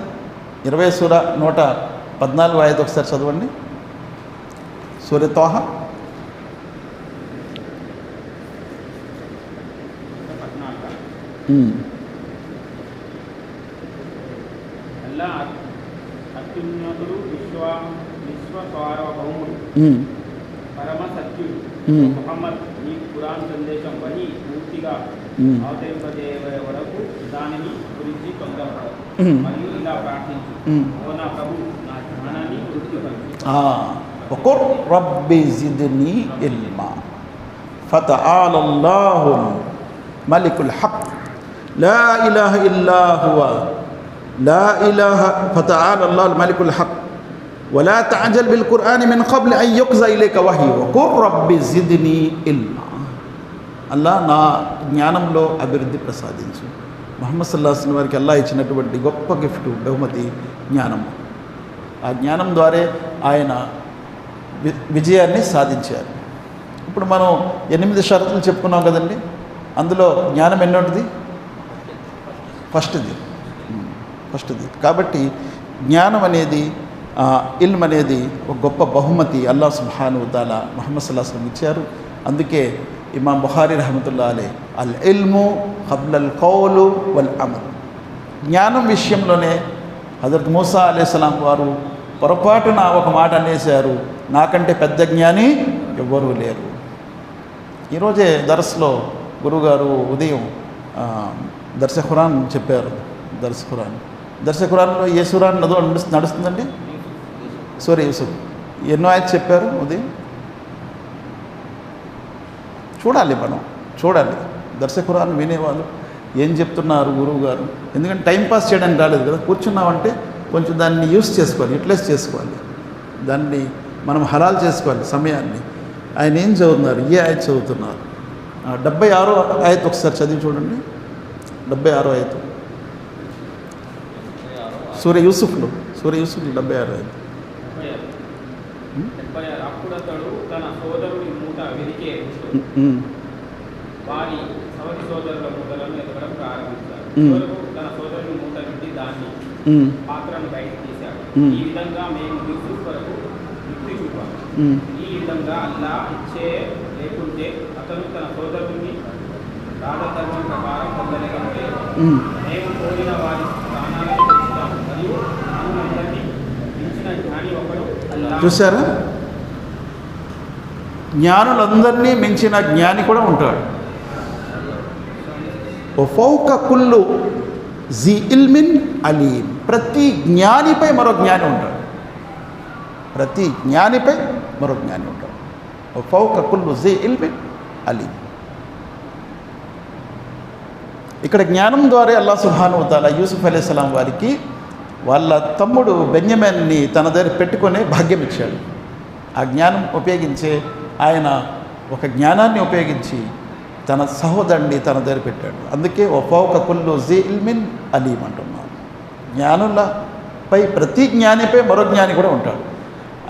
20 సూర 114 ఆయత ఒకసారి చదవండి, సూర తాహా. అత్యున్నతుడు విశ్వసార్వభౌముడు పరమ సత్యుడు ముహమ్మద్ ఈ ఖురాన్ సందేశం వహీ పూర్తిగా అవతరింపజేయ వరకు దానిని గురించి పొందబడదు. మరియు ఇలా ప్రార్థించు, ఓ నా ప్రభు, నా జ్ఞానాన్ని వృద్ధిపరచు. వఖుర్ రబ్బి జిద్నీ ఇల్మా ఫతఆలల్లాహుల్ మలికుల్ హక్ లా ఇలాహ ఇల్లా హువ లా ఇలాహ ఫతఆలల్లాహుల్ మలికుల్ హక్ వలా తఅజల్ బిల్ ఖుర్ఆని మిన్ ఖబ్లి అన్ యుక్జా ఇలైక వహీ వఖుర్ రబ్బి జిద్నీ ఇల్మా. అల్లా నా జ్ఞానంలో అభివృద్ధి ప్రసాదించు. ముహమ్మద్ సల్లల్లాహు అలైహి వసల్లం వారికి అల్లా ఇచ్చినటువంటి గొప్ప గిఫ్ట్ బహుమతి జ్ఞానము. ఆ జ్ఞానం ద్వారా ఆయన విజయాన్ని సాధించారు. ఇప్పుడు మనం 8 షరతులు చెప్పుకున్నాం కదండి. అందులో జ్ఞానం ఎన్ని ఉంటుంది? ఫస్ట్ది. కాబట్టి జ్ఞానం అనేది ఇల్మ్ అనేది ఒక గొప్ప బహుమతి అల్లాహ్ సుబ్హానహు వ తఆలా ముహమ్మద్ సల్లల్లాహు అలైహి వసల్లం ఇచ్చారు. అందుకే ఇమాం బుఖారీ రహమతుల్లాహి అలైహి అల్ ఇల్ము ఖబ్లల్ కౌలు వల్ అమల్. జ్ఞానం విషయంలోనే హజరత్ మూసా అలైహిస్సలాం వారు పొరపాటున ఒక మాట అనేశారు, నాకంటే పెద్ద జ్ఞాని ఎవ్వరూ లేరు. ఈరోజే దర్స్లో గురువుగారు ఉదయం దర్శ ఖురాన్ చెప్పారు. దర్శ ఖురాన్లో ఏ సూరా నడుస్తుందండి? సూర యూసుఫ్. ఎన్నో ఆయత్ చెప్పారు ఉదయం? చూడాలి దర్శ ఖురాన్ వినేవాళ్ళు ఏం చెప్తున్నారు గురువు గారు. ఎందుకంటే టైంపాస్ చేయడానికి రాలేదు కదా. కూర్చున్నామంటే కొంచెం దాన్ని యూస్ చేసుకోవాలి, యూటిలైజ్ చేసుకోవాలి, దాన్ని మనం హలాల్ చేసుకోవాలి సమయాన్ని. ఆయన ఏం చదువుతున్నారు, ఏ ఆయత్ చదువుతున్నారు? 76వ ఆయత్ ఒకసారి చదివి చూడండి. 76వ ఆయత్ సూర యూసుఫ్లో 76వ ఆయత్. అప్పుడు అతడు తన సోదరుడి మూట వెలికే వారి సవతి సోదరుల మూటలను ఎదగడం ప్రారంభించారు. తన సోదరుని మూట విట్టి దాన్ని పాత్రను బయటకు తీశాడు. ఈ విధంగా మేము యూసుఫ్ వరకు యుక్తి చూపాము. ఈ విధంగా అల్లా ఇచ్చే లేకుంటే అతను తన సోదరుని రాజధర్మం ప్రకారం పొందలేకంటే మేము కోరిన వారి స్థానాలను పెంచుతాము మరియు అందరినీ మించిన జ్ఞాని ఒకడు అల్లా. చూసారా, జ్ఞానులందరినీ మించిన జ్ఞాని కూడా ఉంటాడు. ఫౌక కుల్లు జీ ఇల్మిన్ అలీం. ప్రతి జ్ఞానిపై మరో జ్ఞాని ఉంటాడు. ఫౌక కుల్లు జీ ఇల్మిన్ అలీం. ఇక్కడ జ్ఞానం ద్వారా అల్లాహ్ సుబ్హానహు వ తఆలా యూసుఫ్ అలైహిస్సలాం వారికి వాళ్ళ తమ్ముడు బెన్యమీన్ని తన దగ్గర పెట్టుకునే భాగ్యం ఇచ్చాడు. ఆ జ్ఞానం ఉపయోగించే ఆయన ఒక జ్ఞానాన్ని ఉపయోగించి తన సహోదరుడిని తన దగ్గర పెట్టాడు. అందుకే ఫౌక కుల్లు జీ ఇల్మిన్ అలీం అంటున్నాను. జ్ఞానులపై ప్రతి జ్ఞానిపై మరో జ్ఞాని కూడా ఉంటాడు.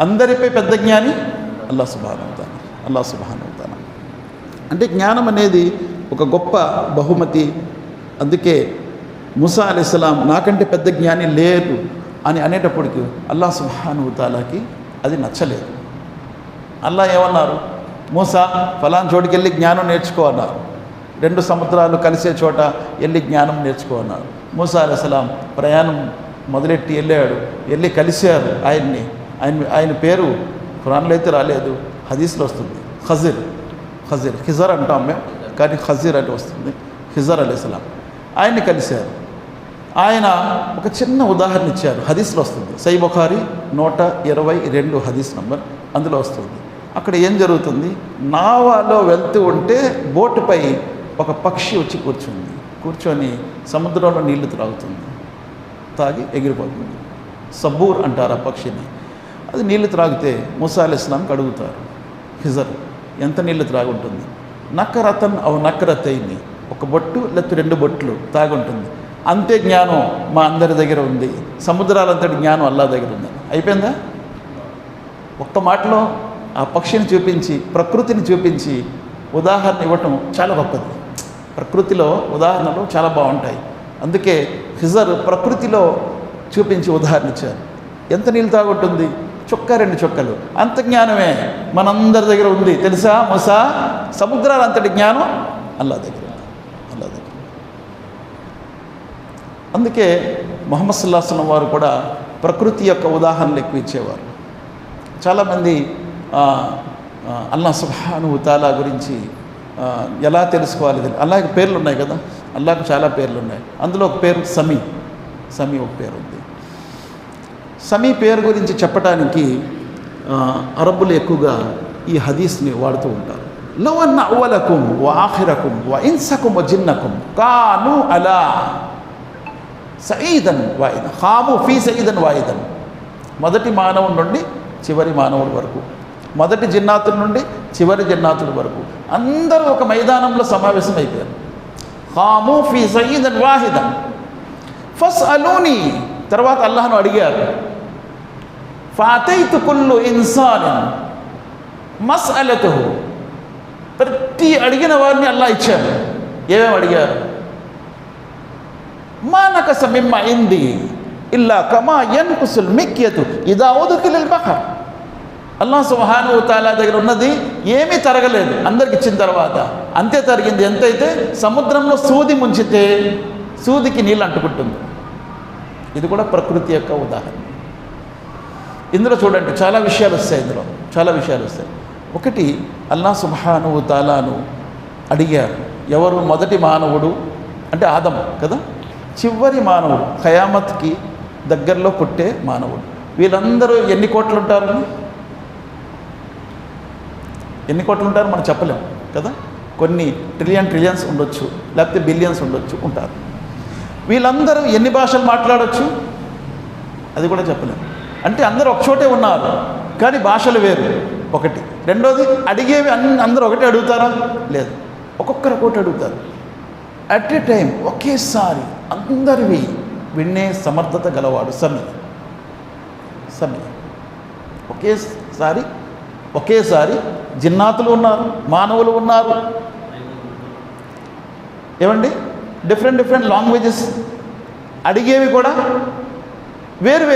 అందరిపై పెద్ద జ్ఞాని అల్లాహ్ సుబ్హానహు వ తఆలా. అంటే జ్ఞానం అనేది ఒక గొప్ప బహుమతి. అందుకే మూసా అలైహిస్సలాం నాకంటే పెద్ద జ్ఞాని లేరు అని అనేటప్పటికి అల్లాహ్ సుబ్హానహు వ తఆలాకి అది నచ్చలేదు. అల్లా ఏమన్నారు, మూసా ఫలానా చోటుకి వెళ్ళి జ్ఞానం నేర్చుకో అన్నారు. 2 సముద్రాలు కలిసే చోట వెళ్ళి జ్ఞానం నేర్చుకో అన్నారు. మూసా అలైహిస్సలాం ప్రయాణం మొదలెట్టి వెళ్ళి కలిశారు ఆయన్ని. ఆయన పేరు ఖురాన్లో అయితే రాలేదు, హదీస్లో వస్తుంది. ఖిజర్ అంటాం మేము, కానీ ఖజీర్ అంటే వస్తుంది. ఖిజర్ అలైహిస్సలాం ఆయన్ని కలిశారు. ఆయన ఒక చిన్న ఉదాహరణ ఇచ్చారు, హదీస్లో వస్తుంది. సహీహ్ బుఖారీ 122 హదీస్ నంబర్, అందులో వస్తుంది. అక్కడ ఏం జరుగుతుంది, నావాలో వెళ్తూ ఉంటే బోటుపై ఒక పక్షి వచ్చి కూర్చొని సముద్రంలో నీళ్లు తాగి ఎగిరిపోతుంది. సబూర్ అంటారు ఆ పక్షిని. అది నీళ్లు త్రాగితే మూసా అలైహిస్సలాంకి అడుగుతారు, ఖిజర్ ఎంత నీళ్లు త్రాగుంటుంది? నక్కరతన్ అవు నక్కరతైని, ఒక బొట్టు లేకపోతే 2 బొట్లు తాగుంటుంది. అంతే జ్ఞానం మా అందరి దగ్గర ఉంది, సముద్రాలంతటి జ్ఞానం అల్లా దగ్గర ఉంది. అయిపోయిందా? ఒక్క మాటలో ఆ పక్షిని చూపించి, ప్రకృతిని చూపించి ఉదాహరణ ఇవ్వటం చాలా గొప్పది. ప్రకృతిలో ఉదాహరణలు చాలా బాగుంటాయి. అందుకే ఖిజర్ ప్రకృతిలో చూపించి ఉదాహరణ ఇచ్చారు. ఎంత నీళ్ళు తాగుంటుంది? 2 చుక్కలు. అంత జ్ఞానమే మనందరి దగ్గర ఉంది తెలుసా మూసా? సముద్రాలంతటి జ్ఞానం అల్లా దగ్గర. అందుకే ముహమ్మద్ సల్లల్లాహు అలైహి వసల్లం వారు కూడా ప్రకృతి యొక్క ఉదాహరణలు ఎక్కువ ఇచ్చేవారు. చాలామంది అల్లాహ్ సుబ్హానహు వ తఆలా గురించి ఎలా తెలుసుకోవాలి? అల్లాహ్కి పేర్లు ఉన్నాయి కదా, అల్లాహ్కి చాలా పేర్లు ఉన్నాయి. అందులో ఒక పేరు సమీ ఒక పేరు ఉంది. సమీ పేరు గురించి చెప్పడానికి అరబ్బులు ఎక్కువగా ఈ హదీస్ని వాడుతూ ఉంటారు. లవ్ అన్న అవ్వలకుం వ ఆఖిరకుం వ ఇన్సకుం వ జిన్నకుం కాను అలా సయీదన్ వాయిదన్ ఖాము ఫీ సయీదన్ వాయిదన్. మొదటి మానవుడి నుండి చివరి మానవుడి వరకు, మొదటి జిన్నాతుల నుండి చివరి జిన్నాతుల వరకు అందరూ ఒక మైదానంలో సమావేశం అయిపోయారు. ఖాము ఫీ సయీదన్ వాహిదన్ ఫస్అలూని. తర్వాత అల్లాహ్ను అడిగారు. ఫాతైతు కుల్లు ఇన్సానిన్ మస్అలతుహు. ప్రతి అడిగిన వారిని అల్లాహ్ ఇచ్చారు. ఏమేమి అడిగారు? మా నకస మిమ్మ ఇంది ఇల్లా కమా యన్కుసుల్ మిక్యతు ఇదా ఉద్ఖిలల్ బహర్. అల్లాహ్ సుబ్హానహు వ తఆలా దగ్గర ఉన్నది ఏమీ తరగలేదు, అందరికి ఇచ్చిన తర్వాత అంతే తరిగింది. ఎంతైతే సముద్రంలో సూది ముంచితే సూదికి నీళ్ళు అంటుకుంటుంది. ఇది కూడా ప్రకృతి యొక్క ఉదాహరణ. ఇందులో చూడండి చాలా విషయాలు వస్తాయి, ఇందులో చాలా విషయాలు వస్తాయి. ఒకటి, అల్లాహ్ సుబ్హానహు వ తఆలాను అడిగారు. ఎవరు? మొదటి మానవుడు అంటే ఆదం కదా, చివరి మానవుడు ఖయామత్కి దగ్గరలో పుట్టే మానవుడు. వీళ్ళందరూ ఎన్ని కోట్లు ఉంటారు? ఎన్ని కోట్లు ఉంటారు మనం చెప్పలేం కదా. కొన్ని ట్రిలియన్స్ ఉండొచ్చు, లేకపోతే బిలియన్స్ ఉండొచ్చు, ఉంటారు. వీళ్ళందరూ ఎన్ని భాషలు మాట్లాడవచ్చు అది కూడా చెప్పలేం. అంటే అందరూ ఒకచోటే ఉన్నారు కానీ భాషలు వేరు. ఒకటి. రెండోది, అడిగేవి అందరూ ఒకటే అడుగుతారా? లేదు, ఒక్కొక్కరు ఒకటి అడుగుతారు. అట్ ఏ టైం ఒకేసారి అందరివి వినే సమర్థత గలవాడు సమీ. ఒకేసారి జిన్నాతులు ఉన్నారు, మానవులు ఉన్నారు. ఏమండి? డిఫరెంట్ లాంగ్వేజెస్, అడిగేవి కూడా వేరు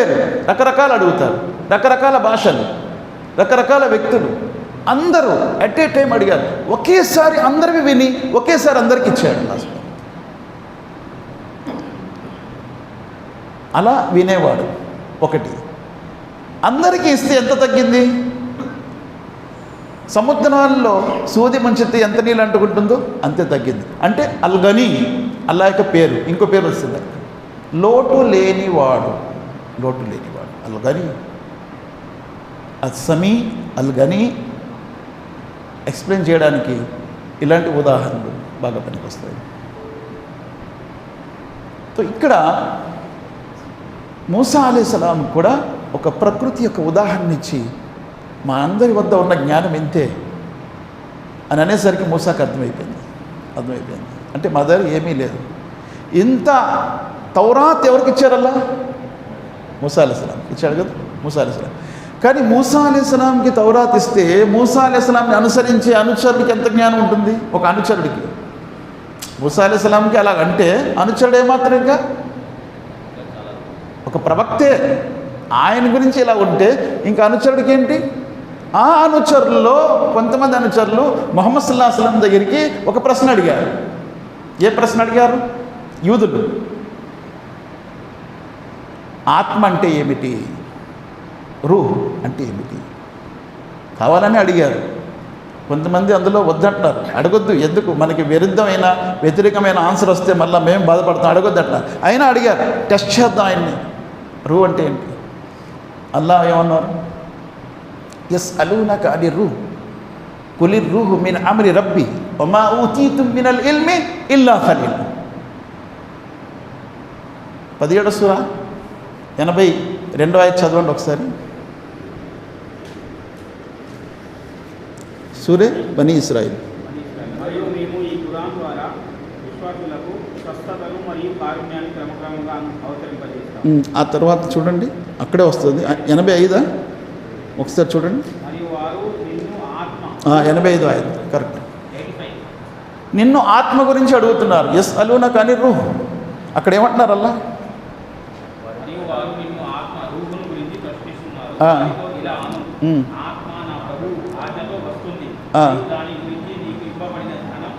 రకరకాలు అడుగుతారు, రకరకాల భాషలు, రకరకాల వ్యక్తులు. అందరూ అట్ ఏ టైం అడిగారు. ఒకేసారి అందరివి విని ఒకేసారి అందరికి ఇచ్చాడు అల్లాహ్. అలా వినేవాడు. ఒకటి. అందరికీ ఇస్తే ఎంత తగ్గింది? సముద్రాల్లో సూది ముంచితే ఎంత నీళ్ళు అంటుకుంటుందో అంతే తగ్గింది. అంటే అల్గనీ అల్లాహ్ యొక్క పేరు. ఇంకో పేరు వస్తుంది, లోటు లేనివాడు. అల్గనీ, అస్సమీ, అల్గనీ ఎక్స్ప్లెయిన్ చేయడానికి ఇలాంటి ఉదాహరణలు బాగా పనికొస్తాయి. సో ఇక్కడ మూసా అలైహిస్సలాం కూడా ఒక ప్రకృతి యొక్క ఉదాహరణ ఇచ్చి మా అందరి వద్ద ఉన్న జ్ఞానం ఇంతే అని అనేసరికి మూసాకు అర్థమైపోయింది. అంటే మా దగ్గర ఏమీ లేదు. ఇంత తౌరాత్ ఎవరికి ఇచ్చారల్లా? మూసా అలైహిస్సలాం ఇచ్చాడు కదా, మూసా అలైహిస్సలాం. కానీ మూసా అలైహిస్సలాంకి తౌరాత్ ఇస్తే మూసా అలైహిస్సలాంని అనుసరించే అనుచరుడికి ఎంత జ్ఞానం ఉంటుంది? ఒక అనుచరుడికి. మూసా అలైహిస్సలాంకి అలాగంటే అనుచరుడు ఏమాత్రం ఇంకా ఒక ప్రవక్తే. ఆయన గురించి ఇలా ఉంటే ఇంకా అనుచరుడికి ఏంటి? ఆ అనుచరుల్లో కొంతమంది అనుచరులు ముహమ్మద్ సల్లల్లాహు అలైహి వసల్లం దగ్గరికి ఒక ప్రశ్న అడిగారు. ఏ ప్రశ్న అడిగారు? యూదులు ఆత్మ అంటే ఏమిటి, రూహ్ అంటే ఏమిటి కావాలని అడిగారు. కొంతమంది అందులో వద్దంటున్నారు. అడగొద్దు, ఎందుకు, మనకి వ్యతిరేకమైన ఆన్సర్ వస్తే మళ్ళీ మేము బాధపడతాం, అడగొద్దు అంటున్నారు. అయినా అడిగారు, టెస్ట్ చేద్దాం ఆయన్ని. రూహ్ అంటే ఏంటి? అల్లాహ్ ఏమన్నారు? యస్అలూనక అనిర్ రూహ్ కులిర్ రూహు మిన్ అమ్రి రబ్బి వమా ఊతీతుం మినల్ ఇల్మి ఇల్లా ఖలీలా. 17వ సూర 82వ ఆయత చదవండి ఒకసారి. సూరే బనీ ఇస్రాయిల్. మరియు మేము ఈ ఖురాన్ ద్వారా విశ్వాసులకు స్వస్థతను మరియు కారుణ్యాన్ని క్రమక్రమంగా అవతరింపజేస్తాం. ఆ తర్వాత చూడండి అక్కడే వస్తుంది 85. ఒకసారి చూడండి. మరియు వారు నిన్ను ఆత్మ 85వ ఆయత కరెక్ట్. నిన్ను ఆత్మ గురించి అడుగుతున్నారు. యస్అలూనక అనిర్ రూహ్. అక్కడ ఏమంటున్నారు అల్లా? మరియు వారు నిన్ను ఆత్మ రూహును గురించి ప్రశ్నిస్తున్నారు. ఇలా అను, ఆత్మ నా ప్రభువు ఆజ్ఞతో వస్తుంది. దాని గురించి నీకు ఇవ్వబడిన జ్ఞానం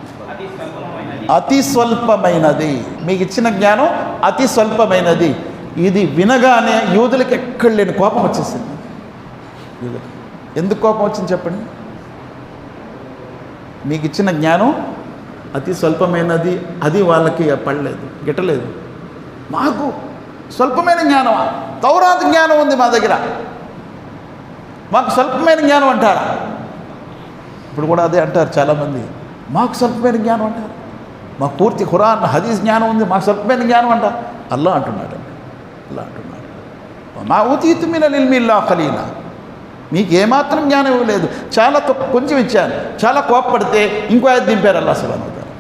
అతి స్వల్పమైనది. మీకు ఇచ్చిన జ్ఞానం అతి స్వల్పమైనది. ఇది వినగానే యూదులకి ఎక్కడ లేని కోపం వచ్చేసింది. యూదులు ఎందుకు కోపం వచ్చింది చెప్పండి? మీకు ఇచ్చిన జ్ఞానం అతి స్వల్పమైనది, అది వాళ్ళకి పడలేదు, గిట్టలేదు. మాకు స్వల్పమైన జ్ఞానమా? తౌరాత్ జ్ఞానం ఉంది మా దగ్గర, మాకు స్వల్పమైన జ్ఞానం అంటారా? ఇప్పుడు కూడా అదే అంటారు చాలామంది, మాకు స్వల్పమైన జ్ఞానం అంటారు, మాకు పూర్తి ఖురాన్ హదీస్ జ్ఞానం ఉంది, మాకు స్వల్పమైన జ్ఞానం అంటారు. అల్లా అంటున్నాడండి, అల్లా అంటున్నాడు, మా ఊతీతు మినల్ ఇల్మి ఇల్లా ఖలీలా, మీకు ఏమాత్రం జ్ఞానం ఇవ్వలేదు, చాలా కొంచెం ఇచ్చాను. చాలా కోప్పడితే ఇంకో ఆయత దింపారు అల్లా సుబ్హానహు వ తఆలా.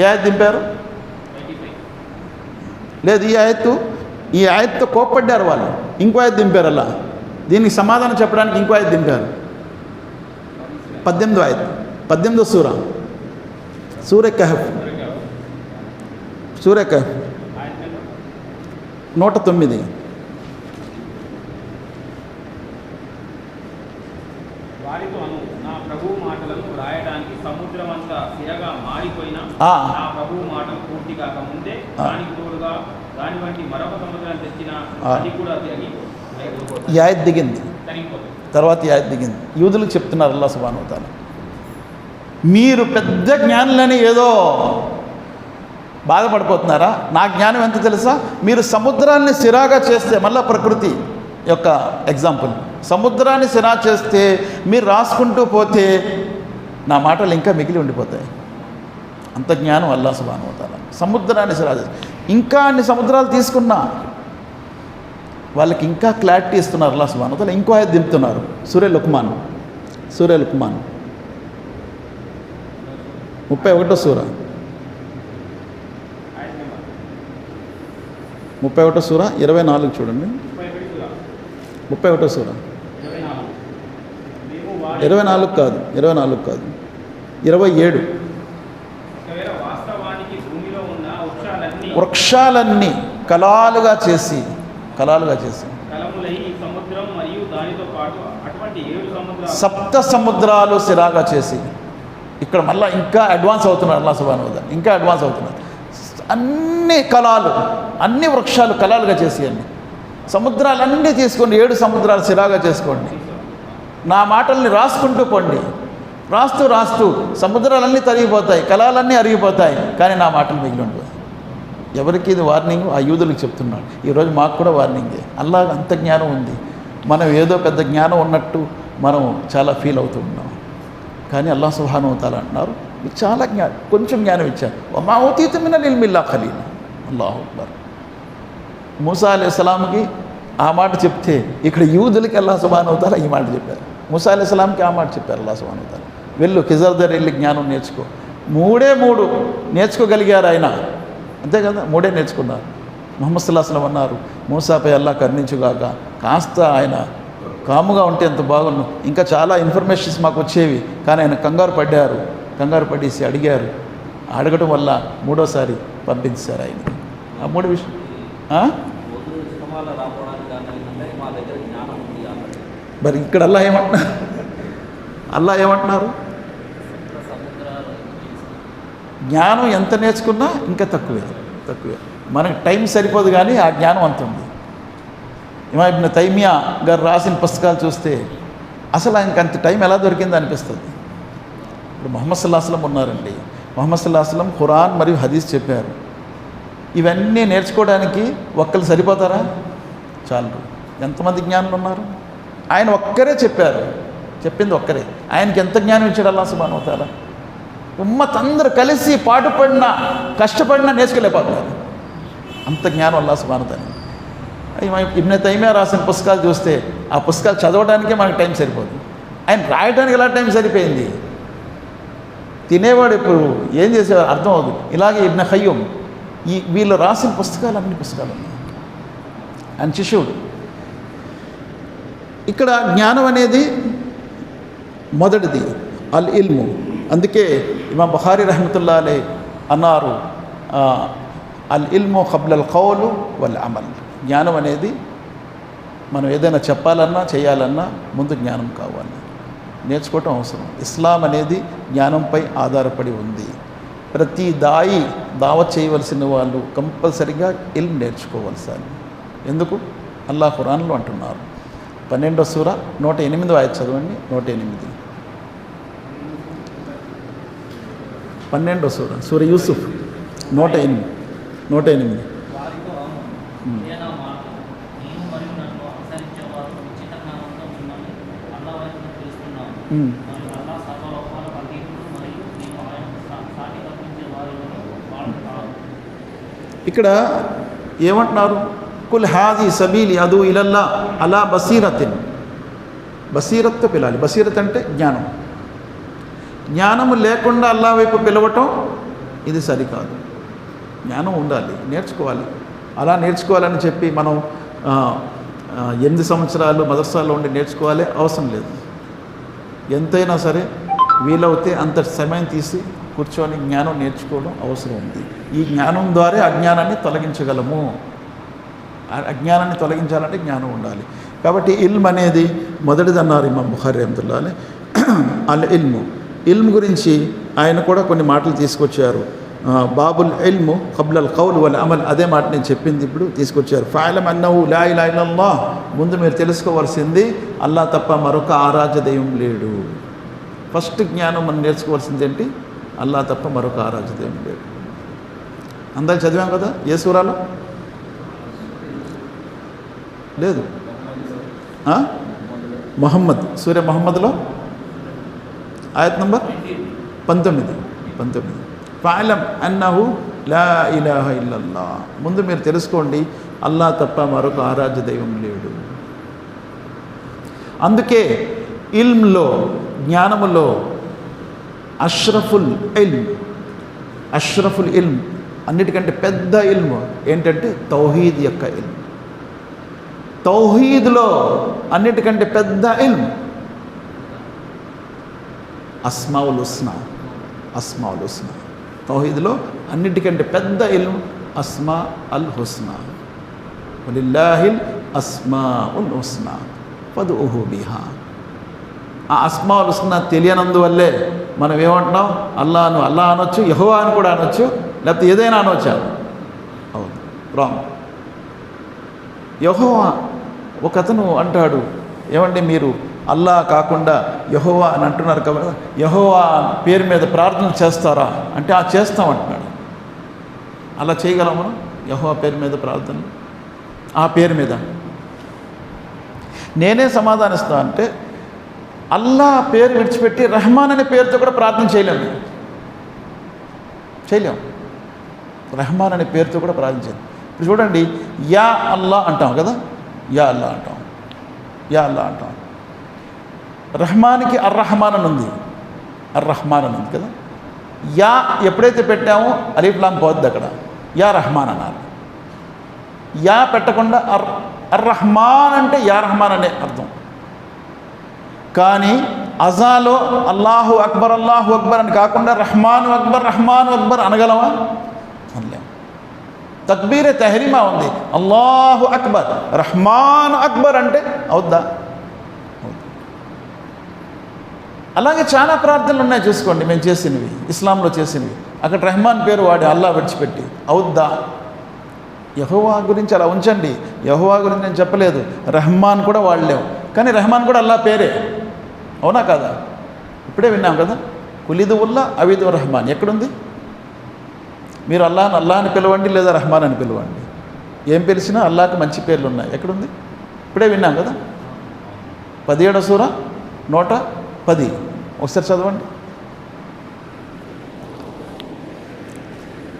ఏ ఆయత దింపారు? లేదు, ఈ ఆయతతో కోప్పడ్డారు వాళ్ళు, ఇంకో ఆయత దింపారు అల్లా. దీనికి సమాధానం చెప్పడానికి ఇంకో ఆయత దింపారు. 18వ ఆయత, 18వ సూర కహఫ్ 109. వారితో నా ప్రభువు మాటలను రాయడానికి సముద్రం అంతా సిరగా మారిపోయినా నా ప్రభువు మాటలు పూర్తి కాకముందే దానికి తోడుగా దాని వంటి మరొక సముద్రం తెచ్చిన అది కూడా తిరిగి ఈ ఆయత దిగింది. తర్వాత ఈ ఆయత దిగింది. యూదులకు చెప్తున్నారు అల్లాహ్ సుబ్హానహు వ తఆలా, మీరు పెద్ద జ్ఞానులని ఏదో బాధపడిపోతున్నారా? నా జ్ఞానం ఎంత తెలుసా? మీరు సముద్రాన్ని సిరాగా చేస్తే, మళ్ళీ ప్రకృతి యొక్క ఎగ్జాంపుల్, సముద్రాన్ని సిరా చేస్తే మీరు రాసుకుంటూ పోతే నా మాటలు ఇంకా మిగిలి ఉండిపోతాయి. అంత జ్ఞానం అల్లాహ్ సుబ్హానహు వ తఆలా. సముద్రాన్ని సిరా చేస్తే ఇంకా అన్ని సముద్రాలు తీసుకున్నా వాళ్ళకి ఇంకా క్లారిటీ ఇస్తున్నారు అల్లాహ్ సుబ్హానహు వ తఆలా. ఇంకో ఆయత దింపుతున్నారు, సూర లుక్మాన్ 31వ సూర 24 చూడండి. 31వ సూర 24 కాదు 27. వృక్షాలన్నీ కలాలుగా చేసి సప్త సముద్రాలు సిరాగా చేసి, ఇక్కడ మళ్ళీ ఇంకా అడ్వాన్స్ అవుతున్నారు అల్లాహ్ సుబ్హానహు వ తఆలా, ఇంకా అడ్వాన్స్ అవుతున్నారు. అన్ని కళాలు, అన్ని వృక్షాలు కళాలుగా చేసి, అన్ని సముద్రాలన్నీ తీసుకోండి, 7 సముద్రాలు సిరాగా చేసుకోండి, నా మాటల్ని రాసుకుంటూ పోండి. రాస్తూ సముద్రాలన్నీ తరిగిపోతాయి, కళాలన్నీ అరిగిపోతాయి, కానీ నా మాటలు మిగిలి ఉంటుంది. ఎవరికి ఇది వార్నింగ్? ఆ యూదులకు చెప్తున్నాడు. ఈరోజు మాకు కూడా వార్నింగే. అల్లాహ్ అంత జ్ఞానం ఉంది, మనం ఏదో పెద్ద జ్ఞానం ఉన్నట్టు మనం చాలా ఫీల్ అవుతూ ఉన్నాం. కానీ అల్లాహ్ సుబ్హానహు వ తఆలా అంటున్నారు, చాలా కొంచెం జ్ఞానం ఇచ్చారు. వమా ఊతీతు మినల్ ఇల్మి ఇల్లా ఖలీలా. అల్లాహు అక్బర్. మూసా అలైహిస్సలాంకి ఆ మాట చెప్తే, ఇక్కడ యూదులకి అల్లాహ్ సుబ్హానహు వ తఆలా ఈ మాట చెప్పారు. మూసా అలైహిస్సలాంకి ఆ మాట చెప్పారు అల్లాహ్ సుబ్హానహు వ తఆలా, వెళ్ళు ఖిజర్ దగ్గర వెళ్ళి జ్ఞానం నేర్చుకో. 3 నేర్చుకోగలిగారు ఆయన, అంతే కదా, 3 నేర్చుకున్నారు. ముహమ్మద్ సల్లల్లాహు అలైహి వసల్లం అన్నారు, మూసాపై అల్లాహ్ కరుణించుగాక, కాస్త ఆయన కాముగా ఉంటే ఎంత బాగున్నాం, ఇంకా చాలా ఇన్ఫర్మేషన్స్ మాకు వచ్చేవి, కానీ ఆయన కంగారు పడేసి అడిగారు. అడగటం వల్ల 3వసారి పంపించారు ఆయన. ఆ 3 విషయం మరి ఇక్కడ అల్లాహ్ ఏమంటున్నారు? జ్ఞానం ఎంత నేర్చుకున్నా ఇంకా తక్కువే. మనకు టైం సరిపోదు, కానీ ఆ జ్ఞానం అంత ఉంది. ఇమామ్ ఇబ్న్ తైమియా గారు రాసిన పుస్తకాలు చూస్తే అసలు ఆయనకి అంత టైం ఎలా దొరికిందో అనిపిస్తుంది. ఇప్పుడు ముహమ్మద్ సల్లల్లాహు అలైహి వసల్లం ఉన్నారండి, ముహమ్మద్ సల్లల్లాహు అలైహి వసల్లం ఖురాన్ మరియు హదీస్ చెప్పారు. ఇవన్నీ నేర్చుకోవడానికి ఒక్కరు సరిపోతారా? చాలు. ఎంతమంది జ్ఞానులు ఉన్నారు? ఆయన ఒక్కరే చెప్పారు, చెప్పింది ఒక్కరే. ఆయనకి ఎంత జ్ఞానం ఇచ్చాడు అల్లాహ్ సుబ్హానహు వ తఆలా? ఉమ్మత్ అందరూ కలిసి పాటుపడినా కష్టపడినా నేర్చుకోలేకపోతున్నారు, అంత జ్ఞానం అల్లాహ్ సుబ్హానహు వ తఆలా. ఇబ్న్ తైమియా రాసిన పుస్తకాలు చూస్తే ఆ పుస్తకాలు చదవడానికే మనకు టైం సరిపోదు, ఆయన రాయడానికి ఎలా టైం సరిపోయింది? తినేవాడు ఇప్పుడు ఏం చేసేవాడు అర్థం అవుతుంది. ఇలాగే ఇబ్న్ ఖయ్యూమ్, వీళ్ళు రాసిన పుస్తకాలు అన్ని పుస్తకాలు ఉన్నాయి. ఆయన శిష్యుడు. ఇక్కడ జ్ఞానం అనేది మొదటిది అల్ ఇల్ము. అందుకే ఇమాం బుఖారీ రహ్మతుల్లాహి అలైహి అన్నారు, అల్ ఇల్ము ఖబ్లల్ ఖౌలు వల్ అమల్. జ్ఞానం అనేది మనం ఏదైనా చెప్పాలన్నా చేయాలన్నా ముందు జ్ఞానం కావాలి, నేర్చుకోవటం అవసరం. ఇస్లాం అనేది జ్ఞానంపై ఆధారపడి ఉంది. ప్రతి దావత్ చేయవలసిన వాళ్ళు కంపల్సరిగా ఇల్మ్ నేర్చుకోవలసాలి. ఎందుకు? అల్లాహ్ ఖురాన్లో అంటున్నారు. 12వ సూర 108వ ఆయత చదవండి. 108. 12వ సూర యూసుఫ్ 108. ఇక్కడ ఏమంటున్నారు? కుల్ హాది సబీలి అదు ఇలల్లా అలా బసీరతిన్, బసీరత్తో పిలాలి. బసీరత్ అంటే జ్ఞానం. జ్ఞానము లేకుండా అల్లా వైపు పిలవటం ఇది సరికాదు. జ్ఞానం ఉండాలి, నేర్చుకోవాలి. అలా నేర్చుకోవాలని చెప్పి మనం 8 సంవత్సరాలు మదర్సాలో ఉండి నేర్చుకోవాలి అవసరం లేదు. ఎంతైనా సరే వీలవుతే అంత సమయం తీసి కూర్చొని జ్ఞానం నేర్చుకోవడం అవసరం ఉంది. ఈ జ్ఞానం ద్వారా అజ్ఞానాన్ని తొలగించగలము. అజ్ఞానాన్ని తొలగించాలంటే జ్ఞానం ఉండాలి. కాబట్టి ఇల్మ్ అనేది మొదటిది అన్నారు ఇమాం బుఖారీ రహ్మతుల్లాహి అలైహి. అల్ ఇల్మ్ గురించి ఆయన కూడా కొన్ని మాటలు తీసుకొచ్చారు. బాబుల్ ఇల్ము ఖబ్లల్ కౌల్ వల్ అమల్, అదే మాట నేను చెప్పింది ఇప్పుడు తీసుకొచ్చారు. ఫఅలం అన్నహు లా ఇలాహ ఇల్లల్లాహ్, ముందు మీరు తెలుసుకోవాల్సింది అల్లా తప్ప మరొక ఆరాధ్య దైవం లేడు. ఫస్ట్ జ్ఞానం మనం నేర్చుకోవాల్సింది ఏంటి? అల్లా తప్ప మరొక ఆరాధ్య దైవం లేడు. అందరూ చదివాం కదా. ఏ సూరాలో లేదు? మొహమ్మద్, సూర్య మొహమ్మద్లో ఆయత్ నంబర్ 19. ఫఅలం అన్నహు లా ఇలాహ ఇల్లల్లాహ్, ముందు మీరు తెలుసుకోండి అల్లా తప్ప మరొక ఆరాధ్య దైవం లేడు. అందుకే ఇల్మ్లో, జ్ఞానములో అష్రఫుల్ ఇల్మ్, అన్నిటికంటే పెద్ద ఇల్మ్ ఏంటంటే తౌహీద్ యొక్క ఇల్మ్. తౌహీద్లో అన్నిటికంటే పెద్ద ఇల్మ్ అస్మాఉల్ హుస్నా. తౌహీద్లో అన్నిటికంటే పెద్ద ఇల్మ్ అస్మా అల్ హుస్నా. వలిల్లాహిల్ అస్మాఉల్ హుస్నా ఫద్ఉహు బిహా. ఆ అస్మాఉల్ హుస్నా తెలియనందువల్లే మనం ఏమంటున్నాం? అల్లాను అల్లా అనొచ్చు, యెహోవా అని కూడా అనొచ్చు, లేకపోతే ఏదైనా అనొచ్చా? అవును, రాంగ్. యెహోవా, ఒకతను అంటాడు, ఏమండి మీరు అల్లా కాకుండా యెహోవా అని అంటున్నారు కదా, యెహోవా పేరు మీద ప్రార్థన చేస్తారా అంటే చేస్తామంటున్నాడు. అలా చేయగలం మనం? యెహోవా పేరు మీద ప్రార్థన, ఆ పేరు మీద? నేనే సమాధానిస్తా అంటే అల్లా పేరు విడిచిపెట్టి రెహమాన్ అనే పేరుతో కూడా ప్రార్థన చేయలేము. రెహమాన్ అనే పేరుతో కూడా ప్రార్థన చేయలేము. ఇప్పుడు చూడండి, యా అల్లా అంటాం కదా, యా అల్లా అంటాం. రెహమాన్కి అర్రహమాన్ అని ఉంది, కదా. యా ఎప్పుడైతే పెట్టామో అలీఫ్ లాం పోద్ది అక్కడ, యా రహమాన్ అన్నారు. యా పెట్టకుండా అర్రహమాన్ అంటే యా రహమాన్ అనే అర్థం. కానీ అజాలో అల్లాహు అక్బర్ అని కాకుండా రహమాను అక్బర్ అనగలమా? అనలేం. తక్బీరే తహరీమా ఉంది, అల్లాహు అక్బర్, రహమాన్ అక్బర్ అంటే అవుద్దా? అలాగే చాలా ప్రార్థనలు ఉన్నాయి చూసుకోండి, మేము చేసినవి, ఇస్లాంలో చేసినవి. అక్కడ రెహమాన్ పేరు వాడి అల్లా విడిచిపెట్టి అవుద్దా? యెహోవా గురించి అలా ఉంచండి. యెహోవా గురించి నేను చెప్పలేదు, రెహమాన్ కూడా వాడలేము. కానీ రెహమాన్ కూడా అల్లా పేరే, అవునా కాదా? ఇప్పుడే విన్నాం కదా, కులిదు ఉల్లా అవిదు రెహమాన్. ఎక్కడుంది? మీరు అల్లా అని పిలవండి, లేదా రెహమాన్ అని పిలవండి, ఏం పిలిచినా అల్లాకి మంచి పేర్లు ఉన్నాయి. ఎక్కడుంది? ఇప్పుడే విన్నాం కదా. 17వ సూర 110 ఒకసారి చదవండి.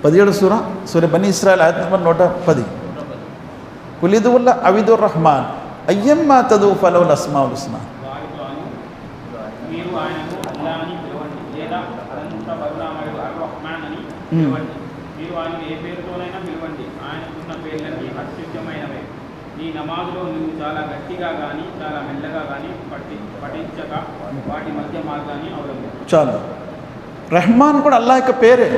17వ సూర బనీ ఇస్రాయిల్ ఆయత్ నంబర్ 110. కులిదు ఉల్లా అవిదు రెహమాన్ అయ్యమ్మా తదు ఫలవుల్ అస్మాఉల్ హుస్నా. మీరు ఆయనను అల్లా అని పిలవండి, లేదా అనంత కరుణామయుడు అర్-రహ్మాన్ అని పిలవండి. మీరు ఆయన ఏ పేరుతోనైనా పిలవండి, ఆయనకున్న పేర్లన్నీ అత్యుత్తమైనవే. నీ నమాజులో నువ్వు చాలా గట్టిగా కానీ చాలా మెల్లగా కానీ పఠించక వాటి మధ్య మార్గాన్ని అవలంబించు. చాలు. రెహమాన్ కూడా అల్లా యొక్క పేరే.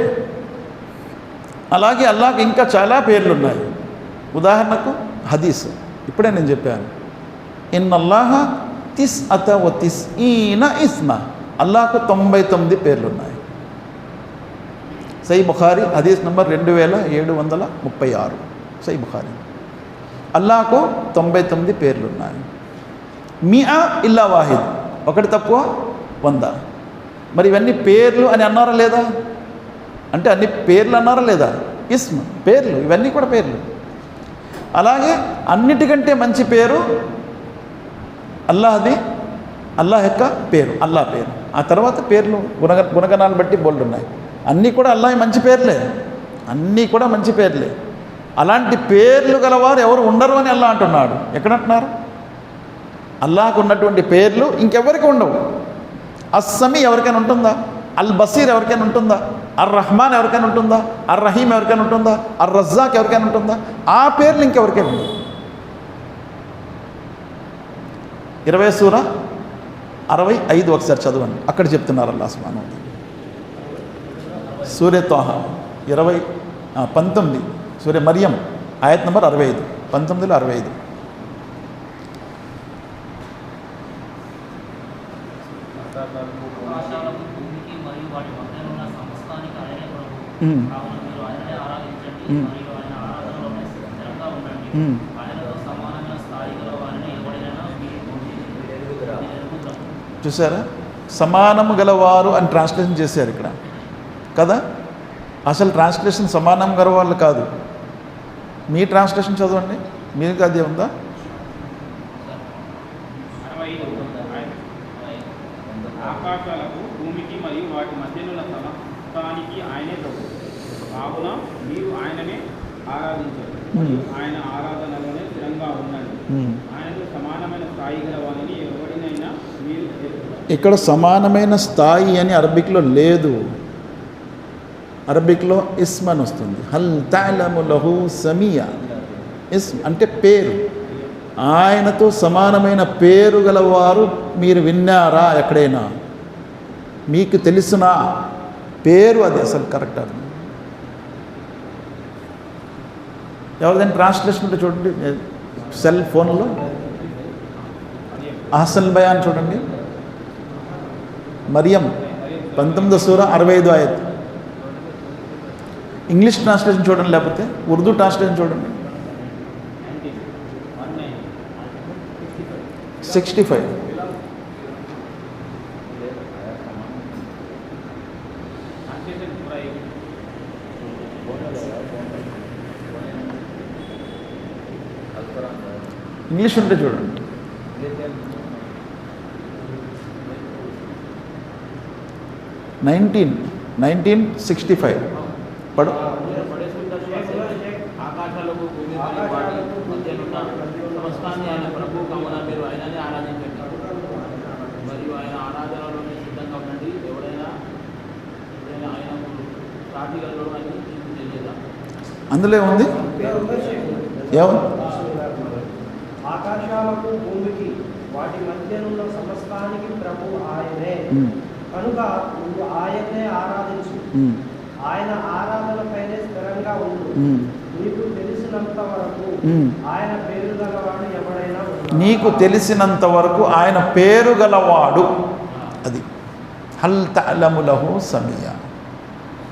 అలాగే అల్లాహకి ఇంకా చాలా పేర్లు ఉన్నాయి. ఉదాహరణకు హదీస్ ఇప్పుడే నేను చెప్పాను, ఇన్నల్లాహ తిస్అత వ తిస్ఈన ఇస్మ, అల్లాహకు 99 పేర్లు ఉన్నాయి. సహీ బుఖారీ హదీస్ నంబర్ 2736. సహీ బుఖారీ. అల్లాహకు 99 పేర్లు ఉన్నాయి. మియా ఇల్లా వాహిద్, ఒకటి తక్కువ 100. మరి ఇవన్నీ పేర్లు అని అన్నారా లేదా? అంటే అన్ని పేర్లు అన్నారా లేదా? ఇస్మ్ పేర్లు, ఇవన్నీ కూడా పేర్లు. అలాగే అన్నిటికంటే మంచి పేరు అల్లాహది, అల్లాహ్ యొక్క పేరు, అల్లాహ్ పేరు. ఆ తర్వాత పేర్లు గుణగణాలు బట్టి బోల్డ్ ఉన్నాయి. అన్నీ కూడా అల్లాహ్ మంచి పేర్లే, అన్నీ కూడా మంచి పేర్లే. అలాంటి పేర్లు గలవారు ఎవరు ఉండరు అని అల్లా అంటున్నాడు. ఎక్కడంటున్నారు? అల్లాహకు ఉన్నటువంటి పేర్లు ఇంకెవరికి ఉండవు. అస్సమీ ఎవరికైనా ఉంటుందా? అల్ బసీర్ ఎవరికైనా ఉంటుందా? అర్ రహమాన్ ఎవరికైనా ఉంటుందా? అర్ రహీం ఎవరికైనా ఉంటుందా? అర్ రజ్జాక్ ఎవరికైనా ఉంటుందా? ఆ పేర్లు ఇంకెవరికైనా ఉండవు. 20 సూర 65 ఒకసారి చదవండి. అక్కడ చెప్తున్నారు అల్లాహ్ సుబ్హానహు వ తఆలా. సూర్య తోహ 19 సూర్య మరియం ఆయత్ నంబర్ 65 19లో 65. ఆకాశాలకు భూమికి మరియు వాటి మధ్య ఉన్న సమస్తానికి ఆయనే ప్రభు. కావున మీరు ఆయననే ఆరాధించండి మరియు ఆయన ఆరాధనలోనే స్థిరంగా ఉండండి. ఆయనతో సమానమైన స్థాయి గల వారిని ఎవరైనా మీరు ఎరుగుదరా. చూసారా? సమానము గలవారు అని ట్రాన్స్లేషన్ చేశారు ఇక్కడ కదా. అసలు ట్రాన్స్లేషన్ సమానం గలవాళ్ళు కాదు. మీ ట్రాన్స్లేషన్ చదవండి. మీకు అది ఉందా? 65 ఆకాశాలకు భూమికి మరియు వాటి మధ్యనున్న సమస్తానికి ఆయనే ప్రభు. కావున మీరు ఆయననే ఆరాధించండి మరియు ఆయన ఆరాధనలోనే స్థిరంగా ఉండండి. ఆయనతో సమానమైన స్థాయి గల వారిని ఎవరినైనా మీరు ఎరుగుదరా. ఇక్కడ సమానమైన స్థాయి అని అరబిక్లో లేదు. అరబిక్లో ఇస్మ్ అని వస్తుంది. హల్ తఅలము లహు సమీయా. ఇస్మ్ అంటే పేరు. ఆయనతో సమానమైన పేరు గలవారు మీరు విన్నారా? ఎక్కడైనా మీకు తెలిసిన పేరు అది అసలు కరెక్ట్ అది. ఎవరిదైనా ట్రాన్స్లేషన్ ఉంటే చూడండి. సెల్ ఫోన్లో అహ్సన్ బయాన్ చూడండి. మరియం 19 సూర 65 ఆయత్. ఇంగ్లీష్ ట్రాన్స్లేషన్ చూడండి, లేకపోతే ఉర్దూ ట్రాన్స్లేషన్ చూడండి. 65. ఇంగ్లీష్ ఉంటే చూడండి. 1965 పడు. ఆకాశాలకు భూమి మరియు వాటి మధ్యనున్న సమస్తాన్ని ఆయన ప్రభు. కావున మీరు ఆయననే ఆరాధించండి మరియు ఆయన ఆరాధనలోనే సిద్ధంగా ఉండండి. ఎవరైనా ఆయనకు సాటిగలడు అని మీకు తెలియదా? అందులో ఏముంది? ఏముంది? ఆకాశాలకు భూమికి వాటి మధ్యనున్న సమస్తానికి ప్రభు ఆయనే. కనుక నువ్వు ఆయన్నే ఆరాధించు. ఆయన ఆరాధనపైనే స్థిరంగా ఉండు. నీకు తెలిసినంత వరకు ఆయన పేరు గలవాడు ఎవడైనా ఉన్నాడా? నీకు తెలిసినంత వరకు ఆయన పేరు గలవాడు. అది హల్ తఅలము లహు సమీయా.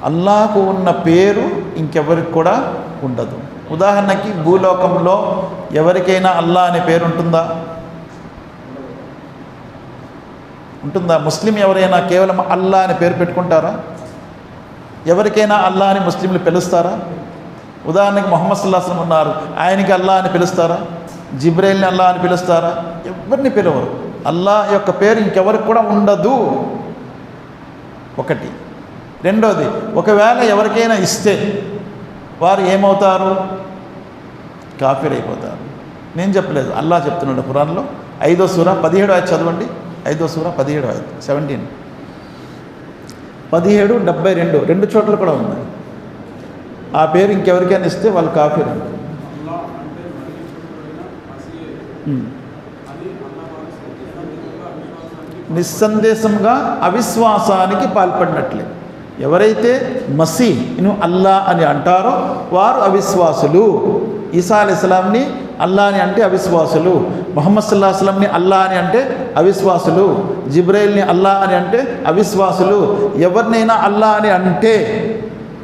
అల్లాహకు ఉన్న పేరు ఇంకెవరికి కూడా ఉండదు. ఉదాహరణకి భూలోకంలో ఎవరికైనా అల్లా అనే పేరు ఉంటుందా? ఉంటుందా? ముస్లిం ఎవరైనా కేవలం అల్లా అని పేరు పెట్టుకుంటారా? ఎవరికైనా అల్లా అని ముస్లింలు పిలుస్తారా? ఉదాహరణకి మొహమ్మద్ సల్లల్లాహు అలైహి వసల్లం ఉన్నారు, ఆయనకి అల్లా అని పిలుస్తారా? జిబ్రైల్ని అల్లా అని పిలుస్తారా? ఎవరిని పిలవరు. అల్లా యొక్క పేరు ఇంకెవరికి కూడా ఉండదు. ఒకటి. రెండోది, ఒకవేళ ఎవరికైనా ఇస్తే వారు ఏమవుతారు? కాఫీర్ అయిపోతారు. నేను చెప్పలేదు, అల్లా చెప్తున్నాడు ఖురాన్లో. 5వ సూర 17వ ఆయత్ చదవండి. 5వ సూర 17వ ఆయత్ 17 72 రెండు చోట్ల కూడా ఉంది. ఆ పేరు ఇంకెవరికైనా ఇస్తే వాళ్ళు కాఫీర్. నిస్సందేశంగా అవిశ్వాసానికి పాల్పడినట్లే. ఎవరైతే మసీహ్ను అల్లా అని అంటారో వారు అవిశ్వాసులు. ఈసా అలైహిస్సలాంని అల్లా అని అంటే అవిశ్వాసులు. ముహమ్మద్ సల్లల్లాహు అలైహి వసల్లంని అల్లా అని అంటే అవిశ్వాసులు. జిబ్రైల్ని అల్లా అని అంటే అవిశ్వాసులు. ఎవరినైనా అల్లా అని అంటే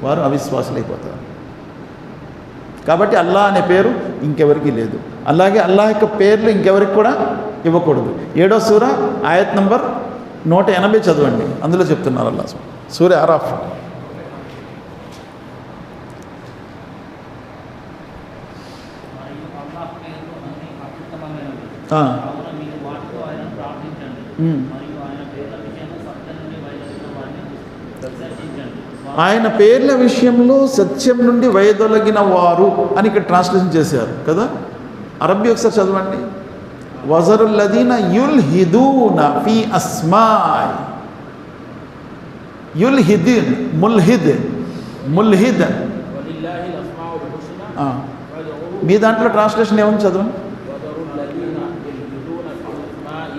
వారు అవిశ్వాసులు అయిపోతారు. కాబట్టి అల్లా అనే పేరు ఇంకెవరికి లేదు. అలాగే అల్లాహ్ యొక్క పేర్లు ఇంకెవరికి కూడా ఇవ్వకూడదు. 7వ సూర ఆయత్ నంబర్ 180 చదవండి. అందులో చెప్తున్నారు అల్లాహ్ సూర్య అరాఫ్. మరియు అల్లాహ్ పేర్లు అన్ని అత్యుత్తమమైనవి. ఆ. కావున మీరు వాటితో ఆయనను ప్రార్థించండి మ్మ్. మరియు ఆయన పేర్ల విషయంలో సత్యం నుండి బయలుదేరిన వారిని విసర్జించండి. ఆయన పేర్ల విషయంలో సత్యం నుండి వైదొలగిన వారు అని ఇక్కడ ట్రాన్స్లేషన్ చేశారు కదా. అరబ్బీ ఒకసారి చదవండి. వజరుల్లదీన యుల్హిదూన ఫీ అస్మాయ్. యుల్హిదీన్ ముల్హిద్ ముల్హిద్. వలిల్లాహిల్ అస్మాఉల్ హుస్నా ఆ. ఫద్ఉహు మీ దాంట్లో ట్రాన్స్లేషన్ ఏమని చదవండి. వదరుల్లదీన యల్హిదూన ఫీ అస్మాఇ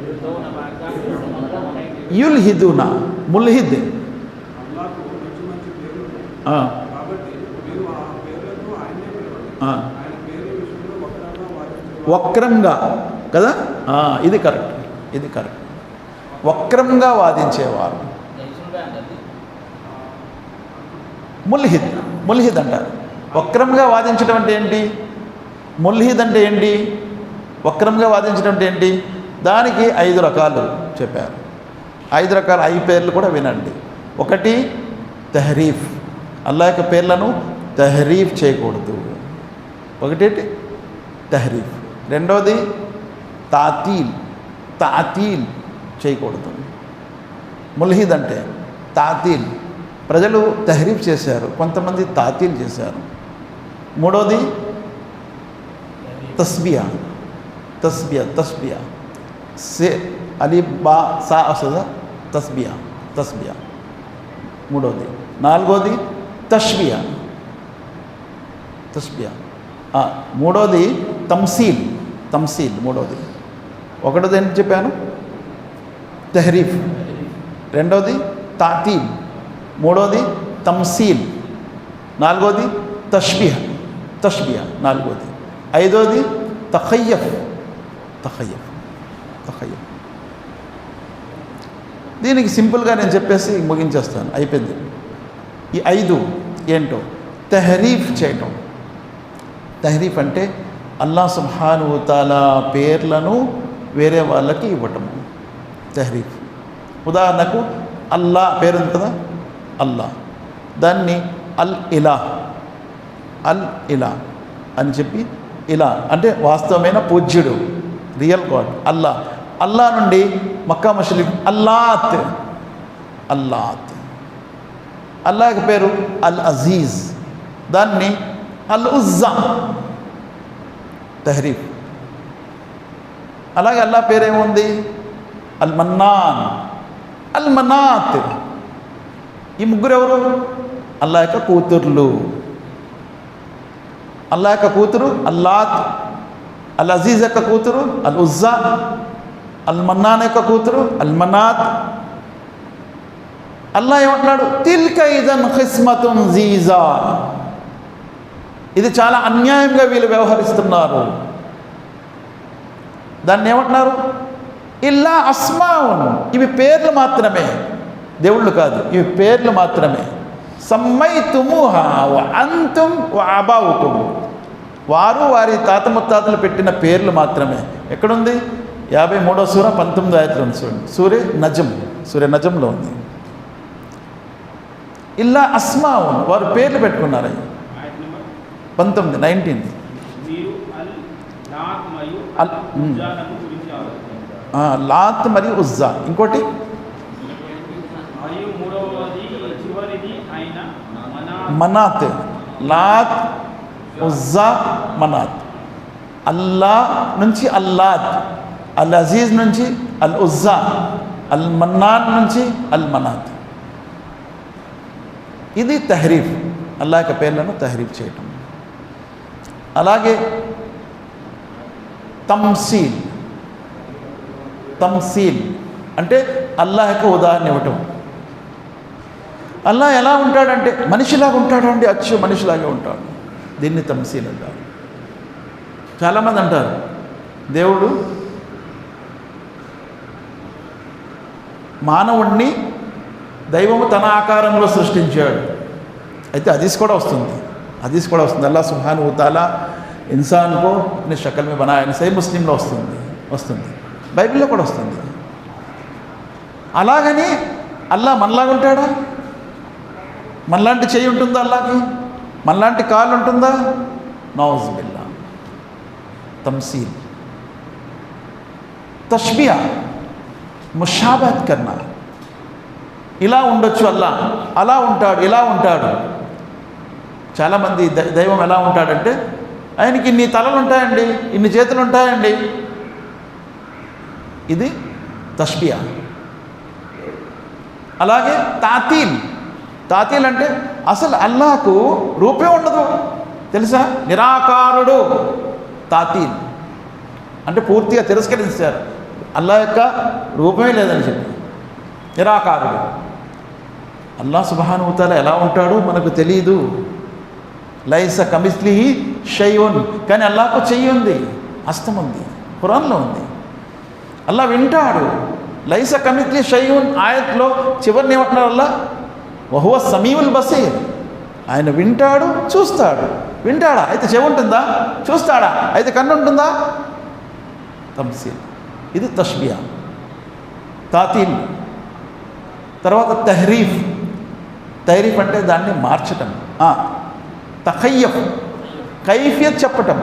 యుర్దౌన మా కాను యఅమలూన్. యుల్హిదూన ముల్హిద్. అల్లాహకు మంచి మంచి పేర్లు ఉన్నాయి. ఆ, కాబట్టి మీరు ఆ పేర్లతో ఆయనే పిలవండి. ఆ. ఆయన పేర్ల విషయంలో వక్రంగా వాదించే వక్రంగా కదా. ఇది కరెక్ట్, ఇది కరెక్ట్. వక్రంగా వాదించేవారు జైసుల్ బ్యాండ్ అది ముల్హిద్. ముల్హిద్ అంటారు. వక్రంగా వాదించడం అంటే ఏంటి? ముల్హిద్ అంటే ఏంటి? వక్రంగా వాదించడం అంటే ఏంటి? దానికి 5 రకాలు చెప్పారు. 5 రకాల 5 పేర్లు కూడా వినండి. ఒకటి తహరీఫ్. అల్లా యొక్క పేర్లను తహరీఫ్ చేయకూడదు. ఒకటేంటి? తహరీఫ్. రెండోది తాతీల్. తాతీల్ చేయకూడదు. ముల్హిద్ అంటే తాతీల్. ప్రజలు తహరీఫ్ చేశారు, కొంతమంది తాతీల్ చేశారు. మూడోది తస్బియా. తస్బియా తస్బియా సే అలీ బా సా వస్తుందా? తస్బియా తస్బియా మూడోది. నాలుగోది తష్బియా తస్బియా. మూడోది తమ్సీల్. తమ్సీల్ మూడోది. ఒకటోది ఏంటి చెప్పాను? తహరీఫ్. రెండోది తాతీల్. మూడోది తమ్సీల్. నాలుగోది తష్బిహ. తష్బిహ నాలుగోది. ఐదోది తఖయ్యఫ్. తఖయ్యఫ్ తఖయ్యఫ్. దీనికి సింపుల్గా నేను చెప్పేసి ముగించేస్తాను, అయిపోయింది. ఈ 5 ఏంటో? తహరీఫ్ చేయటం. తహరీఫ్ అంటే అల్లా సుబ్హానహు వ తఆలా పేర్లను వేరే వాళ్ళకి ఇవ్వటం తహరీఫ్. ఉదాహరణకు అల్లా పేరు ఉంది కదా, అల్లా, దాన్ని అల్ ఇలా అల్ ఇలా అని చెప్పి, ఇలా అంటే వాస్తవమైన పూజ్యుడు, రియల్ గాడ్ అల్లా. అల్లా నుండి మక్కా ముష్రిక్ అల్లాత్. అల్లాత్. అల్లాహ్ పేరు అల్ అజీజ్, దాన్ని అల్ ఉజ్జా. తహరీఫ్. అలాగే అల్లా పేరేముంది? అల్ మన్నాన్, అల్ మనాత్. ఈ ముగ్గురు ఎవరు? అల్లా యొక్క కూతుర్లు. అల్లా యొక్క కూతురు అల్లాత్, అల్ అజీజ్ యొక్క కూతురు అల్ ఉజ్జా, అల్ మన్నాన్ యొక్క కూతురు అల్ మనాత్. అల్లా ఏమంటున్నాడు? తిల్క ఇదన్ ఖిస్మతున్ జీజా. ఇది చాలా అన్యాయంగా వీళ్ళు వ్యవహరిస్తున్నారు. దాన్ని ఏమంటున్నారు? ఇల్లా అస్మాఉన్. ఇవి పేర్లు మాత్రమే, దేవుళ్ళు కాదు, ఇవి పేర్లు మాత్రమే. సమ్మైతుముహా వ అంతుం వ అబావుకుం. వారు వారి తాత ముత్తాతలు పెట్టిన పేర్లు మాత్రమే. ఎక్కడుంది? 53వ సూర 19వ ఆయతలో ఉంది చూడండి. సూర్య నజంలో ఉంది. ఇల్లా అస్మాఉన్, వారు పేర్లు పెట్టుకున్నారు. ఆయత నెంబర్ 19 మీరు అల్ లాత్ మరియు అల్ ఉజ్జాలను గురించి ఆలోచించారు. లాత్ మరియు ఉజ్జా. ఇంకోటి మరియు మూడవది చివరిది అయిన మనాత్. లాత్, ఉజ్జా, మనాత్. అల్లా నుంచి అల్లాత్, అల్ అజీజ్ నుంచి అల్ ఉజ్జా, అల్ మన్నాన్ నుంచి అల్ మనాత్. ఇది తహరీఫ్. అల్లా యొక్క పేర్లను తహరీఫ్ చేయటం. అలాగే తమ్సీల్. తమ్సీల్ అంటే అల్లాహ్ యొక్క ఉదాహరణ ఇవ్వటం. అల్లాహ్ ఎలా ఉంటాడంటే మనిషిలాగా ఉంటాడండి, అచ్చు మనిషిలాగే ఉంటాడు. దీన్ని తమ్సీల్ అంటారు. చాలామంది అంటారు దేవుడు మానవుణ్ణి దైవము తన ఆకారంలో సృష్టించాడు. అయితే హదీస్ కూడా వస్తుంది. అల్లా సుబ్హానహు వ తఆలా ఇన్సాన్ కో అప్నే షకల్ మే బనాయా అని సహీ ముస్లింలో వస్తుంది. బైబిల్లో కూడా వస్తుంది. అలాగని అల్లా మనలాగా ఉంటాడా? మనలాంటి చెయ్యి ఉంటుందా అల్లాకి? మనలాంటి కాళ్ళు ఉంటుందా? నౌజ్ బిల్లా. తమ్సీల్. తష్బియా, ముషాబహత్ కర్నా. ఇలా ఉండొచ్చు అల్లా, అలా ఉంటాడు, ఇలా ఉంటాడు. చాలామంది దైవం ఎలా ఉంటాడంటే ఆయనకి ఇన్ని తలలు ఉంటాయండి, ఇన్ని చేతులు ఉంటాయండి. ఇది తష్బియా. అలాగే తాతీల్ అంటే అసలు అల్లాహకు రూపే ఉండదు తెలుసా, నిరాకారుడు. తాతీల్ అంటే పూర్తిగా తిరస్కరించారు, అల్లాహ్ యొక్క రూపమే లేదని చెప్పి. నిరాకారుడు. అల్లాహ్ సుబ్హానహు వ తఆలా ఎలా ఉంటాడో మనకు తెలియదు. లైస కమిస్లిహి షైఉన్, కానీ అల్లాహకు చెయ్యి ఉంది, హస్తం ఉంది, ఖురాన్లో ఉంది. అల్లాహ్ వింటాడు. లైస కమిస్లిహి షైఉన్ ఆయత్లో చివరిని ఏమంటున్నారు అల్లాహ్? వహువ సమీఉల్ బసీర్. ఆయన వింటాడు, చూస్తాడు. వింటాడా అయితే చెవి ఉంటుందా? చూస్తాడా అయితే కన్ను ఉంటుందా? తమ్సీల్. ఇది తష్బియా, తాతీల్. తర్వాత తహరీఫ్ అంటే దాన్ని మార్చటం. తఖయ్యఫ్ కైఫియత్ చెప్పటం.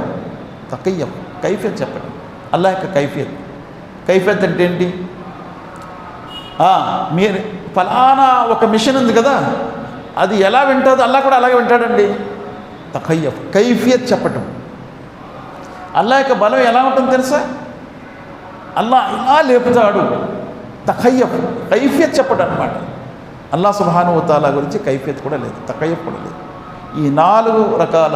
కైఫియత్ చెప్పటం. అల్లాహ్ యొక్క కైఫియత్ అంటే ఏంటి? మీరు ఫలానా ఒక మిషన్ ఉంది కదా, అది ఎలా వింటుందో అల్లాహ్ కూడా అలాగే వింటాడండి. తఖయ్యఫ్ కైఫియత్ చెప్పటం. అల్లాహ్ యొక్క బలం ఎలా ఉంటుందో తెలుసా? అల్లాహ్ ఇలా లేపుతాడు. కైఫియత్ చెప్పటం అన్నమాట. అల్లాహ్ సుబ్హానహు వ తఆలా గురించి కైఫియత్ కూడా లేదు, తఖయ్యఫ్ కూడా లేదు. ఈ 4 రకాల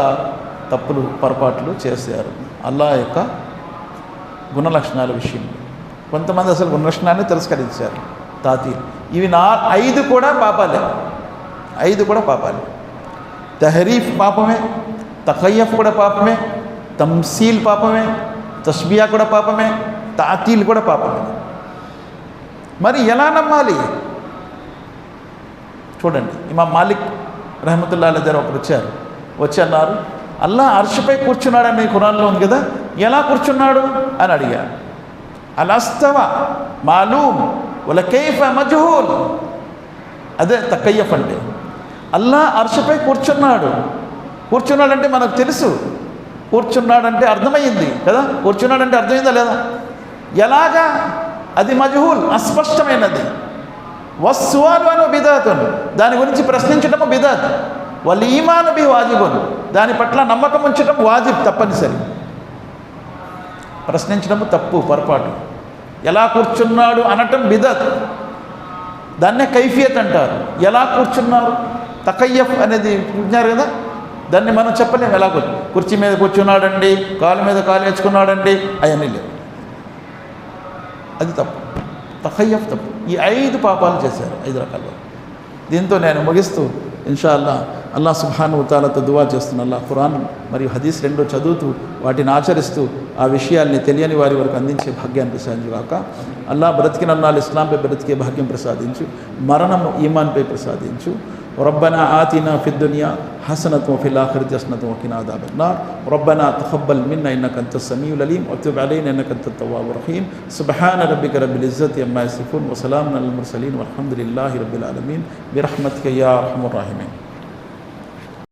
తప్పులు, పొరపాట్లు చేశారు అల్లాహ్ యొక్క గుణలక్షణాల విషయంలో. కొంతమంది అసలు గుణలక్షణాన్ని తిరస్కరించారు. తాతీల్. ఇవి 5 కూడా పాపాలే. 5 కూడా పాపాలే. తహరీఫ్ పాపమే, తఖయ్యఫ్ కూడా పాపమే, తమ్సీల్ పాపమే, తష్బియా కూడా పాపమే, తాతీల్ కూడా పాపమే. మరి ఎలా నమ్మాలి? చూడండి, ఇమాం మాలిక్ రహమతుల్లాహి అలైహి ఒకరు వచ్చి అన్నారు, అల్లాహ్ అర్షపై కూర్చున్నాడని ఖురాన్లో ఉంది కదా, ఎలా కూర్చున్నాడు అని అడిగారు. అలస్తవ మాలూమ్ వల కైఫ మజ్హూల్. అదే తకయ్యఫ్ అంటే. అల్లాహ్ అర్షపై కూర్చున్నాడంటే మనకు తెలుసు, కూర్చున్నాడంటే అర్థమయ్యింది కదా, కూర్చున్నాడంటే అర్థమైందా లేదా? ఎలాగా? అది మజ్హూల్, అస్పష్టమైనది. వస్సువాలు అను బిదాతున్, దాని గురించి ప్రశ్నించటము బిదాత్. వల్ ఈమాను బి వాజిబున్, దాని పట్ల నమ్మకం ఉంచడం వాజిబ్, తప్పనిసరి. ప్రశ్నించడము తప్పు, పొరపాటు. ఎలా కూర్చున్నాడు అనటం బిదాత్, దాన్నే కైఫియత్ అంటారు. ఎలా కూర్చున్నారు? తకయ్యఫ్ అనేది చూసినారు కదా, దాన్ని మనం చెప్పలేము. ఎలా కుర్చీ మీద కూర్చున్నాడండి, కాలు మీద కాలు వేసుకున్నాడండి, అవన్నీ లేవు. అది తప్పు, తకయ్యఫ్ తప్పు. ఈ 5 పాపాలు చేశారు, 5 రకాల్లో. దీంతో నేను ముగిస్తూ ఇన్షాల్లా అల్లాహ్ సుబ్హానహు వ తఆలాతో దువా చేస్తున్నా, అల్లాహ్ ఖురాన్ మరియు హదీస్ 2 చదువుతూ వాటిని ఆచరిస్తూ ఆ విషయాల్ని తెలియని వారి వరకు అందించే భాగ్యాన్ని ప్రసాదించుగాక. అల్లాహ్ బ్రతికినన్నాళ్ళు ఇస్లాంపై బ్రతికే భాగ్యం ప్రసాదించు, మరణం ఈమాన్పై ప్రసాదించు. ربنا آتنا في الدنيا حسنة وفي الآخرة حسنة وقنا عذاب النار. ربنا تقبل منا إنك أنت السميع العليم وتب علينا إنك أنت التواب الرحيم. سبحان ربك رب العزة عما يصفون وسلام على المرسلين والحمد لله رب العالمين برحمتك يا أرحم الراحمين.